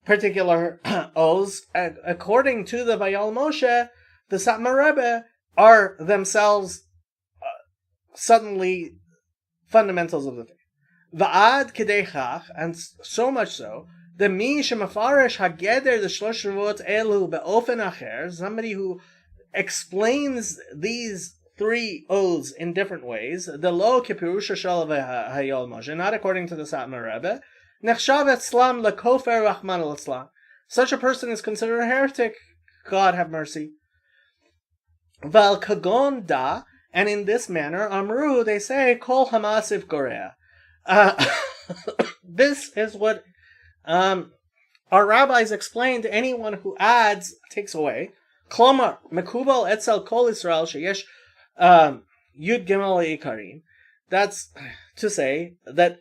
particular oaths, according to the Vayol Moshe, the Satmar Rebbe, are themselves suddenly fundamentals of the faith. Va'ad kedechach, and so much so, the mi shemafarish hageder the shlosh shavuot elu be'ofen acher, somebody who explains these three oaths in different ways, the lo kepirusha shel Vayol Moshe, not according to the Satmar Rebbe, nechshav etzlam lekofer rachman al-Islam. Such a person is considered a heretic. God have mercy. Val kagon da, and in this manner, amru, they say, kol hamasiv gorea. This is what our rabbis explained. Anyone who adds takes away. Klomar mekubal etzel kol Israel sheyesh yud gimel ikarim. That's to say that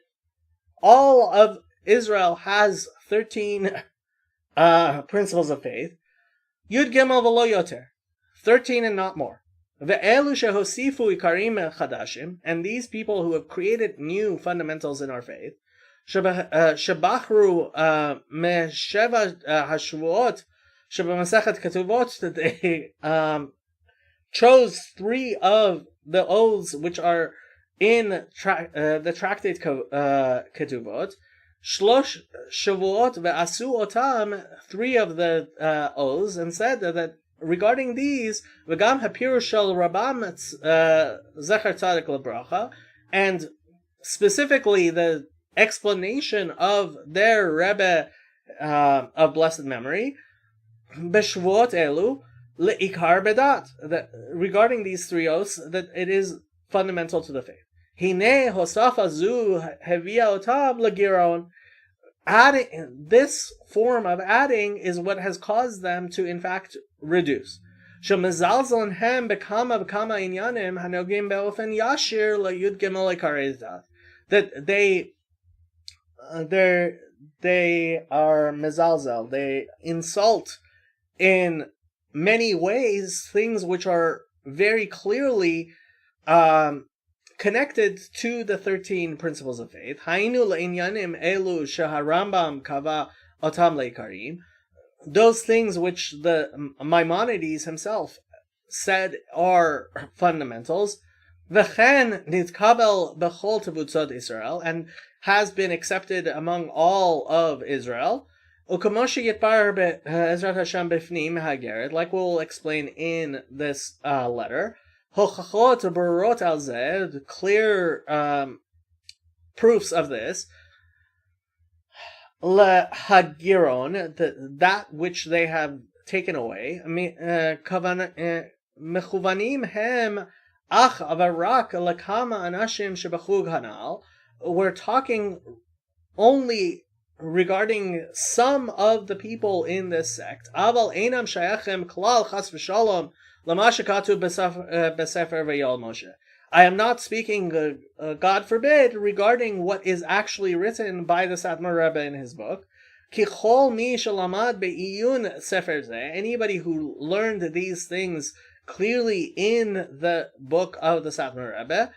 all of Israel has 13 principles of faith. Yud gimel v'lo yoter, 13 and not more. Ve'elu shehosifu ikarim chadashim, and these people who have created new fundamentals in our faith, shebachru mesheva hashvuot shebamesechet ketuvot, that they chose three of the oaths which are in the tractate ketuvot, shlosh shavuot ve'asu otam, three of the oaths, and said that regarding these, v'gam hapirush shel Rabam zecher tzadik lebracha, and specifically the explanation of their Rebbe of blessed memory, b'shvuot elu leikar bedat, that regarding these three oaths, that it is fundamental to the faith. Hine hosafa zu hevia otam legiron. Adding this form of adding is what has caused them to, in fact, reduce. שמזלזל הם בכמה וכמה עניינים הנוגעים באופן ישיר ליוד ג' עיקרי דת. That they are mezalzel, they insult in many ways things which are very clearly connected to the 13 principles of faith. Hainu le'inyanim elu sheharambam kava otam le'ikarim. Those things which the Maimonides himself said are fundamentals. V'chen nitkabel bechol tevutzot Israel, and has been accepted among all of Israel. Ukamoshi yitbar be'ezrat Hashem b'fnim hageret, like we'll explain in this letter. Hochachot berot al zeh, clear proofs of this. Lehagiron, that which they have taken away. Mechuvanim hem ach avarak lakama anashim shebachug hanal. We're talking only regarding some of the people in this sect. Aval einam shayachem klal chas v'shalom lamashakatu b'sefer v'yal Moshe. I am not speaking, God forbid, regarding what is actually written by the Satmar Rebbe in his book. Ki chol mi shalamad be'iyun sefer zeh. Anybody who learned these things clearly in the book of the Satmar Rebbe,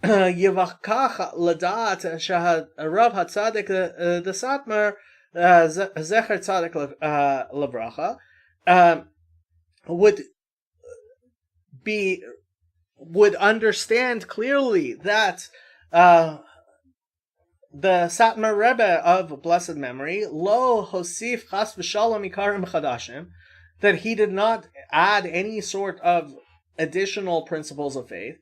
Yivachkach ladat shaharav hatzadik the Satmar zecher tzadik lebracha would understand clearly that the Satmar Rebbe of blessed memory, lo hosif chas v'shalom ikarim chadashim, that he did not add any sort of additional principles of faith.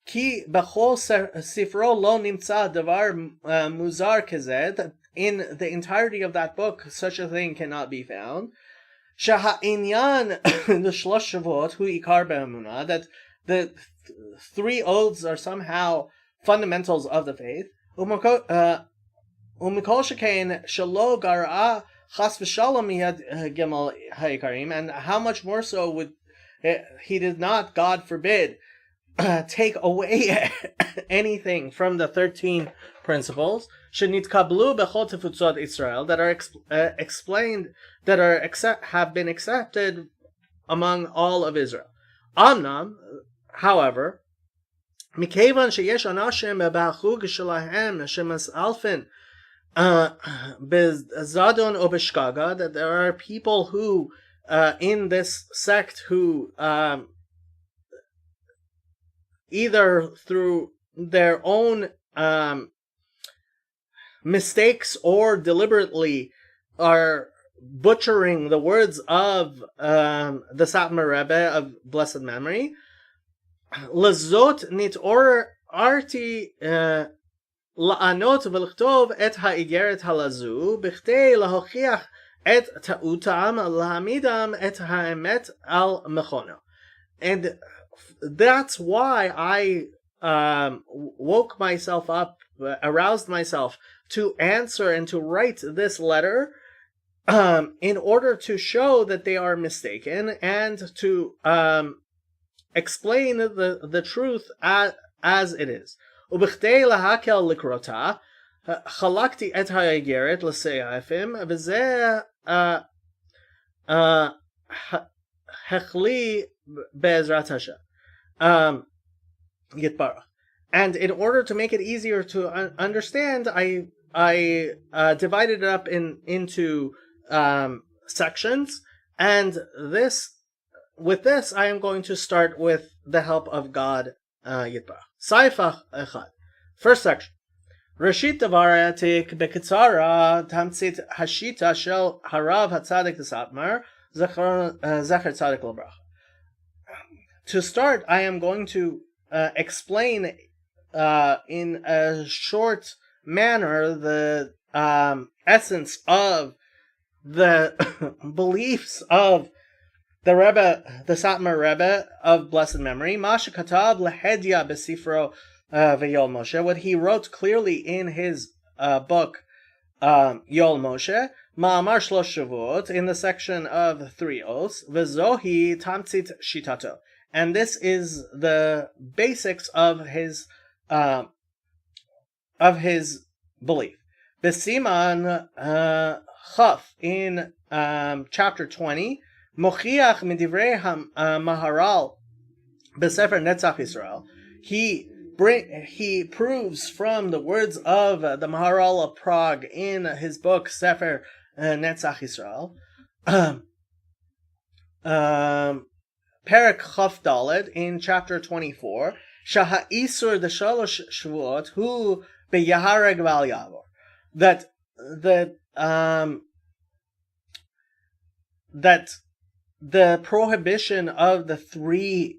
Ki b'chol sifro lo nimtza davar muzar kezeh, that in the entirety of that book such a thing cannot be found. Shaha'inyan l'shlosh shavot hu ikar be'emunah, that the 3 oaths are somehow fundamentals of the faith. Umikol shekain shelo gar'a chas v'shalom miyad gimel ha'ikarim, and how much more so would he did not, God forbid, take away anything from the 13 principles shenitkablu bechol tefutzot Israel, that are explained, that are have been accepted among all of Israel. Amnam, however, Mikevan sheyesh anashim b'achug shelahem shemas'alfin bezadon o b'shkaga, that there are people who in this sect who either through their own mistakes or deliberately are butchering the words of the Satmar Rebbe of blessed memory. Lazot nit or arti la'anot v'lichtov et ha'igeret halazu b'chtei lahochiach et ta'utam lahamidam et ha'emet al mechono. And that's why I woke myself up, aroused myself to answer and to write this letter in order to show that they are mistaken and to explain the truth as it is. Ubichdei lahakel likrota chalakti et ha'igeret l'se'afim v'zeh hechli be'ezrat Hashem Yitbarach. And in order to make it easier to understand, I divided it up into sections, and with this I am going to start with the help of God Yitbarach. Saifach Echad. First section. Rashit davar atik bekitzara tamtzit hashita shel harav hatzadik desatmar zecher tzadik lebracha. To start, I am going to explain in a short manner the essence of the beliefs of the Rebbe, the Satmar Rebbe of blessed memory. Masha katav lehedya besifro v'yol Moshe, what he wrote clearly in his book Yol Moshe, Ma'amar Shlosh Shavuot, in the section of 3 oaths, V'zohi Tamtzit Shitato. And this is the basics of his belief. Besiman Chaf, in chapter 20, Mochiach Midivrei Maharal B'Sefer Netzach Yisrael, he proves from the words of the Maharal of Prague in his book Sefer Netzach Yisrael, Perek Chaf Daled, in chapter 24, Shaha Isur the Shalosh Shavuot Hu Beyahareg Val Yavor, that the prohibition of the 3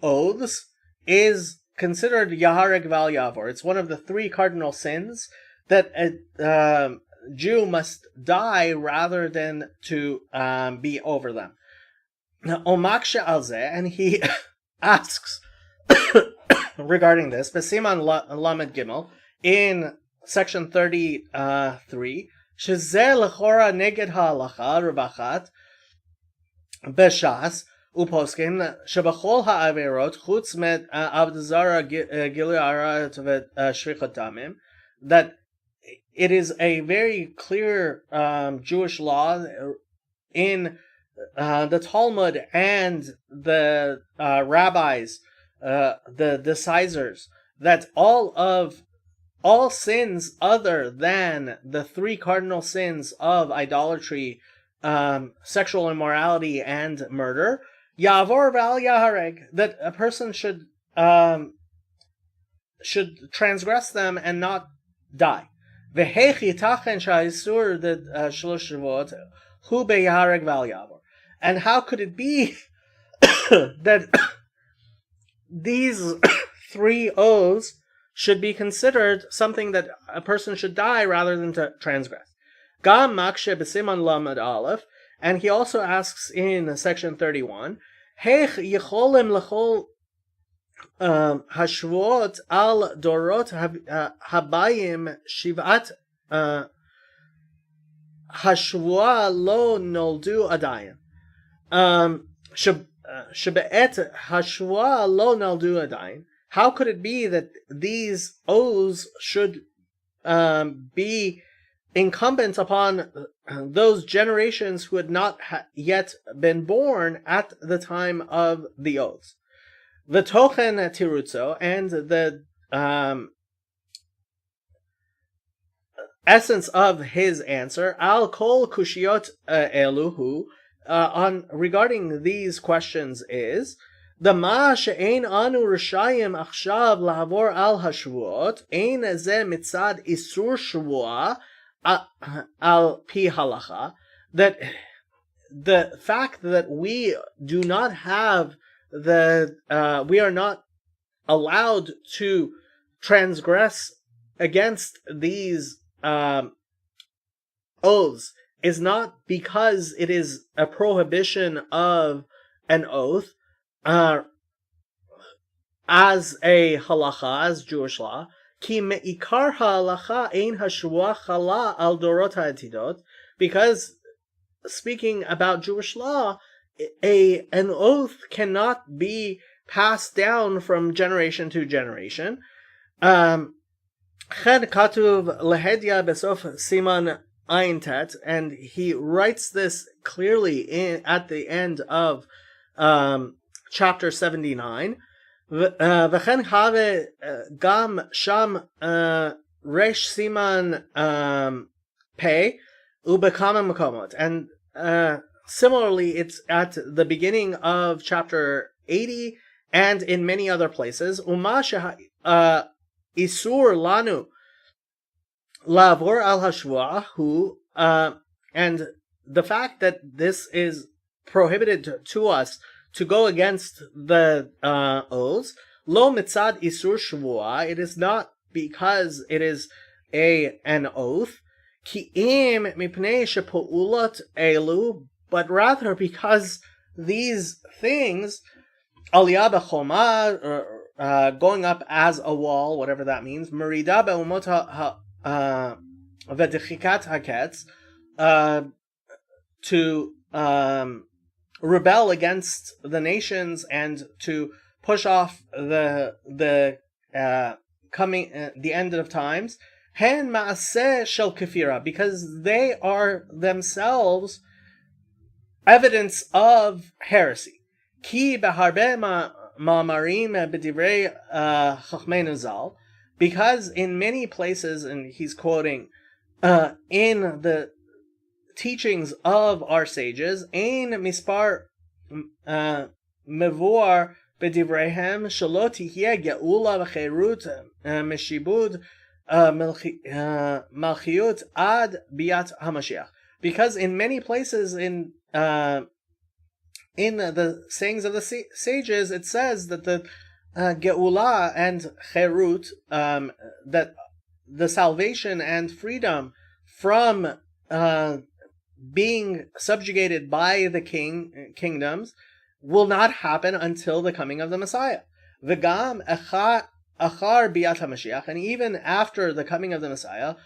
oaths is considered Yahareg Val Yavor. It's one of the 3 cardinal sins that a Jew must die rather than to be over them. Omakshe Alze, and he asks regarding this, Besiman Lamed Gimel, in section 33, Shezer Lechora Neged Ha'alacha Rebachat Beshas Uposkin Shebachol Ha'averot Chutz Met Avdazara Gilu Arat Shvichot Damim, that it is a very clear Jewish law in the Talmud and the rabbis, the decisors, that all sins other than the 3 cardinal sins of idolatry, sexual immorality, and murder, Yavor Val Yahareg, that a person should transgress them and not die. Vehechi tachen sha'isur the shlosh shavot hu beyahareg val yavor. And how could it be that these 3 oaths should be considered something that a person should die rather than to transgress? Gam makshe b'siman lamed aleph, and he also asks in section 31, Heich yicholim lechol hashvuot al dorot habayim shivat hashvua lo noldu adayin. Shebe'et hashvua lo noldu adayin. How could it be that these oaths should be incumbent upon those generations who had not yet been born at the time of the oaths? The Tochen Tirutzo, and the essence of his answer, Al Kol Kushiot Eluhu, on regarding these questions is, the ma she'ein anu rishayim achshav lahavor al hashvuot ein ze mitzad isur shvua al pi halacha, that the fact that we do not have we are not allowed to transgress against these oaths is not because it is a prohibition of an oath, as a halacha, as Jewish law, ki me'ikar halacha ein hashvua chala al dorot ha'atidot, because speaking about Jewish law, an oath cannot be passed down from generation to generation. Ched katuv lehedya besof siman ayin tet, and he writes this clearly at the end of chapter 79. V'chen have gam sham resh siman pei ubekama makomot, and similarly it's at the beginning of chapter 80 and in many other places. Uma isur lanu lavor al hashvua hu, and the fact that this is prohibited to us to go against the oaths, lo mitzad isur shvua, it is not because it is an oath, ki im mipnei shepo'ulot elu, but rather because these things, aliyah b'choma, going up as a wall, whatever that means, merida be'umot v'dechikat haketz, to rebel against the nations and to push off the end of times. Hen ma'aseh shel kefira, because they are themselves evidence of heresy. Ki beharbe ma'amarim b'divrei chachmeinu zal, because in many places, and he's quoting in the teachings of our sages, ein mispar mevuar b'divreihem shelo tihyeh geula v'cherut meshibud malchiyut ad biat hamashiach. Because in many places in the sayings of the sages, it says that the geula and cherut, that the salvation and freedom from being subjugated by the kingdoms will not happen until the coming of the Messiah. V'gam achar biat hamashiach, and even after the coming of the Messiah,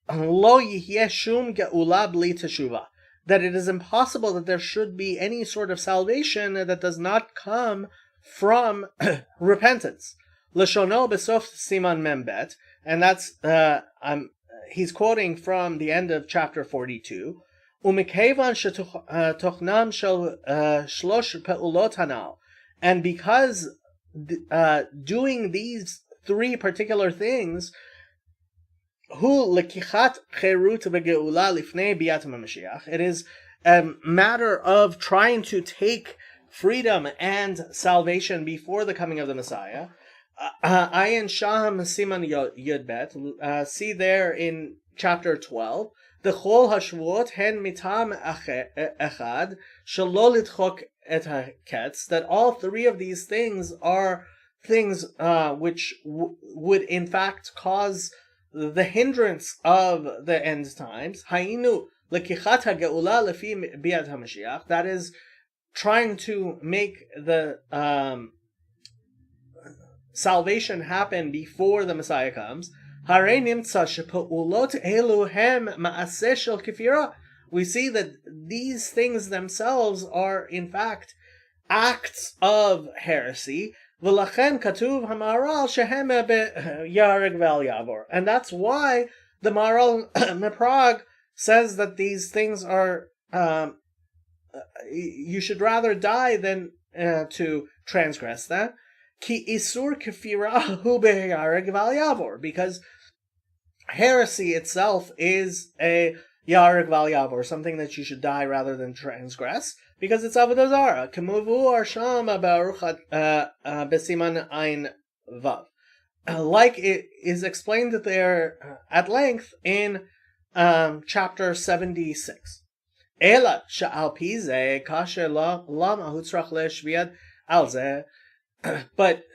lo yihyeh shum geula bli teshuva, that it is impossible that there should be any sort of salvation that does not come from repentance. L'shono besof siman membet, and that's he's quoting from the end of chapter 42. Umikevan shetochnam shel shlosh peulot hanal, and because doing these three particular things, hu lekichat cherut v'geula lifnei biat hamashiach, it is a matter of trying to take freedom and salvation before the coming of the Messiah. Ayin Sham Siman Yudbet, see there in chapter 12, the Chol Hashvuot hen mitam echad shelo litchok et haketz, that all three of these things are things which would in fact cause the hindrance of the end times. Hainu lekichat hageula lefi biat hamashiach, that is trying to make the salvation happen before the Messiah comes. We see that these things themselves are in fact acts of heresy. And that's why the Maharal Meprag says that these things are you should rather die than to transgress them. Ki isur kefira hu be'hareg v'al yavor, because heresy itself is a yareg v'al yavor, something that you should die rather than transgress, because it's avodah zarah. Kemuvu arsham baruch besiman ein vav, like it is explained there at length in chapter 76. Ela sha'al pi zeh kasher lama hutzrach le'shviad al zeh. But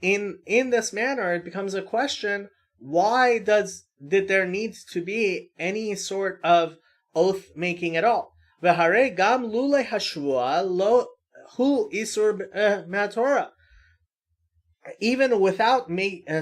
in this manner, it becomes a question: why did there need to be any sort of oath making at all? V'harei gam lule hashvua lo hu isur me'atorah. Even without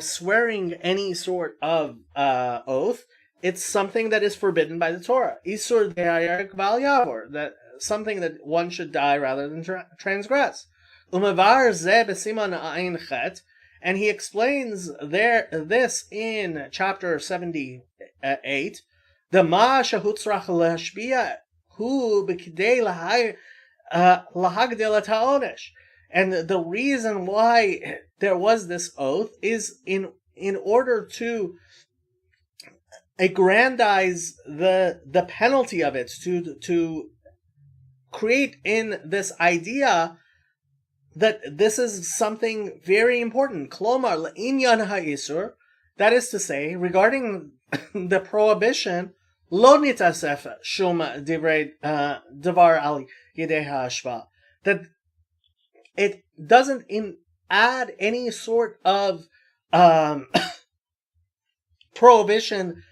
swearing any sort of oath, it's something that is forbidden by the Torah. Isur de'ayarek v'al yavor, that something that one should die rather than transgress. Umavar zeh b'siman ayin chet, and he explains this in chapter 78. The ma shehutzrach lehashbia hu b'kidei lahagdil et ha'onesh, and the reason why there was this oath is in order to aggrandize the penalty of it, to create in this idea that this is something very important. Klomar le'inyan ha'isur, that is to say, regarding the prohibition, lo nitasef shum divrei davar al yedei ha'ashva, that it doesn't add any sort of prohibition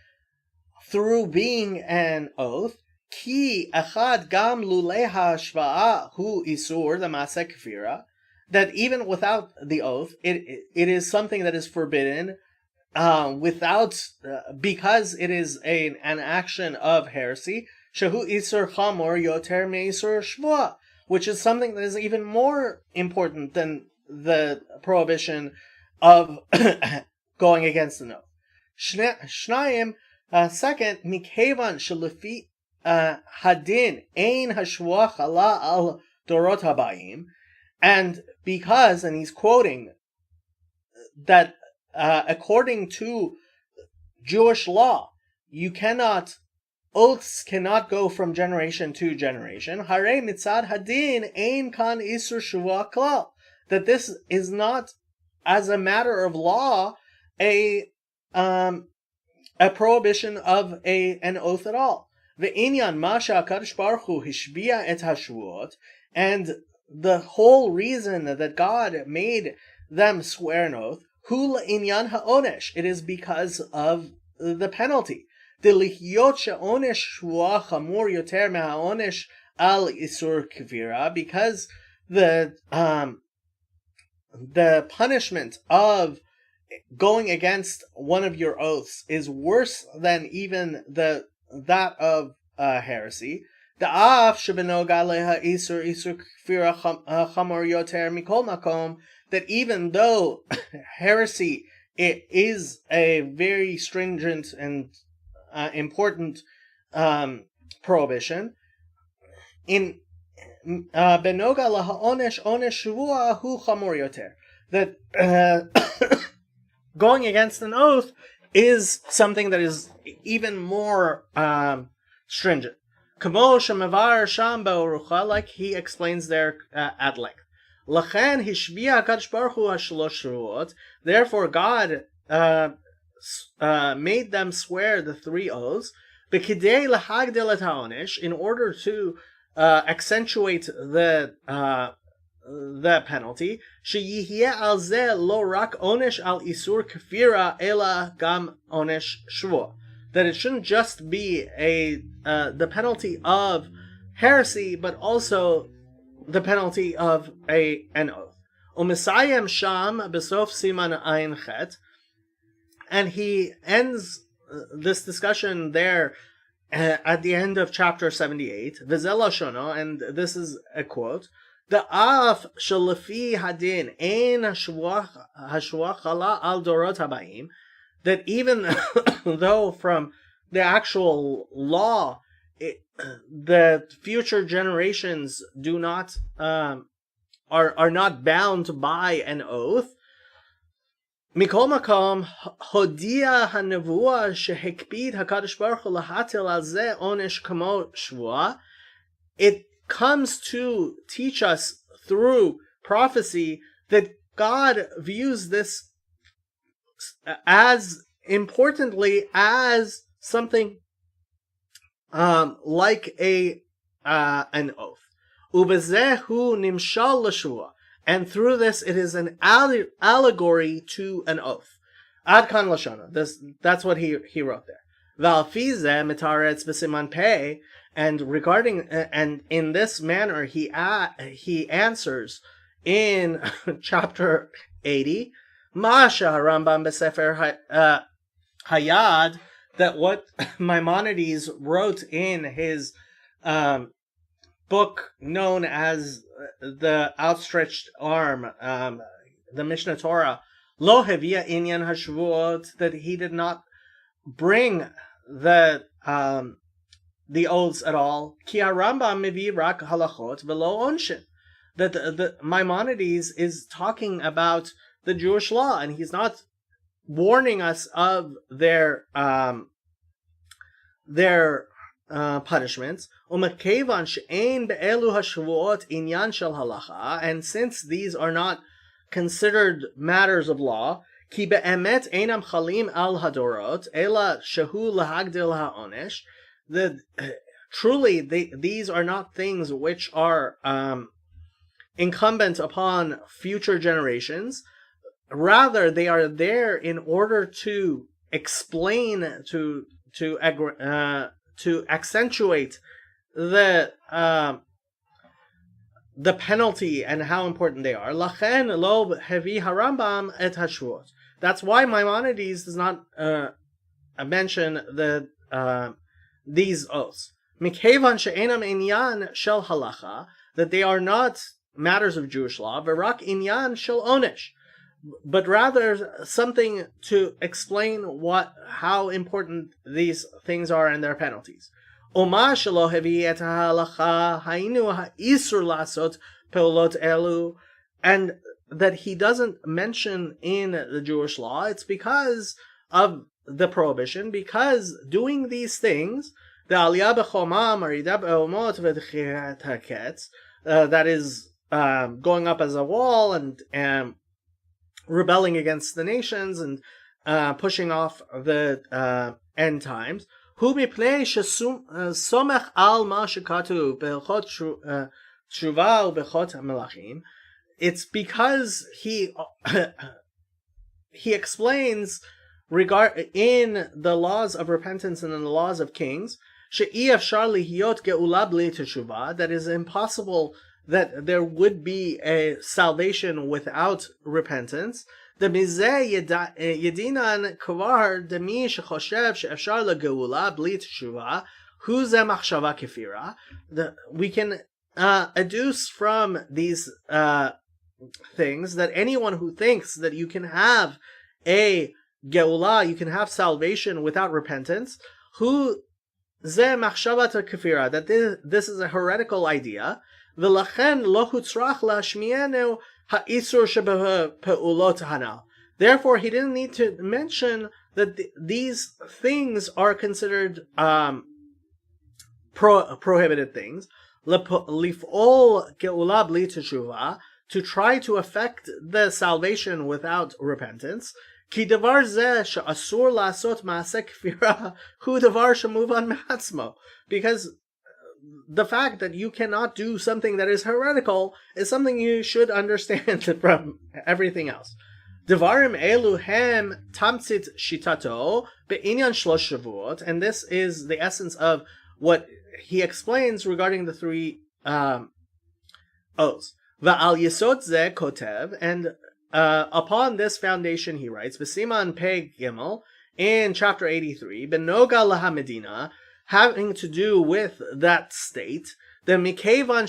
through being an oath. Ki achad gam lulei ha'ashva'a hu isur, the maseh kefira, that even without the oath, it is something that is forbidden, because it is an action of heresy, shehu isur chamor yoter meisur shvua, which is something that is even more important than the prohibition of going against the oath. Shnayim, second, mikevan shelefi hadin ein hashvua chala al dorot habayim, and because, and he's quoting that according to Jewish law, oaths cannot go from generation to generation. Hare mitzad hadin ein kan isur shvua klal, that this is not, as a matter of law, a prohibition of an oath at all. Ve'inyan masha HaKadosh Baruch Hu hishbia et hashvuot, and the whole reason that God made them swear an oath, hu inyan ha'onesh, it is because of the penalty. Delihyot she'onesh shvua chamur yoter me'ha'onesh al isur kavira, because the punishment of going against one of your oaths is worse than even that of heresy. Da'af shebenoga leha isur kavira chamur yoter mikol makom, that even though heresy it is a very stringent and important prohibition, in benoga laha onesh shvua hu chamor yoter, that going against an oath is something that is even more stringent. Kamo shemavar sham ba'orucha, like he explains there at length. Lachen hishbia HaKadosh Baruch Hu hashlosh shvuot, therefore God made them swear the 3 oaths, b'kidei lahagdil et ha'onesh, in order to accentuate the penalty. Sheyihyeh al zeh lo rak onesh al isur kafira ela gam onesh shvua, that it shouldn't just be the penalty of heresy, but also the penalty of an oath. Umisayem sham besof siman ayin chet, and he ends this discussion there at the end of chapter 78. V'zeh lashono, and this is a quote: "The af shelefi hadin ein hashvua chala al dorot habayim," that even though from the actual law, the future generations do not are not bound by an oath. Mikol makom hodia hanevua shehekpid HaKadosh Baruch Hu lahatil al zeh onesh kamo shvua. It comes to teach us through prophecy that God views this as importantly as something like an oath. Ubezehu nimshal l'shua, and through this it is an allegory to an oath. Ad kan lashana. That's what he wrote there. Valfize mitaretz b'siman pei, and regarding and in this manner he answers in chapter 80. Masha Rambam b'sefer Hayad, that what Maimonides wrote in his book known as the Outstretched Arm, the Mishnah Torah, Lo Hevia Inyan Hashvuot, that he did not bring the oaths at all. Ki Rambam mevi rak halachot velo onshin, that the Maimonides is talking about the Jewish law, and he's not warning us of their punishments. Umekevan she'ein be'elu hashvuot inyan shel halacha, and since these are not considered matters of law, ki be'emet einam chalim al hadorot ela shehu lahagdil ha'onesh, that truly these are not things which are incumbent upon future generations. Rather, they are there in order to explain, to accentuate the penalty and how important they are. Lachen lo hevi harambam et hashvuot. That's why Maimonides does not mention these oaths. Mikevan she'enam inyan shel halacha, that they are not matters of Jewish law, v'rak inyan shel onesh, but rather something to explain how important these things are and their penalties. Oma shelo hevi et halacha hainu ha'isur lasot peulot elu, and that he doesn't mention in the Jewish law, it's because of the prohibition, because doing these things, the aliyah b'choma, marida b'omot, v'dchiat haketz, that is going up as a wall and rebelling against the nations and pushing off the end times. Hu mipnei shesomech al ma shekatu b'chot tshuva u'b'chot melachim. It's because he explains in the laws of repentance and in the laws of kings that it is impossible that there would be a salvation without repentance. We can adduce from these things that anyone who thinks that you can have a Geulah, you can have salvation without repentance, that this is a heretical idea. Therefore, he didn't need to mention that these things are considered prohibited things. To try to effect the salvation without repentance. Because the fact that you cannot do something that is heretical is something you should understand from everything else. Devarim elu hem tamtzit shitato be'inyan shlosh shavuot, and this is the essence of what he explains regarding the three oaths. Va'al yesod ze kotev, and upon this foundation he writes, V'siman Pei Gimel, in chapter 83, Benoga laha Medina, having to do with that state, the Mikevan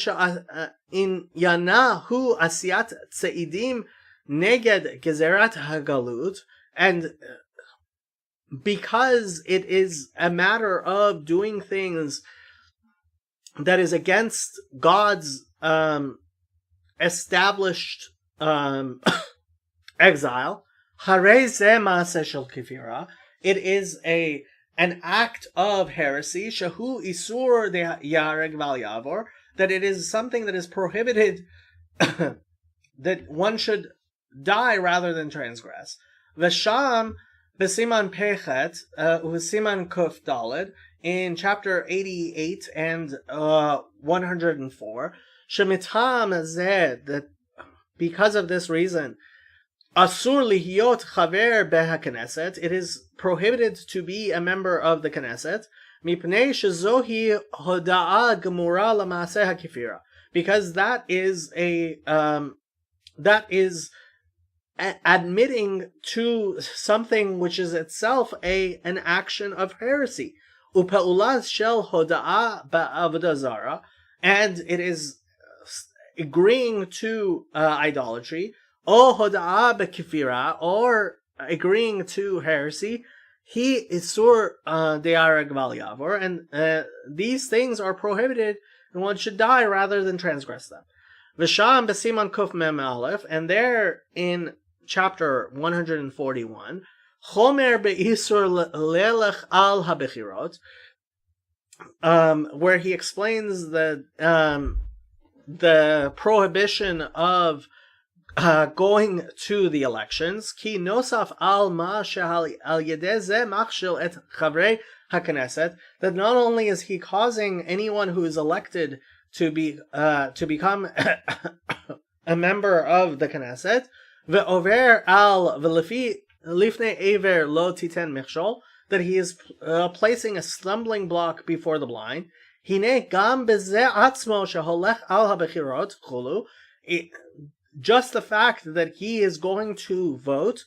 in Yanahu Asiyat Tzeidim Neged Gezerat Hagalut, and because it is a matter of doing things that is against God's established exile, it is an act of heresy, shahu isur de yareg val yavor, that it is something that is prohibited, that one should die rather than transgress. Vesham besiman pechet usiman kuf daled, in chapter 88 and 104, shemitam zed, that because of this reason, asur lihiot chaver beha-knesset, it is prohibited to be a member of the Knesset, mipnei shezohi hoda'a gemura l'maaseh hakifira, because that is admitting to something which is itself an action of heresy. Upa'ulaz shel hoda'a ba'avodah zara, and it is agreeing to idolatry, o hoda'a b'kifira, or agreeing to heresy, he isur de'areg val yavor, and these things are prohibited, and one should die rather than transgress them. V'sham b'siman kuf mem aleph, and there in chapter 141, chomer be'isur lelech al habechirot, where he explains the prohibition of going to the elections. Ki nosaf al ma shehal al yedeh zeh machshil et chavrei haknesset, that not only is he causing anyone who is elected to become a member of the Knesset, ve'over al ve'lefi lifnei aver lo titen michshol, that he is placing a stumbling block before the blind. Hine gam bezeh atzmo sheholech al habechirot chulu, just the fact that he is going to vote,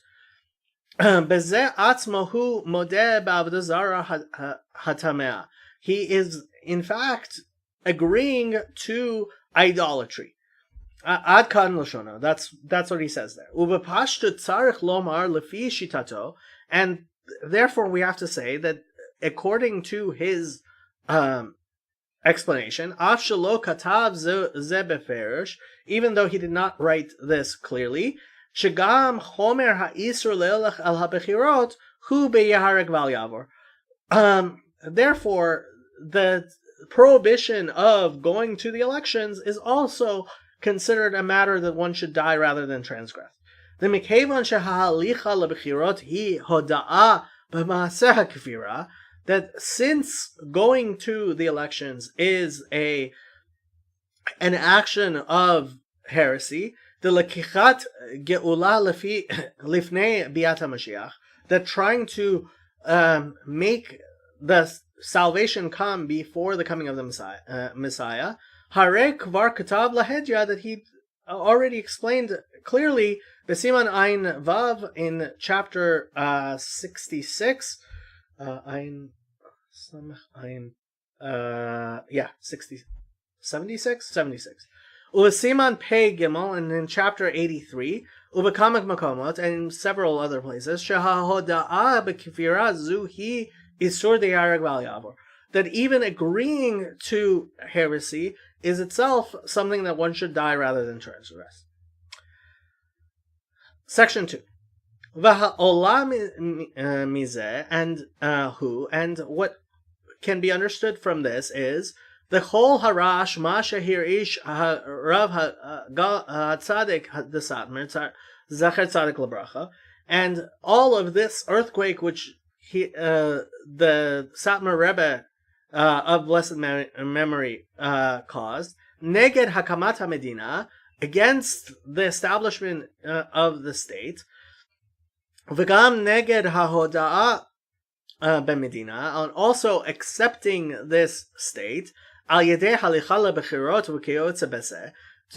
בזה עצמו הוא מודה בעבודה זרה הטמאה. He is in fact agreeing to idolatry. Ad kan lashona. That's what he says there. Ubepashtu tzarich lomar lefi shitato, and therefore we have to say that according to his explanation, af shelo katav ze beferish, even though he did not write this clearly, shagam chomer ha'isur leilach al habechirot hu beyaharek val yavor. Therefore, the prohibition of going to the elections is also considered a matter that one should die rather than transgress. The mikhevan sheha'alicha lebechirot hi hoda'a b'maaseh ha'kefira, that since going to the elections is an action of heresy, the lekichat geula lifnei biat HaMashiach, that trying to make the salvation come before the coming of the Messiah, Hare Kvar Katav Lahedya, that he already explained clearly, Besiman Ein Vav in chapter 66, 76. Uvesiman Pei Gimel, and in chapter 83, Uvekamak Makomot, and in several other places, Shahahoda'a Bekifira Zuhi Isur Deyareg Val Yavor, that even agreeing to heresy is itself something that one should die rather than transgress. Section 2. V'ha'olam mizeh, and what can be understood from this is the whole harash ma shehir ish rav ha'tzadik the Satmar zacher tzadik lebracha, and all of this earthquake which the Satmar Rebbe of blessed memory caused, neged hakamat hamedina, against the establishment of the state, v'gam neged hahoda'a b'medina, and also accepting this state, al yedei halicha lebechirot v'keyotze b'seh,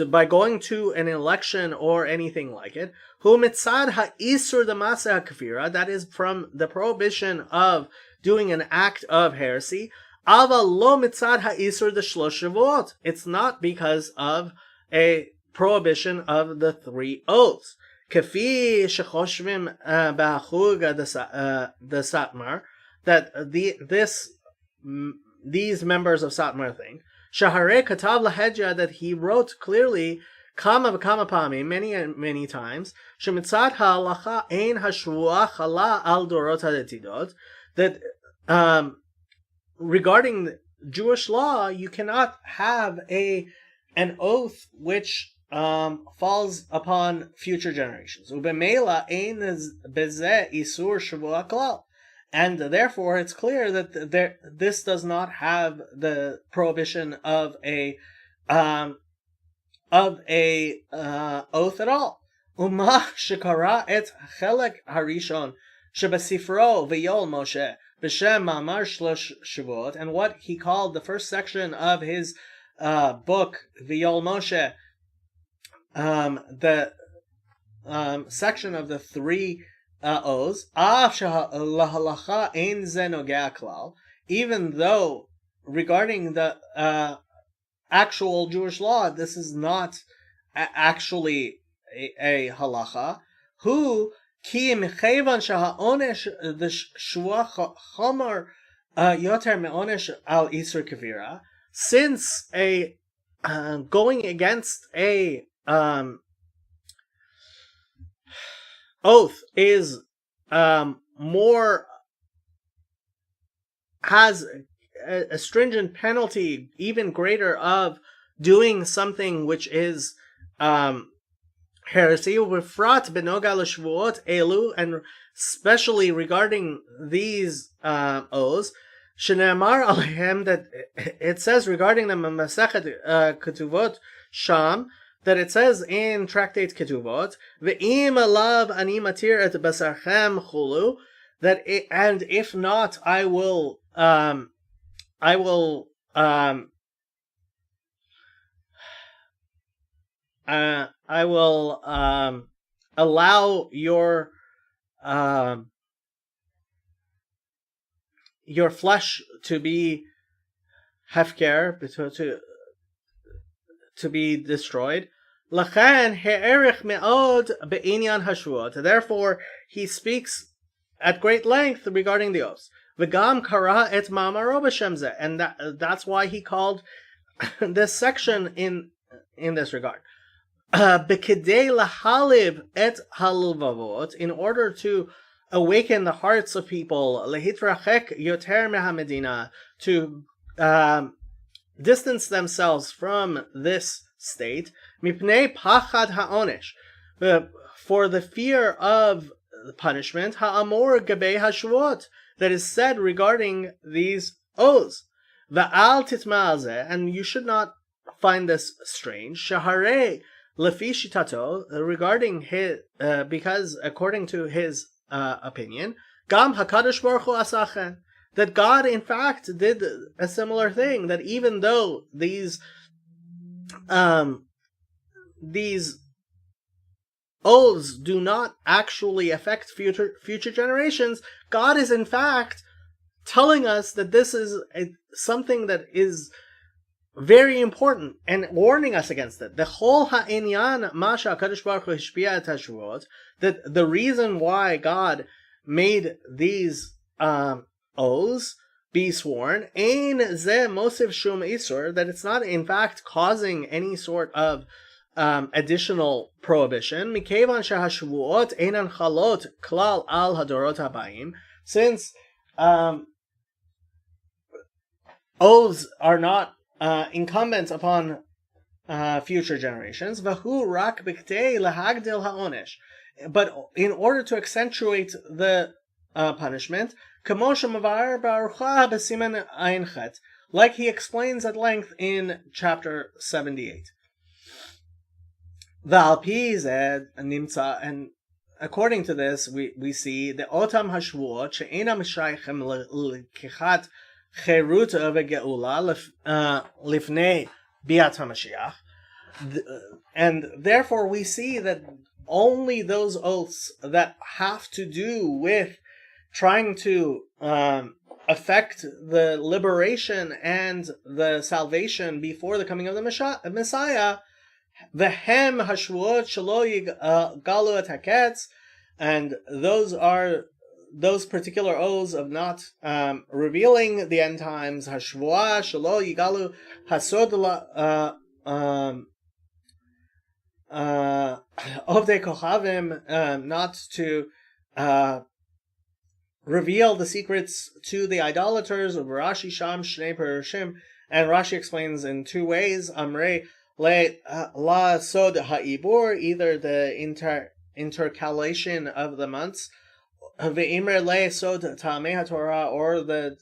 by going to an election or anything like it, hu mitzad ha'isur d'maseh ha'kefira, that is from the prohibition of doing an act of heresy, ava lo mitzad ha'isur d'shlosh shavuot, it's not because of a prohibition of the 3 oaths. Kafi shechoshvim ba'achug the Satmar, that these members of Satmar think, Shahare katav lahedja, that he wrote clearly kama pami, many times, shemitzad ha'alacha ein hashvuah chala al dorot ha'letidot, that regarding Jewish law, you cannot have an oath which falls upon future generations. Ubemela ein bezeh isur shavua klal, and therefore it's clear that this does not have the prohibition of a oath at all. Umah shekara et chelek harishon shebasifro v'yol Moshe b'shem ma'amar shlosh shavuot, and what he called the first section of his book V'yol Moshe, the section of the 3 oaths, even though regarding the actual Jewish law, this is not actually a halacha, who ki mechevan shaha'onesh the shvuah chomer yoter me'onesh al isur kavira, since a going against a oath is more, has a stringent penalty, even greater, of doing something which is heresy, V'frat benoga l'shvuot elu, and especially regarding these oaths, shene'amar alehem, that it says regarding them in Masechet Ketuvot Sham, that it says in Tractate Ketuvot, Ve'im alav ani matir et basarchem chulu, that and if not, I will allow your your flesh to be hefker, to be destroyed. Lachen he'erich me'od be'inyan hashvuot. Therefore, he speaks at great length regarding the oaths. V'gam kara et ma'amaro b'shem zeh, and that's why he called this section in this regard. B'kedei lahaliv et haluvavot, in order to awaken the hearts of people, lehitrachek yoter mehamedina, to distance themselves from this state, mipnei pachad ha'onesh, for the fear of punishment, ha'amor gabei hashvuot, that is said regarding these oaths. Va'al titma'al, and you should not find this strange. Shaharei lefi shitato, regarding his, because according to his opinion, gam hakadosh baruch hu asachen, that God in fact did a similar thing. That even though these oaths do not actually affect future generations, God is in fact telling us that this is something that is very important and warning us against it. The whole ha'inyan masha kadosh baruch hu hishpia et hashvuot, that the reason why God made these oaths be sworn, ein ze mosiv shum isur, that it's not in fact causing any sort of additional prohibition. Mikevan shehashvuot einan chalot klal al hadorot habayim, since oaths are not incumbent upon future generations. Vahu rak b'ktei lahagdil ha'onesh, but in order to accentuate the punishment, kamosh mavar barucha b'siman ayin chet, like he explains at length in chapter 78. V'alpi zed nimtza, and according to this, we see the otam hashvuot she'enam shaykhem l'kichat cherut v'geula lifnei biat HaMashiach, and therefore we see that only those oaths that have to do with trying to affect the liberation and the salvation before the coming of the Messiah, v'hem hashvuot shelo yigalu et haketz, and those are those particular oaths of not revealing the end times, hashvuah shelo yigalu hasod ovdei kochavim, not to reveal the secrets to the idolaters of Rashi Sham Shnei Perushim, and Rashi explains in two ways. Amrei la sod ha'ibur, either the intercalation of the months, ve'imre le sod ta'amei haTorah, or the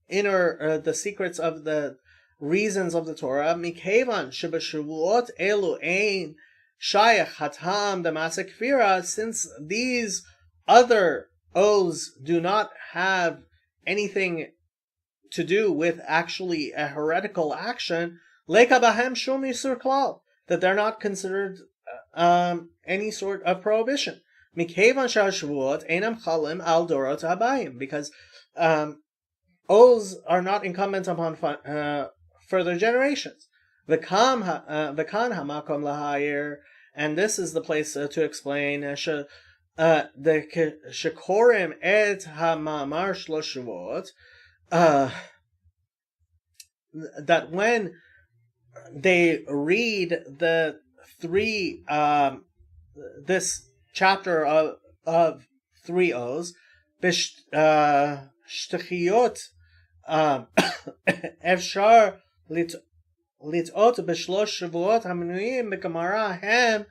inner the secrets of the reasons of the Torah. Mikevan shebashavuot elu ein shayach hatam damasek kfira, since these other oaths do not have anything to do with actually a heretical action, leka bahem shum yisur klal, that they're not considered any sort of prohibition. Mikevan shashvuot einam chalim al dorot habayim, because oaths are not incumbent upon further generations. V'kan hamakom lahayir, and this is the place to explain the shekorim et hamamar shlosh shavuot, that when they read the three this chapter of three oaths, shtachiyot efshar litot b'shlosh shavuot hamenuyim b'gemara hem,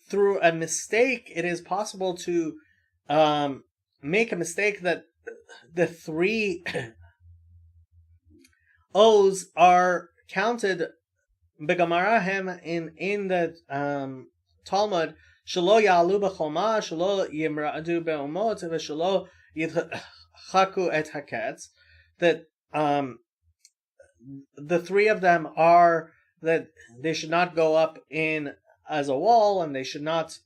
through a mistake, it is possible to make a mistake that the three oaths are counted b'gemara hem in the Talmud, shelo ya'alu b'choma, shelo yimra'adu be'umot, v'shelo yidchaku et haketz, that the three of them are that they should not go up in as a wall, and they should not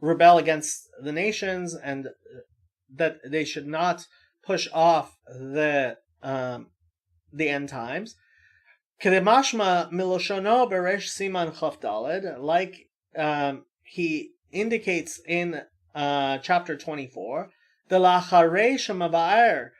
rebel against the nations, and that they should not push off the end times. Kedemashma miloshono beresh siman chaf daled, like he indicates in chapter 24, the lacharei shemavaer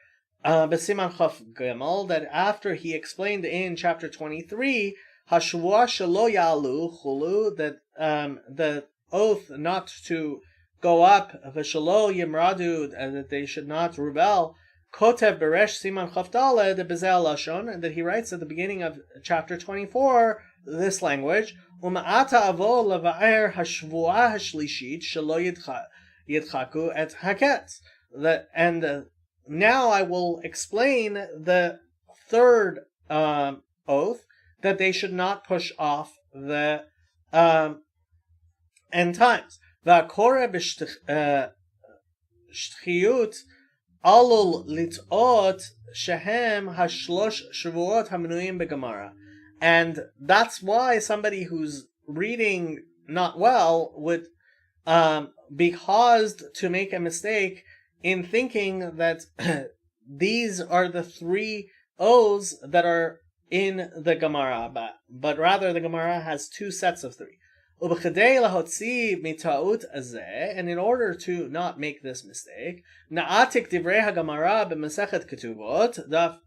besiman chaf gimel, that after he explained in chapter 23 hashvua shelo yalu chulu, that the oath not to go up, v'shelo yimradu, and that they should not rebel, kotev beresh siman chaf daled bezel lashon, and that he writes at the beginning of chapter 24 this language, uma'ata avo leva'er hashvua hashlishit shelo yidchaku et haketz, that, and now I will explain the third oath, that they should not push off the end times. Va'kore b'shchiyut alul lit'ot shehem hashlosh shavuot hamenuim beGemara. And that's why somebody who's reading not well would be caused to make a mistake in thinking that these are the 3 oaths that are in the Gemara, but rather the Gemara has 2 sets of 3. And in order to not make this mistake, na'atik divrei haGemara b'Masechet Ketuvot daf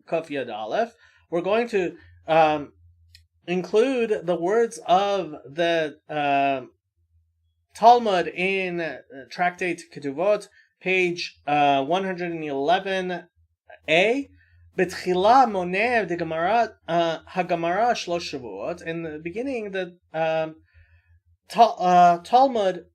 Kaf Yad Aleph, we're going to include the words of the Talmud in Tractate Ketuvot, page 111a. Betchila monev de Gemara haGemara shlosh shavuot. In the beginning, the Talmud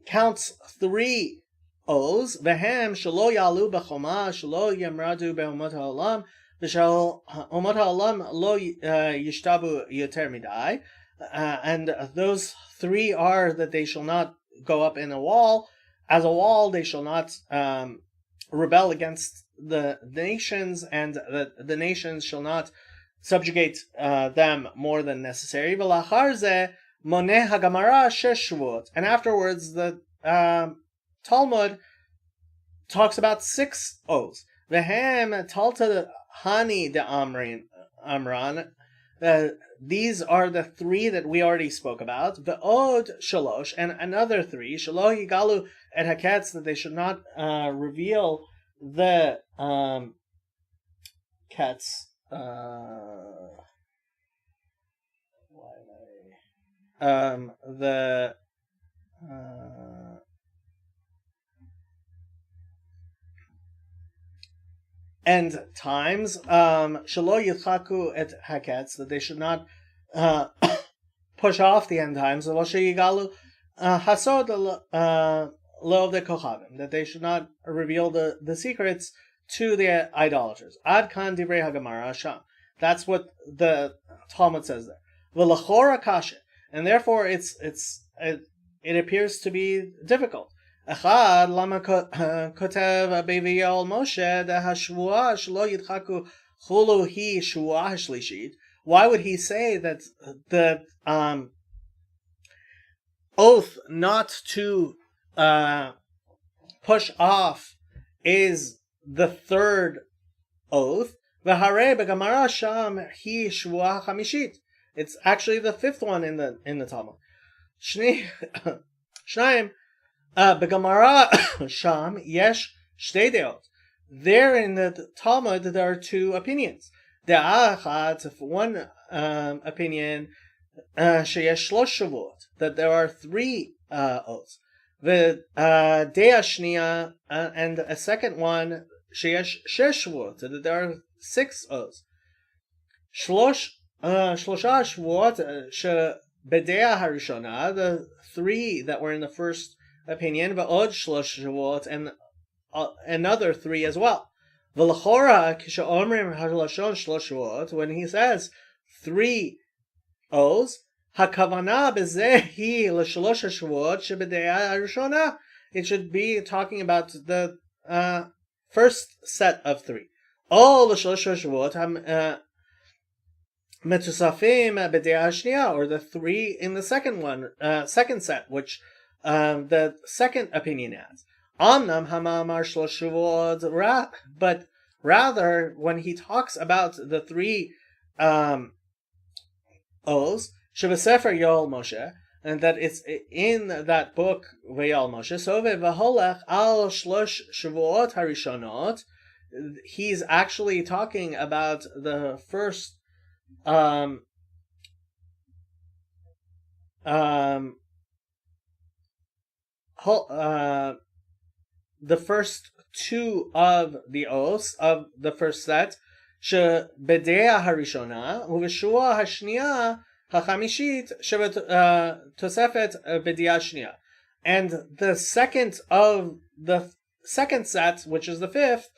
counts 3 oaths. Vehem shelo yalu b'choma, shelo yamradu be'omot ha'olam, v'shel omot ha'olam lo yishtabu yoter midai. And those 3 are that they shall not go up in a wall. As a wall, they shall not rebel against the nations, and the nations shall not subjugate them more than necessary. And afterwards, the Talmud talks about 6 oaths. Vehem talta hani de amran. These are the 3 that we already spoke about. Ve'od shalosh, and another 3. Shelo yigalu et haketz, that they should not reveal the ketz. The end times. Shelo yidchaku et haketz, that they should not push off the end times. Lo sheyigalu hasod lo de kochavim, that they should not reveal the secrets to the idolaters. Ad kan divrei haGemara sham. That's what the Talmud says there. V'lachora kasha, and therefore it appears to be difficult. Echad lama kotev beviel Moshe de hashvua shelo yidchaku chulu hi shvua hashlishit. Why would he say that the oath not to push off is the 3rd oath? V'harei beGemara sham hi shvua chamishit. It's actually the 5th one in the Talmud. Shnayim beGemara sham yesh shtei deot. There in the Talmud there are 2 opinions. De'achat, one opinion, sheyesh shlosh shavuot, that there are 3 oaths. Ve'de'a shniya, and a second one, sheyesh shesh shavuot, that there are 6 oaths. Shlosha shavuot shebede'a harishona, the 3 that were in the first opinion, ve'od shlosh shavuot, and another 3 as well. V'lachora k'she'omrim halashon shlosh shavuot, when he says 3 oaths, hakavana b'zeh hi l'shlosh shavuot shebede'a harishona, it should be talking about the first set of 3. Oh, l'shlosh shavuot Metusafim b'dea hashniya, or the three in the second one, second set, which the second opinion adds. Amnam hamamar shlosh shuvuot, but rather when he talks about the three oaths, Sefer Yoel Moshe, and that it's in that book Vayal Moshe. So v'holech al shlosh shavuot harishonot. He's actually talking about the first the first two of the oaths of the first set, shebedea harishona uveshua hashniya hachamishit tosefet bedea shniya, and the second of the second set, which is the fifth,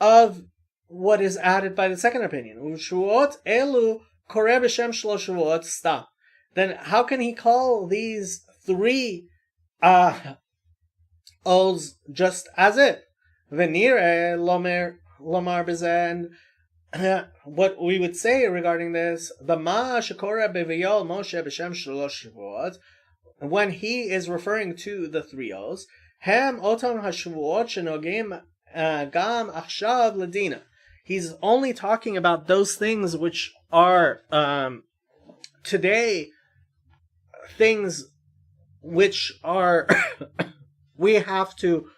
of what is added by the second opinion. Ushuot elu koreh b'shem shlosh shuvuot stam. Then how can he call these three oaths just as it? Venire lomar bezen. What we would say regarding this, the ma shekora b'vayol Moshe b'shem shlosh shuvuot, when he is referring to the three oaths, hem otam hashuvuot shenogim gam achshav ledina. He's only talking about those things which are today things which are we have to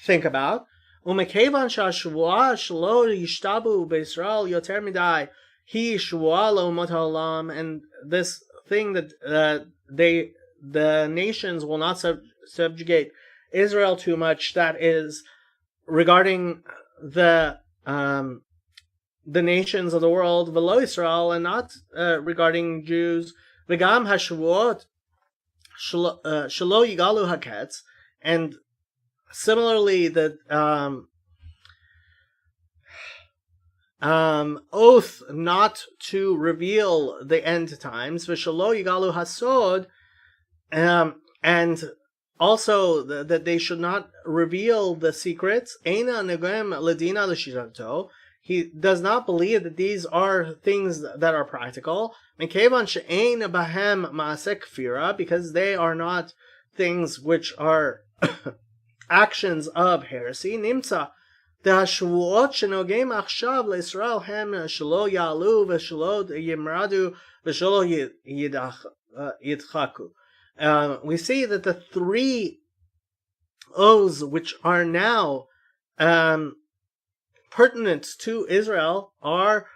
think about. Umekevan shashvua shlo yishtabu b'Yisrael yoter midai he shvua lo umot haolam, and this thing that the nations will not subjugate Israel too much. That is regarding the nations of the world, v'lo Yisrael, and not regarding Jews. V'gam hashvuot shelo yigalu haketz, and similarly the oath not to reveal the end times, v'shelo yigalu hasod, and also that they should not reveal the secrets. Eina negem ledina l'shirato. He does not believe that these are things that are practical. Mekevan she'ein bahem ma'aseh kfira, because they are not things which are actions of heresy. Nimtza dehashvuot shenogem achshav leIsrael hem shelo yalu v'shelo yimradu v'shelo yidchaku. We see that the three oaths which are now pertinent to Israel are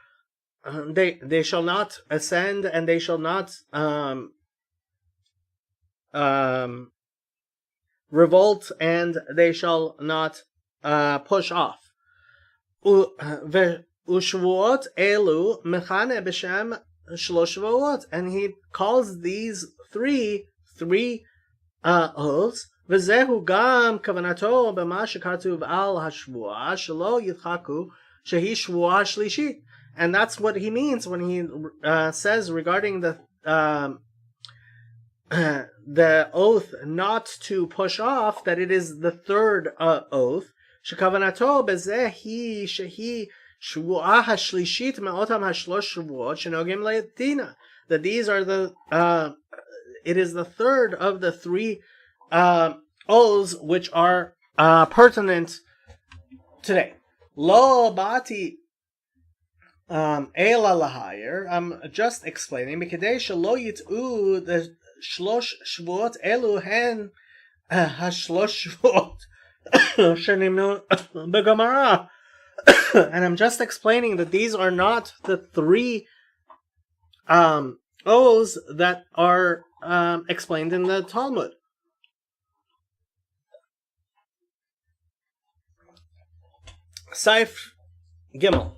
they shall not ascend, and they shall not revolt, and they shall not push off. Ushvuot elu mechane b'shem shlosh shavuot, and he calls these three oaths. V'zehu gam kavanato b'ma shekatuv al hashvua shelo yitchaku shehi shvua shlishit, and that's what he means when he says regarding the oath not to push off, that it is the third oath. Shekavanato b'zehi shehi shvua hashlishit me'otam hashlosh shvuot shenogim le'edina, that these are the it is the third of the three oaths which are pertinent today. Lo bati ela lahayer. I'm just explaining. Mikadei shelo yit'u the shlosh shvuot elu hen hashlosh shvuot shenimnu begamara. And I'm just explaining that these are not the three oaths that are explained in the Talmud. Saif Gimel,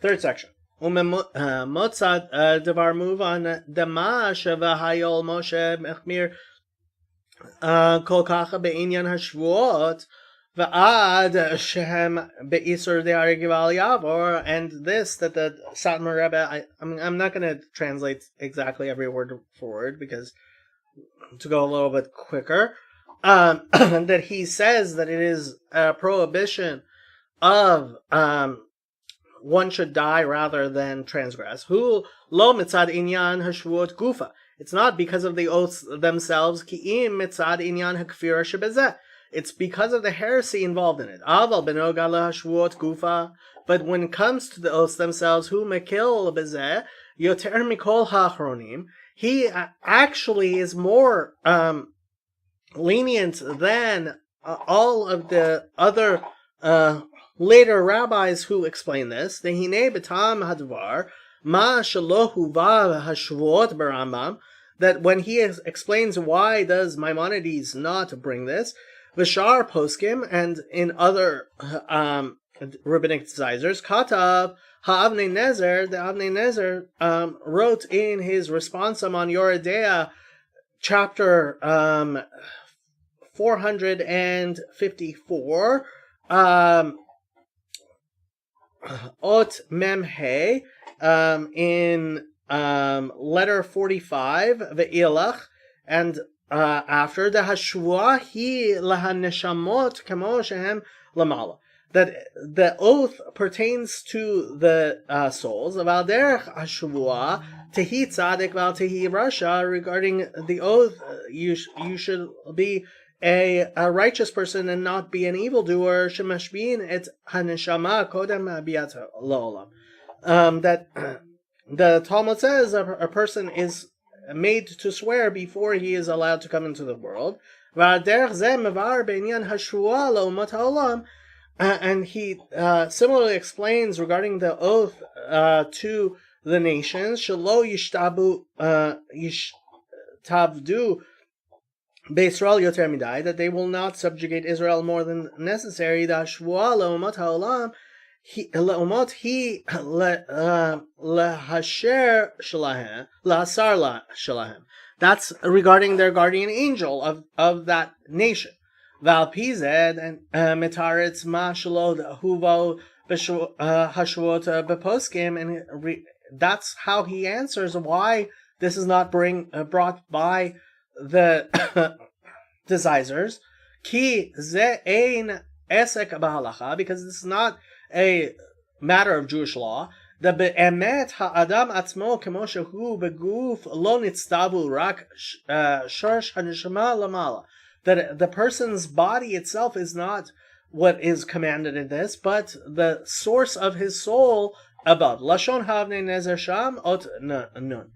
third section. Motzad devar muvan dema sheva hayol Moshe mechmir kol kacha be'inyan hashvuot v'ad shehem be'isur de'ari gival yavor, and this that the Satmar Rebbe, I'm not going to translate exactly every word for word because to go a little bit quicker, that he says that it is a prohibition of one should die rather than transgress. Hu lo mitzad inyan hashvuot gufa. It's not because of the oaths themselves. Ki im mitzad inyan hakfira shebezeh. It's because of the heresy involved in it. Aval benoga lahashvuot gufa. But when it comes to the oaths themselves, hu mekil bezeh yoter mikol hachronim. He actually is more lenient than all of the other later rabbis who explain this. Dehine betam hadvar ma shalohu va hashvuot barambam. That when he explains why does Maimonides not bring this, Vishar poskim and in other rabbinic decisors, Katav Ha'avnei Nezer, the Avnei Nezer wrote in his responsum on Yoredea, chapter 454, Ot Memhe, in letter 45, Ve'ilach, and after the Hashua hi lahaneshamot kamo shehem lamala, that the oath pertains to the souls. Valderech Hashua tehi tzaddik val tehi rasha, regarding the oath, you should be a righteous person and not be an evildoer. Shemashbin et haneshama kodem biat la'olam. That the Talmud says a person is made to swear before he is allowed to come into the world. And he similarly explains regarding the oath to the nations, Shelo yishtabdu Beisrael yoter midai, that they will not subjugate Israel more than necessary. The Hashvuah le'umat ha'olam le'umot hi lehasher shalahem, lehasar shalahem. That's regarding their guardian angel of that nation. Val pized and mitaritz ma shalod huvo hashvot beposkim, and that's how he answers why this is not brought by the decisors. Ki ze ein esek b'halacha, because this is not a matter of Jewish law. The be'emet ha'adam atzmo kemo shehu beguf lo nitztabu rak shorsh haneshama lamala. That the person's body itself is not what is commanded in this, but the source of his soul above. Lashon Havnei Nezer Sham Ot Nun.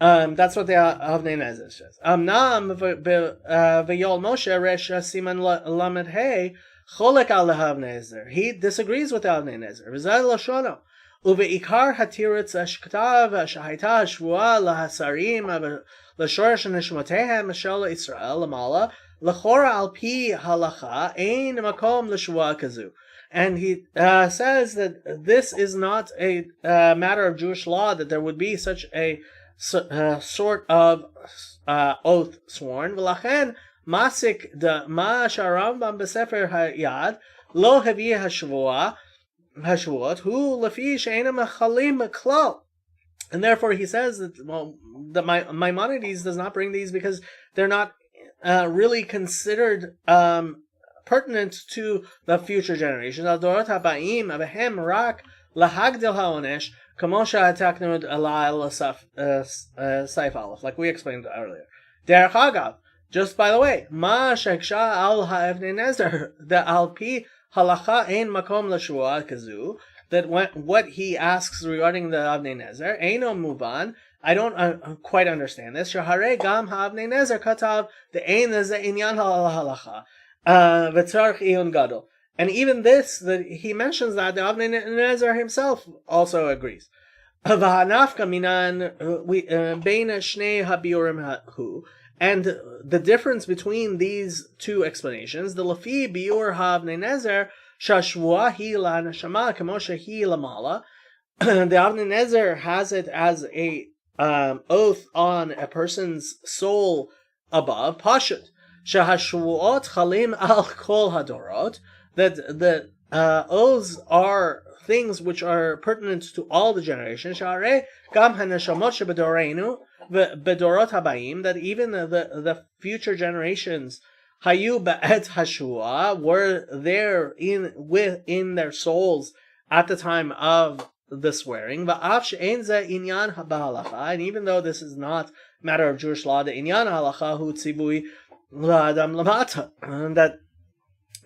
That's what the Havnei Nezer says. Amnam v'yol Moshe Resh Siman Lamed Hey Cholek al Havnei Nezer. He disagrees with the Havnei Nezer. V'zeh Lashono. Uve'ikar hatiritz ashktav shahayta shvua lahasarim l'shorish neshmotehem shel Israel lamala. L'chora al pi halacha ein makom l'shua kazu, and he says that this is not a matter of Jewish law, that there would be such a sort of oath sworn. V'lachen masik de ma sharambam b'sefer hayad lo hevi hashvuot hu lefi she'ena mechalim klal, and therefore he says that that Maimonides does not bring these because they're not really considered pertinent to the future generations. Adorot habayim abehem rak lahagdil haonesh kamosha hataknud alal saif aleph, like we explained earlier. Derech hagav, just by the way, ma sheksha al ha'evnei nezer, the al pi halacha ein makom l'shua kazu, that what he asks regarding the Avnei Nezer, eino muban, I don't quite understand this. Shahare gam ha'avnei nezer katav the ein neze inyan halacha v'tzarich iyun gadol. And even this, that he mentions that the Avnei Nezer himself also agrees. V'hanafka minan bein shnei habiurim hu, and the difference between these two explanations, the lafi biur ha'avnei nezer shashvua hi la'neshama kamo shehi lamala. The Avnei Nezer has it as a oath on a person's soul above. Pashut shahashvuot chalim al kol hadorot, that the oaths are things which are pertinent to all the generations. Share gam hanashamot shebedoreinu bedorot habayim, that even the future generations hayu ba'et hashua were there in their souls at the time of the swearing. And even though this is not a matter of Jewish law, the inyan halacha hu tzivui la'adam lamata, that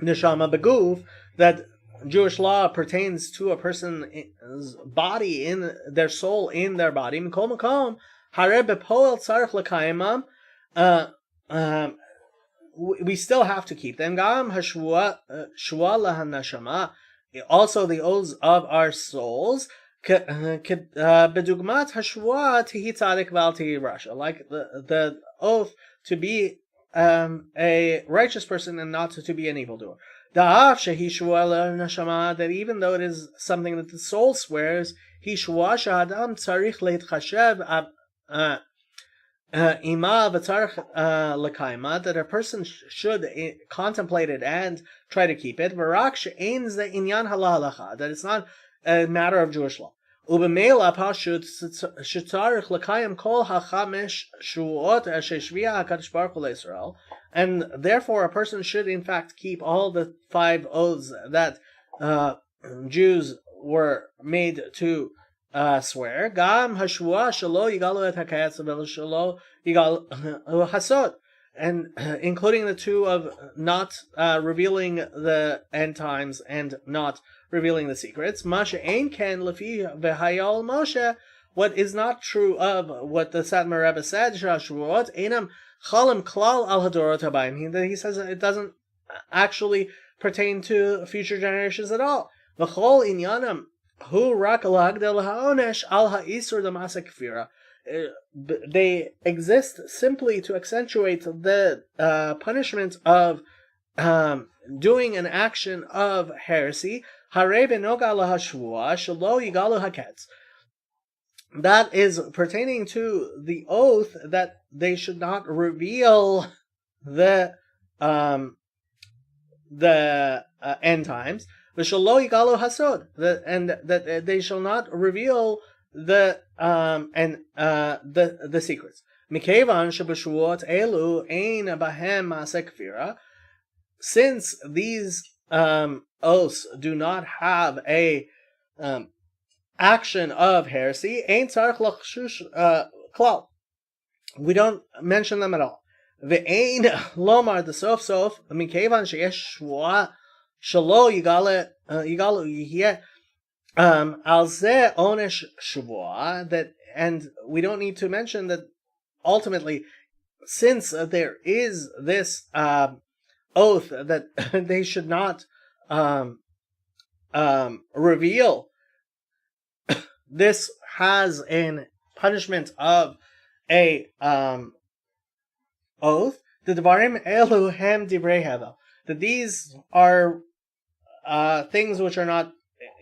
neshama beguf, that Jewish law pertains to a person's body, in their soul, in their body. Mikol makom hareh bepoel tzarich l'kayimam. We still have to keep them. Gam hashvua lahanashama, also the oaths of our souls. Bedugmat hashvua tihi tzadik val tihi rasha, like the oath to be a righteous person and not to be an evildoer. That even though it is something that the soul swears, that a person should contemplate it and try to keep it. That it's not a matter of Jewish law. And therefore, a person should in fact keep all the 5 oaths that Jews were made to swear. Gam hashvua shelo yigalu et haketz v'shelo yigalu hasod, and including the 2 of not revealing the end times and not revealing the secrets. Masha ein ken lefi v'hayol Moshe. What is not true of what the Satmar Rebbe said, Shashvuot einam chalim klal al hadorot habayim. He says it doesn't actually pertain to future generations at all. V'chol inyanam hu rak lagdel ha'onesh al ha'isur d'masa kfira. They exist simply to accentuate the punishment of doing an action of heresy. Harei benoga lahashvua shelo yigalu haketz. That is pertaining to the oath that they should not reveal the end times. V'shelo yigalu hasod, and that they shall not reveal the secrets. Mikevan sheb'shuot elu ein bahem ma'aseh kfira. Since these oaths do not have a action of heresy, ein tzarich lachshush klal. We don't mention them at all. Ve'ein lomar the sof sof mikevan sheyesh shvua shelo yigalu yihye al zeh onesh shvua. That, and we don't need to mention that ultimately, since there is this oath that they should not reveal, this has an punishment of a oath. The Devarim elu hem divrei hevel, that these are things which are not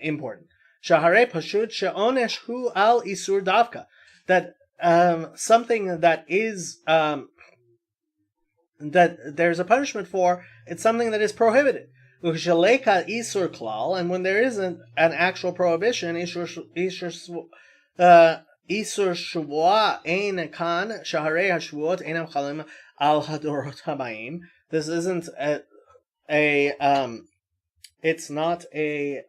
important. Shaharei pashut she'onesh hu al isur davka, that something that is that there's a punishment for, it's something that is prohibited. Ushaleka isur klal, and when there isn't an actual prohibition, isur shvua ein kan shaharei hashvuot einam chalim al hadorot habayim. This isn't it's not a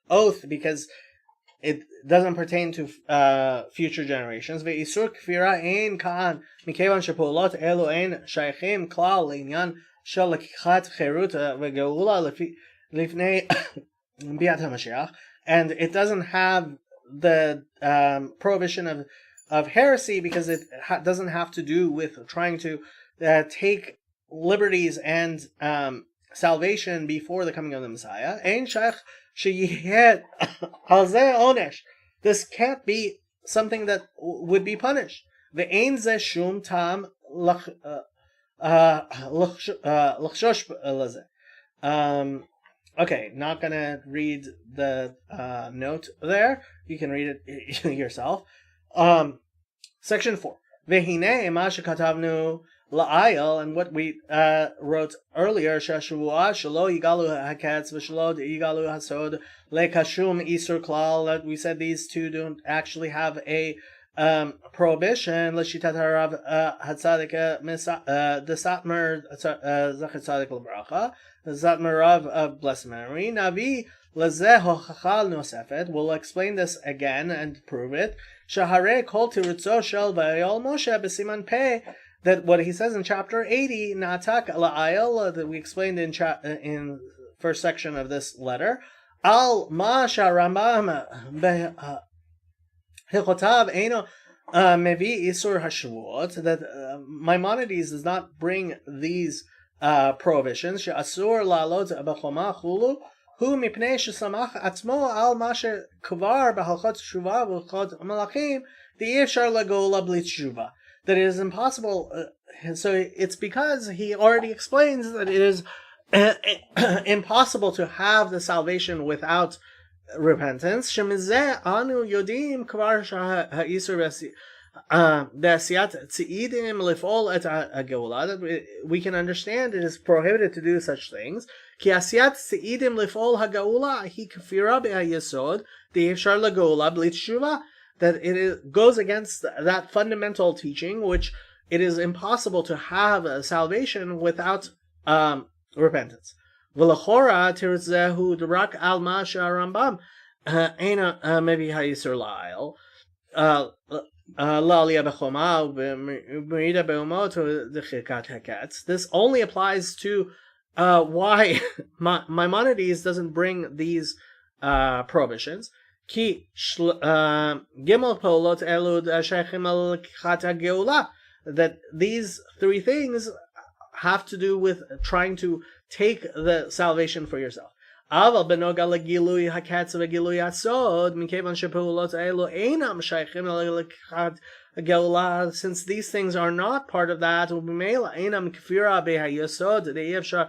oath because it doesn't pertain to future generations. Ve'isur kfira ein kan mikevan shepolot elu ein shaychim klal le'inyan shel lekichat cheruta ve'geula lifnei biat hamashiach, and it doesn't have the prohibition of heresy because it doesn't have to do with trying to take liberties and salvation before the coming of the Messiah. Ein shaykh sheyihet al zeh onesh. This can't be something that would be punished. Ve'ein zeh shum tam l'chshosh lezeh. Okay, not gonna read the note there. You can read it yourself. Section 4. Vehine ma shekatavnu la'ayel, and what we wrote earlier, shashvua shelo yigalu haketz v'shelo yigalu hasod lekashum isur klal, that we said these 2 don't actually have a prohibition. L'shitat harav hatzadik the Satmar zachet tzadik l'bracha, the Satmar Rav of blessed memory, Navi לזה הוכחה נוספת, we'll explain this again and prove it, שהרי כל תירוצו של ויעל משה בסימן פ', that what he says in chapter 80, נעתק לעיל, that we explained in first section of this letter, על מה שהרמב"ם בהלכותיו אינו מביא איסור השבועות, that Maimonides does not bring these prohibitions, שאסור לעלות בחומה חולו, הוא מפני שסמך עצמו על מה שכבר בהלכות תשובה ובהלכות מלכים, ואי אפשר לגאולה בלי תשובה. That it is impossible, so it's because he already explains that it is impossible to have the salvation without repentance. שמזה אנו יודעים כבר שהאיסור בעשיית צעידים לפעול את הגאולה, that we can understand it is prohibited to do such things, כי עשיית צעידים לפעול הגאולה היא כפירה ביסוד, דאי אפשר לגאולה בלי תשובה, that it goes against that fundamental teaching, which it is impossible to have a salvation without repentance. ולכאורה תירוץ זה הוא רק על מה שהרמב"ם אינו מביא האיסור לעיל, לעלייה בחומה ובמרידה באומות ודחיקת הקץ. This only applies to why Maimonides doesn't bring these prohibitions. כי ג' פעולות אלו שייכים על לקיחת הגאולה, that these three things have to do with trying to take the salvation for yourself. אבל בנוגע לגילוי הקץ וגילוי הסוד, מכיוון שפעולות אלו אינם שייכים ללקיחת הגאולה, since these things are not part of that, ובמילא אינם כפירה בהיסוד, אי אפשר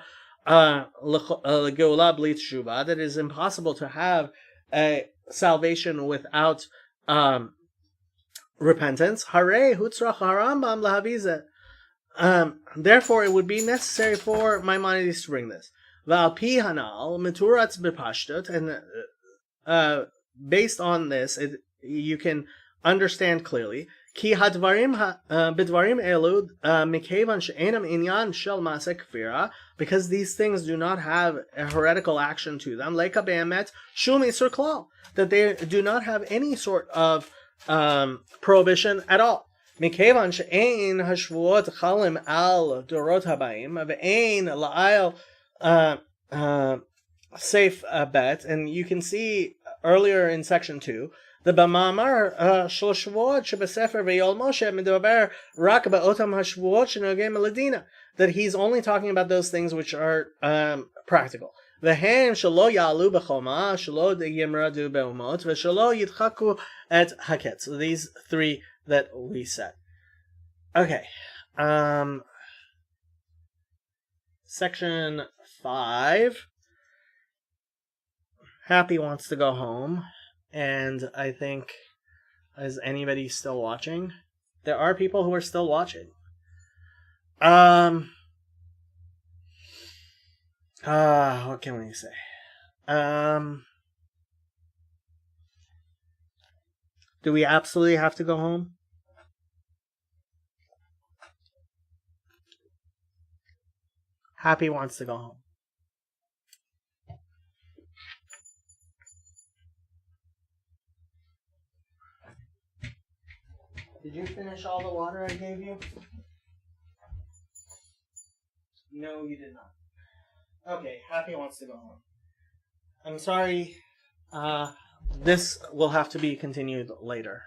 לגאולה בלי תשובה, that it is impossible to have a salvation without repentance. הרי הוצרך הרמב"ם להביא זה. Therefore, it would be necessary for Maimonides to bring this. ועל פי הנ"ל, מתורץ בפשטות, and based on this, you can understand clearly, כי בדברים אלו, מכיוון שאינם עניין של מעשה כפירה, because these things do not have a heretical action to them, לקה באמת שום איסור כלל, that they do not have any sort of prohibition at all. מכיוון שאין השבועות חלים על דורות הבאים, ואין לעיל safe bet, and you can see earlier in section 2, the במאמר של השבועות שבספר ויעל משה מדבר רק באותם השבועות שנוגעים לדינה, that he's only talking about those things which are practical. והם שלא יעלו בחומה, שלא ימרדו באומות, ושלא ידחקו את הקץ. These three that we said. Okay. Section 5. Happy wants to go home. And I think, is anybody still watching? There are people who are still watching. What can we say? Do we absolutely have to go home? Happy wants to go home. Did you finish all the water I gave you? No, you did not. Okay, Happy wants to go home. I'm sorry. This will have to be continued later.